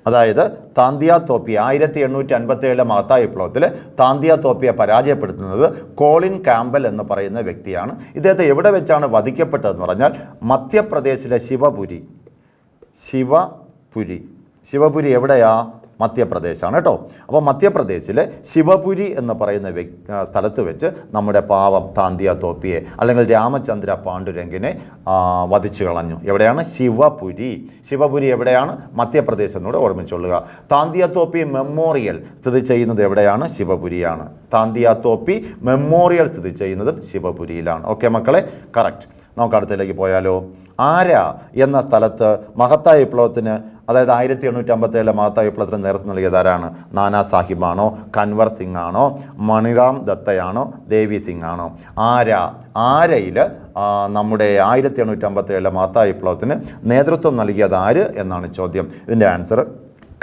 അതായത് താന്തിയ തോപ്പി 1857 മഹത്തായ വിപ്ലവത്തിൽ താന്തിയ തോപ്പിയെ പരാജയപ്പെടുത്തുന്നത് കോളിൻ കാമ്പൽ എന്ന് പറയുന്ന വ്യക്തിയാണ്. ഇദ്ദേഹത്തെ എവിടെ വെച്ചാണ് വധിക്കപ്പെട്ടതെന്ന് പറഞ്ഞാൽ മധ്യപ്രദേശിലെ ശിവപുരി എവിടെയാ? മധ്യപ്രദേശാണ് കേട്ടോ. അപ്പോൾ മധ്യപ്രദേശിലെ ശിവപുരി എന്ന് പറയുന്ന സ്ഥലത്ത് വെച്ച് നമ്മുടെ പാവം താന്തിയ തോപ്പിയെ അല്ലെങ്കിൽ രാമചന്ദ്ര പാണ്ഡുരംഗിനെ വധിച്ചു കളഞ്ഞു. എവിടെയാണ്? ശിവപുരി. ശിവപുരി എവിടെയാണ്? മധ്യപ്രദേശ് എന്നൂടെ ഓർമ്മിച്ചുകൊള്ളുക. താന്തിയ തോപ്പി മെമ്മോറിയൽ സ്ഥിതി ചെയ്യുന്നത് എവിടെയാണ്? ശിവപുരിയാണ്. താന്തിയ തോപ്പി മെമ്മോറിയൽ സ്ഥിതി ചെയ്യുന്നതും ശിവപുരിയിലാണ്. ഓക്കെ മക്കളെ, കറക്റ്റ്. നമുക്ക് അടുത്തതിലേക്ക് പോയാലോ. ആര എന്ന സ്ഥലത്ത് മഹത്തായ വിപ്ലവത്തിന്, അതായത് 1857 മഹത്തായ വിപ്ലവത്തിന് നേതൃത്വം നൽകിയത് ആരാണ്? നാനാ സാഹിബാണോ, കൻവർ സിംഗ് ആണോ, മണിറാം ദത്തയാണോ, ദേവി സിംഗ് ആണോ? ആരയിൽ നമ്മുടെ 1857 മഹത്തായ വിപ്ലവത്തിന് നേതൃത്വം നൽകിയത് ആര് എന്നാണ് ചോദ്യം. ഇതിൻ്റെ ആൻസർ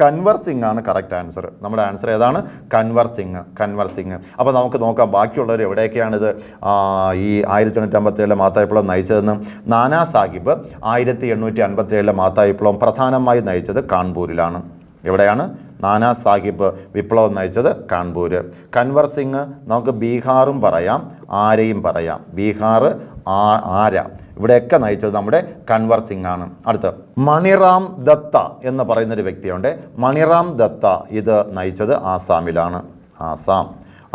കൻവർ സിംഗ് ആണ് കറക്റ്റ് ആൻസർ. നമ്മുടെ ആൻസർ ഏതാണ്? കൻവർ സിംഗ്. അപ്പോൾ നമുക്ക് നോക്കാം ബാക്കിയുള്ളവർ എവിടെയൊക്കെയാണിത് ഈ 1857 മഹത്തായ വിപ്ലവം നയിച്ചതെന്ന്. നാനാ സാഹിബ് 1857 മഹത്തായ വിപ്ലവം പ്രധാനമായി നയിച്ചത് കാൺപൂരിലാണ്. എവിടെയാണ്? നാനാ സാഹിബ് വിപ്ലവം നയിച്ചത് കാൺപൂർ. കൻവർ സിംഗ് നമുക്ക് ബീഹാറും പറയാം, ആരയും പറയാം. ബീഹാർ, ആര, ഇവിടെയൊക്കെ നയിച്ചത് നമ്മുടെ കൻവർ സിംഗ് ആണ്. അടുത്ത് മണിറാം ദത്ത എന്ന് പറയുന്നൊരു വ്യക്തിയുണ്ട്. മണിറാം ദത്ത ഇത് നയിച്ചത് ആസാമിലാണ്.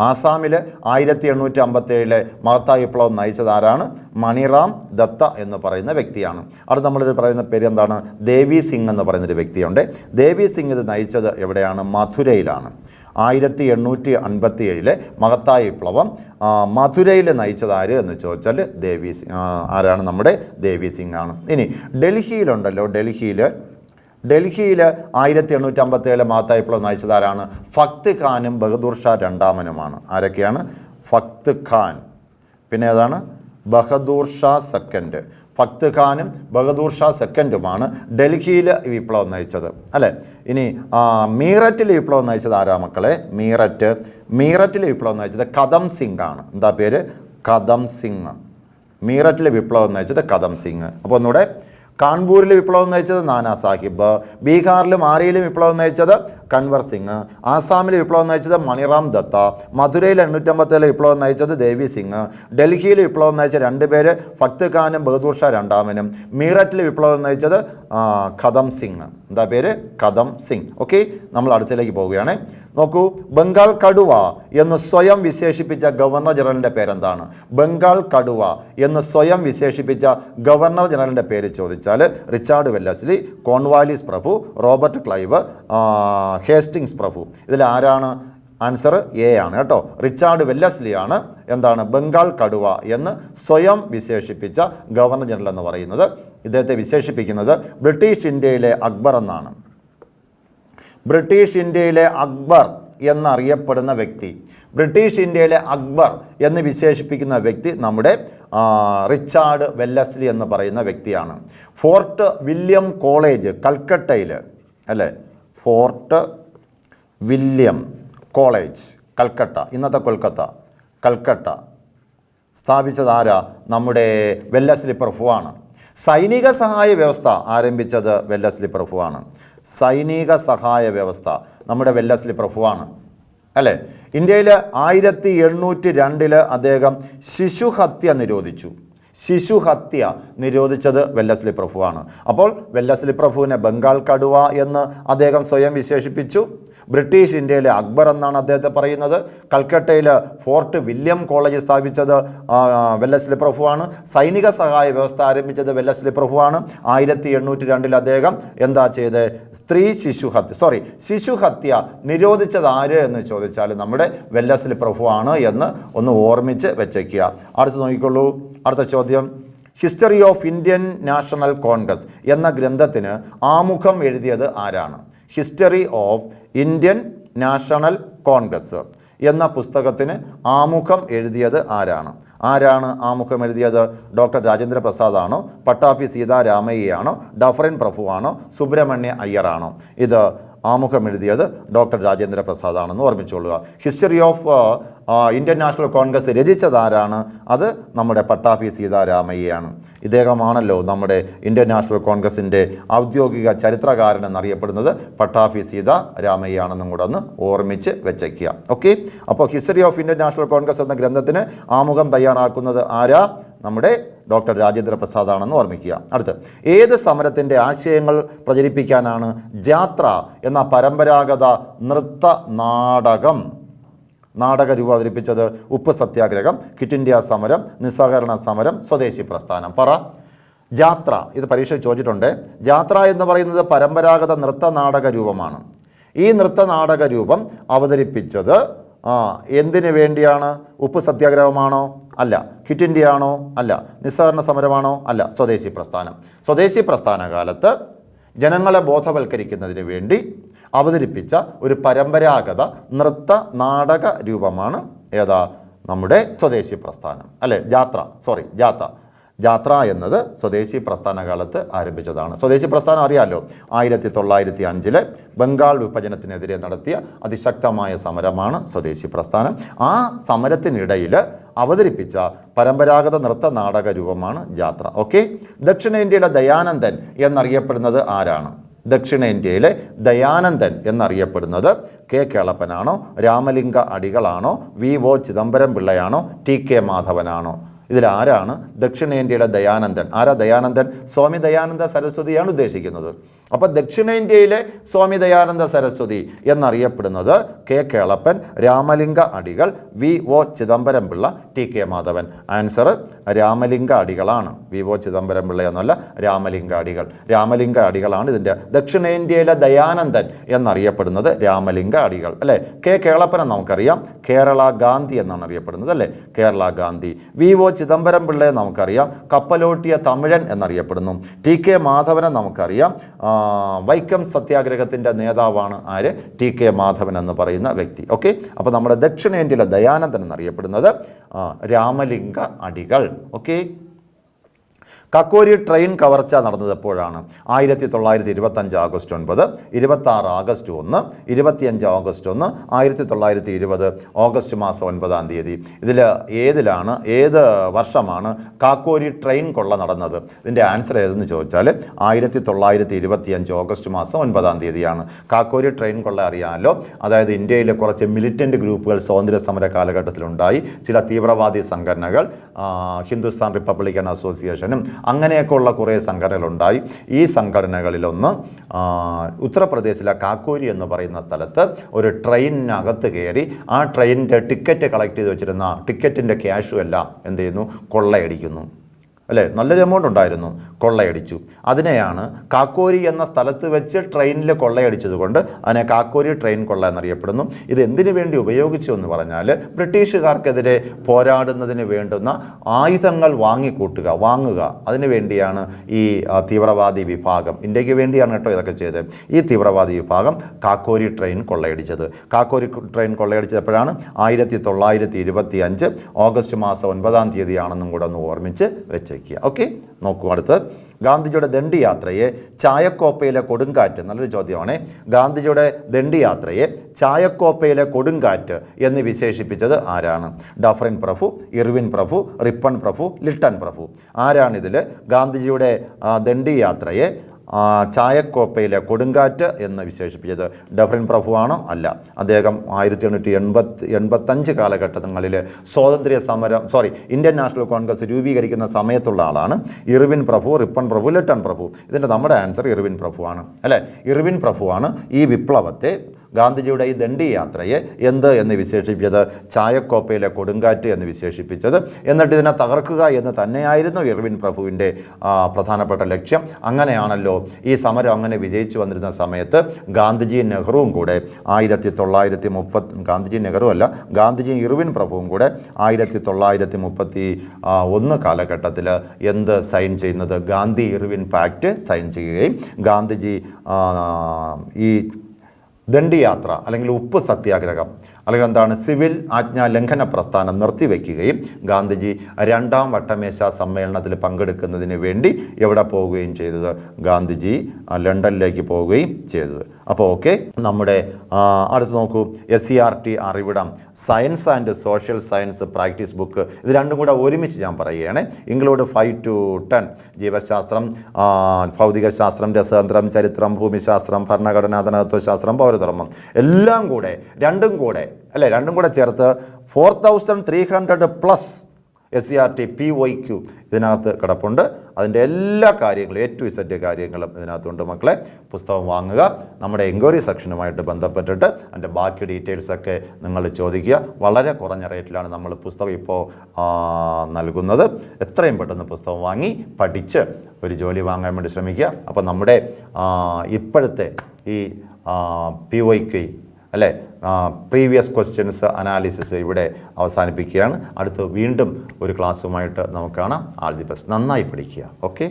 ആസാമിൽ 1857 മഹത്തായ വിപ്ലവം നയിച്ചത് ആരാണ്? മണിറാം ദത്ത എന്ന് പറയുന്ന വ്യക്തിയാണ്. അവിടെ നമ്മളൊരു പറയുന്ന പേര് എന്താണ്? ദേവി സിംഗ് എന്ന് പറയുന്നൊരു വ്യക്തിയുണ്ട്. ദേവി സിംഗ് ഇത് നയിച്ചത് എവിടെയാണ്? മഥുരയിലാണ്. 1857 മഹത്തായ വിപ്ലവം മഥുരയിൽ നയിച്ചത് ആര് എന്ന് ചോദിച്ചാൽ ദേവി സിംഗ്. ആരാണ്? നമ്മുടെ ദേവി സിംഗ് ആണ്. ഇനി ഡൽഹിയിലുണ്ടല്ലോ, ഡൽഹിയിൽ 1857 മഹത്തായ വിപ്ലവം നയിച്ചത് ആരാണ്? ഫക്ത് ഖാനും ബഹദൂർ ഷാ രണ്ടാമനുമാണ്. ആരൊക്കെയാണ്? ഫക്ത് ഖാൻ, പിന്നെ ഏതാണ്? ബഹദൂർ ഷാ സെക്കൻഡ്. ഫക്ത് ഖാനും ബഹദൂർ ഷാ സെക്കൻഡുമാണ് ഡൽഹിയിൽ വിപ്ലവം നയിച്ചത്, അല്ലേ? ഇനി മീററ്റിൽ വിപ്ലവം നയിച്ചത് ആരാ മക്കളെ? മീററ്റിൽ വിപ്ലവം നയിച്ചത് കദം സിംഗ് ആണ്. എന്താ പേര്? കദം സിംഗ്. മീററ്റിൽ വിപ്ലവം നയിച്ചത് കദം സിംഗ്. അപ്പോൾ ഒന്നുകൂടെ, കാൺപൂരിൽ വിപ്ലവം നയിച്ചത് നാനാ സാഹിബ്, ബീഹാറിലും ആരയിലും വിപ്ലവം നയിച്ചത് കൻവർ സിംഗ്, ആസാമിൽ വിപ്ലവം നയിച്ചത് മണിറാം ദത്ത, മഥുരയിൽ 1857 വിപ്ലവം നയിച്ചത് ദേവി സിംഗ്, ഡൽഹിയിൽ വിപ്ലവം നയിച്ച രണ്ടുപേര് ഫക്ത് ഖാനും ബഹദൂർ ഷാ രണ്ടാമനും, മീററ്റിൽ വിപ്ലവം നയിച്ചത് കദം സിംഗ്. എന്താ പേര്? കദം സിംഗ്. ഓക്കെ, നമ്മൾ അടുത്തേക്ക് പോവുകയാണ്. നോക്കൂ, ബംഗാൾ കടുവ എന്ന് സ്വയം വിശേഷിപ്പിച്ച ഗവർണർ ജനറലിൻ്റെ പേരെന്താണ്? ബംഗാൾ കടുവ എന്ന് സ്വയം വിശേഷിപ്പിച്ച ഗവർണർ ജനറലിൻ്റെ പേര് ചോദിച്ചാൽ റിച്ചാർഡ് വെല്ലസ്ലി, കോൺവാലിസ് പ്രഭു, റോബർട്ട് ക്ലൈവ്, ഹേസ്റ്റിങ്സ് പ്രഭു. ഇതിൽ ആരാണ്? ആൻസർ എ ആണ് കേട്ടോ. റിച്ചാർഡ് വെല്ലസ്ലി ആണ് എന്താണ് ബംഗാൾ കടുവ എന്ന് സ്വയം വിശേഷിപ്പിച്ച ഗവർണർ ജനറൽ എന്ന് പറയുന്നത്. ഇദ്ദേഹത്തെ വിശേഷിപ്പിക്കുന്നത് ബ്രിട്ടീഷ് ഇന്ത്യയിലെ അക്ബർ എന്നാണ്. ബ്രിട്ടീഷ് ഇന്ത്യയിലെ അക്ബർ എന്നറിയപ്പെടുന്ന വ്യക്തി, ബ്രിട്ടീഷ് ഇന്ത്യയിലെ അക്ബർ എന്ന് വിശേഷിപ്പിക്കുന്ന വ്യക്തി നമ്മുടെ റിച്ചാർഡ് വെല്ലസ്ലി എന്ന് പറയുന്ന വ്യക്തിയാണ്. ഫോർട്ട് വില്യം കോളേജ് കൽക്കട്ടയിൽ, അല്ലേ? ഫോർട്ട് വില്യം കോളേജ് കൽക്കട്ട, ഇന്നത്തെ കൽക്കട്ട സ്ഥാപിച്ചത് ആരാ? നമ്മുടെ വെല്ലസ്ലി പ്രഭുവാണ്. സൈനിക സഹായ വ്യവസ്ഥ ആരംഭിച്ചത് വെല്ലസ്ലി പ്രഭുവാണ്. സൈനിക സഹായ വ്യവസ്ഥ നമ്മുടെ വെല്ലസ്ലി പ്രഭുവാണ്, അല്ലേ? ഇന്ത്യയിൽ 1802 അദ്ദേഹം ശിശുഹത്യ നിരോധിച്ചത് വെല്ലസ്ലി പ്രഭുവാണ്. അപ്പോൾ വെല്ലസ്ലി പ്രഭുവിനെ ബംഗാൾ കടുവ എന്ന് അദ്ദേഹം സ്വയം വിശേഷിപ്പിച്ചു. ബ്രിട്ടീഷ് ഇന്ത്യയിലെ അക്ബർ എന്നാണ് അദ്ദേഹത്തെ പറയുന്നത്. കൽക്കട്ടയിൽ ഫോർട്ട് വില്യം കോളേജ് സ്ഥാപിച്ചത് വെല്ലസ്ലി പ്രഭുവാണ്. സൈനിക സഹായ വ്യവസ്ഥ ആരംഭിച്ചത് വെല്ലസ്ലി പ്രഭുവാണ്. 1802 അദ്ദേഹം എന്താ ചെയ്ത്? ശിശുഹത്യ നിരോധിച്ചത് ആര് എന്ന് ചോദിച്ചാൽ നമ്മുടെ വെല്ലസ്ലി പ്രഭുവാണ് എന്ന് ഒന്ന് ഓർമ്മിച്ച് വെച്ചേക്കുക. അടുത്ത് നോക്കിക്കൊള്ളൂ, അടുത്ത ചോദ്യം. History of Indian National Congress എന്ന ഗ്രന്ഥത്തിന് ആമുഖം എഴുതിയത് ആരാണ്? History of Indian National Congress എന്ന പുസ്തകത്തിന് ആമുഖം എഴുതിയത് ആരാണ്? ആമുഖം എഴുതിയത്? ഡോക്ടർ രാജേന്ദ്ര പ്രസാദ് ആണോ, പട്ടാഭി സീതാരാമയ്യയാണോ, ഡഫറിൻ പ്രഭുവാണോ, സുബ്രഹ്മണ്യ അയ്യറാണോ? ഇത് ആമുഖം എഴുതിയത് ഡോക്ടർ രാജേന്ദ്ര പ്രസാദ് ആണെന്ന് ഓർമ്മിച്ചുകൊള്ളുക. History of Indian National Congress രചിച്ചത് ആരാണ്? അത് നമ്മുടെ പട്ടാഭി സീതാരാമയ്യയാണ്. ഇദ്ദേഹമാണല്ലോ നമ്മുടെ ഇന്ത്യൻ നാഷണൽ കോൺഗ്രസിൻ്റെ ഔദ്യോഗിക ചരിത്രകാരൻ എന്നറിയപ്പെടുന്നത്. പട്ടാഭി സീതാരാമയ്യാണെന്നും കൂടെ ഒന്ന് ഓർമ്മിച്ച് വെച്ചേക്കുക. ഓക്കെ, അപ്പോൾ history of Indian National Congress എന്ന ഗ്രന്ഥത്തിന് ആമുഖം തയ്യാറാക്കുന്നത് ആരാ? നമ്മുടെ ഡോക്ടർ രാജേന്ദ്ര പ്രസാദ് ആണെന്ന് ഓർമ്മിക്കുക. അടുത്ത്, ഏത് സമരത്തിൻ്റെ ആശയങ്ങൾ പ്രചരിപ്പിക്കാനാണ് ജാത്ര എന്ന പരമ്പരാഗത നൃത്ത നാടകരൂപം അവതരിപ്പിച്ചത്? ഉപ്പ് സത്യാഗ്രഹം, ക്വിറ്റ് ഇന്ത്യ സമരം, നിസ്സഹകരണ സമരം, സ്വദേശി പ്രസ്ഥാനം. പറ. ജാത്ര, ഇത് പരീക്ഷയിൽ ചോദിച്ചിട്ടുണ്ട്. ജാത്ര എന്ന് പറയുന്നത് പരമ്പരാഗത നൃത്ത നാടക രൂപമാണ്. ഈ നൃത്ത നാടക രൂപം അവതരിപ്പിച്ചത് എന്തിനു വേണ്ടിയാണ്? ഉപ്പ് സത്യാഗ്രഹമാണോ? അല്ല. ക്വിറ്റ് ഇന്ത്യ ആണോ? അല്ല. നിസ്സഹകരണ സമരമാണോ? അല്ല. സ്വദേശി പ്രസ്ഥാനം. സ്വദേശി പ്രസ്ഥാന കാലത്ത് ജനങ്ങളെ ബോധവൽക്കരിക്കുന്നതിന് വേണ്ടി അവതരിപ്പിച്ച ഒരു പരമ്പരാഗത നൃത്ത നാടക രൂപമാണ് ഏതാ? നമ്മുടെ സ്വദേശി പ്രസ്ഥാനം അല്ലേ? ജാത്ര എന്നത് സ്വദേശി പ്രസ്ഥാന കാലത്ത് ആരംഭിച്ചതാണ്. സ്വദേശി പ്രസ്ഥാനം അറിയാമല്ലോ, 1905 ബംഗാൾ വിഭജനത്തിനെതിരെ നടത്തിയ അതിശക്തമായ സമരമാണ് സ്വദേശി പ്രസ്ഥാനം. ആ സമരത്തിനിടയിൽ അവതരിപ്പിച്ച പരമ്പരാഗത നൃത്ത നാടക രൂപമാണ് ജാത്ര. ഓക്കെ. ദക്ഷിണേന്ത്യയിലെ ദയാനന്ദൻ എന്നറിയപ്പെടുന്നത് ആരാണ്? ദക്ഷിണേന്ത്യയിലെ ദയാനന്ദൻ എന്നറിയപ്പെടുന്നത് കെ കേളപ്പനാണോ, രാമലിംഗ അടികളാണോ, വി.ഒ. ചിദംബരം പിള്ളയാണോ, ടി.കെ. മാധവനാണോ? ഇതിലാരാണ് ദക്ഷിണേന്ത്യയിലെ ദയാനന്ദൻ? ആരാ ദയാനന്ദൻ? സ്വാമി ദയാനന്ദ സരസ്വതിയാണ് ഉദ്ദേശിക്കുന്നത്. അപ്പോൾ ദക്ഷിണേന്ത്യയിലെ സ്വാമി ദയാനന്ദ സരസ്വതി എന്നറിയപ്പെടുന്നത് കെ കേളപ്പൻ, രാമലിംഗ അടികൾ, വി.ഒ. ചിദംബരം പിള്ള, ടി.കെ. മാധവൻ. ആൻസർ രാമലിംഗ അടികളാണ്. വി.ഒ. ചിദംബരം പിള്ള എന്നല്ല, രാമലിംഗ അടികൾ. രാമലിംഗ അടികളാണ് ഇതിൻ്റെ ദക്ഷിണേന്ത്യയിലെ ദയാനന്ദൻ എന്നറിയപ്പെടുന്നത് രാമലിംഗ അടികൾ അല്ലേ? കെ കേളപ്പനെ നമുക്കറിയാം, കേരള ഗാന്ധി എന്നാണ് അറിയപ്പെടുന്നത് അല്ലേ? കേരള ഗാന്ധി. വി.ഒ. ചിദംബരം പിള്ളയെ നമുക്കറിയാം, കപ്പലോട്ടിയ തമിഴൻ എന്നറിയപ്പെടുന്നു. ടി.കെ. മാധവനെ നമുക്കറിയാം, വൈക്കം സത്യാഗ്രഹത്തിൻ്റെ നേതാവാണ് ആര്? ടി.കെ. മാധവൻ എന്ന് പറയുന്ന വ്യക്തി. ഓക്കെ. അപ്പോൾ നമ്മുടെ ദക്ഷിണേന്ത്യയിലെ ദയാനന്ദൻ എന്നറിയപ്പെടുന്നത് രാമലിംഗ അടികൾ. ഓക്കെ. കക്കോരി ട്രെയിൻ കവർച്ച നടന്നത് എപ്പോഴാണ്? 1925 ആഗസ്റ്റ് 9, 26 ആഗസ്റ്റ് 1, 25 ഓഗസ്റ്റ് 1, 1920 ഓഗസ്റ്റ് മാസം 9-ാം തീയതി. ഏത് വർഷമാണ് കാക്കോരി ട്രെയിൻ കൊള്ള നടന്നത്? ഇതിൻ്റെ ആൻസർ ഏതെന്ന് ചോദിച്ചാൽ 1925 ഓഗസ്റ്റ് മാസം 9-ാം തീയതിയാണ്. കാക്കോരി ട്രെയിൻ കൊള്ള അറിയാമല്ലോ. അതായത് ഇന്ത്യയിലെ കുറച്ച് മിലിറ്റൻ്റ് ഗ്രൂപ്പുകൾ സ്വാതന്ത്ര്യ സമര കാലഘട്ടത്തിലുണ്ടായി. ചില തീവ്രവാദി സംഘടനകൾ, ഹിന്ദുസ്ഥാൻ റിപ്പബ്ലിക്കൻ അസോസിയേഷനും അങ്ങനെയൊക്കെയുള്ള കുറേ സംഘടനകളുണ്ടായി. ഈ സംഘടനകളിലൊന്ന് ഉത്തർപ്രദേശിലെ കാക്കോരി എന്ന് പറയുന്ന സ്ഥലത്ത് ഒരു ട്രെയിനിനകത്ത് കയറി ആ ട്രെയിനിൻ്റെ ടിക്കറ്റ് കളക്ട് ചെയ്ത് വെച്ചിരുന്ന ടിക്കറ്റിൻ്റെ ക്യാഷും എല്ലാം എന്ത് ചെയ്യുന്നു? കൊള്ളയടിക്കുന്നു അല്ലേ? നല്ലൊരു എമൗണ്ട് ഉണ്ടായിരുന്നു, കൊള്ളയടിച്ചു. അതിനെയാണ് കാക്കോരി എന്ന സ്ഥലത്ത് വെച്ച് ട്രെയിനിൽ കൊള്ളയടിച്ചത് കൊണ്ട് അതിനെ കാക്കോരി ട്രെയിൻ കൊള്ള എന്നറിയപ്പെടുന്നു. ഇത് എന്തിനു വേണ്ടി ഉപയോഗിച്ചു എന്ന് പറഞ്ഞാൽ ബ്രിട്ടീഷുകാർക്കെതിരെ പോരാടുന്നതിന് വേണ്ടുന്ന ആയുധങ്ങൾ വാങ്ങുക. അതിനു വേണ്ടിയാണ് ഈ തീവ്രവാദി വിഭാഗം, ഇന്ത്യക്ക് വേണ്ടിയാണ് കേട്ടോ ഇതൊക്കെ ചെയ്തത്. ഈ തീവ്രവാദി വിഭാഗം കാക്കോരി ട്രെയിൻ കൊള്ളയടിച്ചത്. കാക്കോരി ട്രെയിൻ കൊള്ളയടിച്ചപ്പോഴാണ് 1925 ഓഗസ്റ്റ് മാസം 9-ാം തീയതിയാണെന്നും കൂടെ ഒന്ന് ഓർമ്മിച്ച് വെച്ചേക്കുക. ഓക്കെ. നോക്കൂ. അടുത്ത്, ഗാന്ധിജിയുടെ ദണ്ഡി യാത്രയെ ചായക്കോപ്പയിലെ കൊടുങ്കാറ്റ്. നല്ലൊരു ചോദ്യമാണ്. ഗാന്ധിജിയുടെ ദണ്ഡി യാത്രയെ ചായക്കോപ്പയിലെ കൊടുങ്കാറ്റ് എന്ന് വിശേഷിപ്പിച്ചത് ആരാണ്? ഡഫറിൻ പ്രഭു, ഇർവിൻ പ്രഭു, റിപ്പൺ പ്രഭു, ലിട്ടൺ പ്രഭു. ആരാണിതിൽ ഗാന്ധിജിയുടെ ദണ്ഡി യാത്രയെ ചായക്കോപ്പയിലെ കൊടുങ്കാറ്റ് എന്ന് വിശേഷിപ്പിച്ചത്? ഡഫറിൻ പ്രഭുവാണോ? അല്ല. അദ്ദേഹം 1885 കാലഘട്ടങ്ങളിൽ ഇന്ത്യൻ നാഷണൽ കോൺഗ്രസ് രൂപീകരിക്കുന്ന സമയത്തുള്ള ആളാണ്. ഇർവിൻ പ്രഭു, റിപ്പൺ പ്രഭു, ലിട്ടൺ പ്രഭു. ഇതിൻ്റെ നമ്മുടെ ആൻസർ ഇർവിൻ പ്രഭുവാണ് അല്ലേ? ഇർവിൻ പ്രഭുവാണ് ഈ വിപ്ലവത്തെ, ഗാന്ധിജിയുടെ ഈ ദണ്ഡി യാത്രയെ എന്ന് വിശേഷിപ്പിച്ചത്? ചായക്കോപ്പയിലെ കൊടുങ്കാറ്റ് എന്ന് വിശേഷിപ്പിച്ചത്. എന്നിട്ട് ഇതിനെ തകർക്കുക എന്ന് തന്നെയായിരുന്നു ഇർവിൻ പ്രഭുവിൻ്റെ പ്രധാനപ്പെട്ട ലക്ഷ്യം. അങ്ങനെയാണല്ലോ ഈ സമരം അങ്ങനെ വിജയിച്ചു വന്നിരുന്ന സമയത്ത് ഗാന്ധിജിയും നെഹ്റുവും കൂടെ 1930 ഇർവിൻ പ്രഭുവും കൂടെ 1931 കാലഘട്ടത്തിൽ സൈൻ ചെയ്യുന്നത്? ഗാന്ധി ഇർവിൻ പാക്റ്റ് സൈൻ ചെയ്യുകയും ഗാന്ധിജി ഈ ദണ്ഡി യാത്ര അല്ലെങ്കിൽ ഉപ്പ് സത്യാഗ്രഹം അല്ലെങ്കിൽ എന്താണ് സിവിൽ ആജ്ഞാ ലംഘന പ്രസ്ഥാനം നിർത്തിവെക്കുകയും ഗാന്ധിജി 2ാം വട്ടമേശ സമ്മേളനത്തിൽ പങ്കെടുക്കുന്നതിന് വേണ്ടി എവിടെ പോവുകയും ചെയ്തത്? ഗാന്ധിജി ലണ്ടനിലേക്ക് പോവുകയും ചെയ്തത്. അപ്പോൾ ഓക്കെ. നമ്മുടെ അടുത്ത് നോക്കൂ, SCERT Arividam science and social science practice book. ഇത് രണ്ടും കൂടെ ഒരുമിച്ച് ഞാൻ പറയുകയാണ്. Include 5 to 10. ജീവശാസ്ത്രം, ഭൗതികശാസ്ത്രം, രസതന്ത്രം, ചരിത്രം, ഭൂമിശാസ്ത്രം, ഭരണഘടനാ ധനതത്വശാസ്ത്രം, പൗരധർമ്മം എല്ലാം കൂടെ രണ്ടും കൂടെ ചേർത്ത് 4300+ SCRT PYQ ഇതിനകത്ത് കിടപ്പുണ്ട്. അതിൻ്റെ എല്ലാ കാര്യങ്ങളും A to Z കാര്യങ്ങളും ഇതിനകത്തുണ്ട്. മക്കളെ പുസ്തകം വാങ്ങുക. നമ്മുടെ എൻക്വയറി സെക്ഷനുമായിട്ട് ബന്ധപ്പെട്ടിട്ട് അതിൻ്റെ ബാക്കി ഡീറ്റെയിൽസൊക്കെ നിങ്ങൾ ചോദിക്കുക. വളരെ കുറഞ്ഞ റേറ്റിലാണ് നമ്മൾ പുസ്തകം ഇപ്പോൾ നൽകുന്നത്. എത്രയും പെട്ടെന്ന് പുസ്തകം വാങ്ങി പഠിച്ച് ഒരു ജോലി വാങ്ങാൻ വേണ്ടി ശ്രമിക്കുക. അപ്പോൾ നമ്മുടെ ഇപ്പോഴത്തെ ഈ PYQ അല്ലേ പ്രീവിയസ് ക്വസ്റ്റ്യൻസ് അനാലിസിസ് ഇവിടെ അവസാനിപ്പിക്കുകയാണ്. അടുത്ത് വീണ്ടും ഒരു ക്ലാസ്സുമായിട്ട് നമുക്ക് കാണാം. All the best. നന്നായി പഠിക്കുക. ഓക്കെ.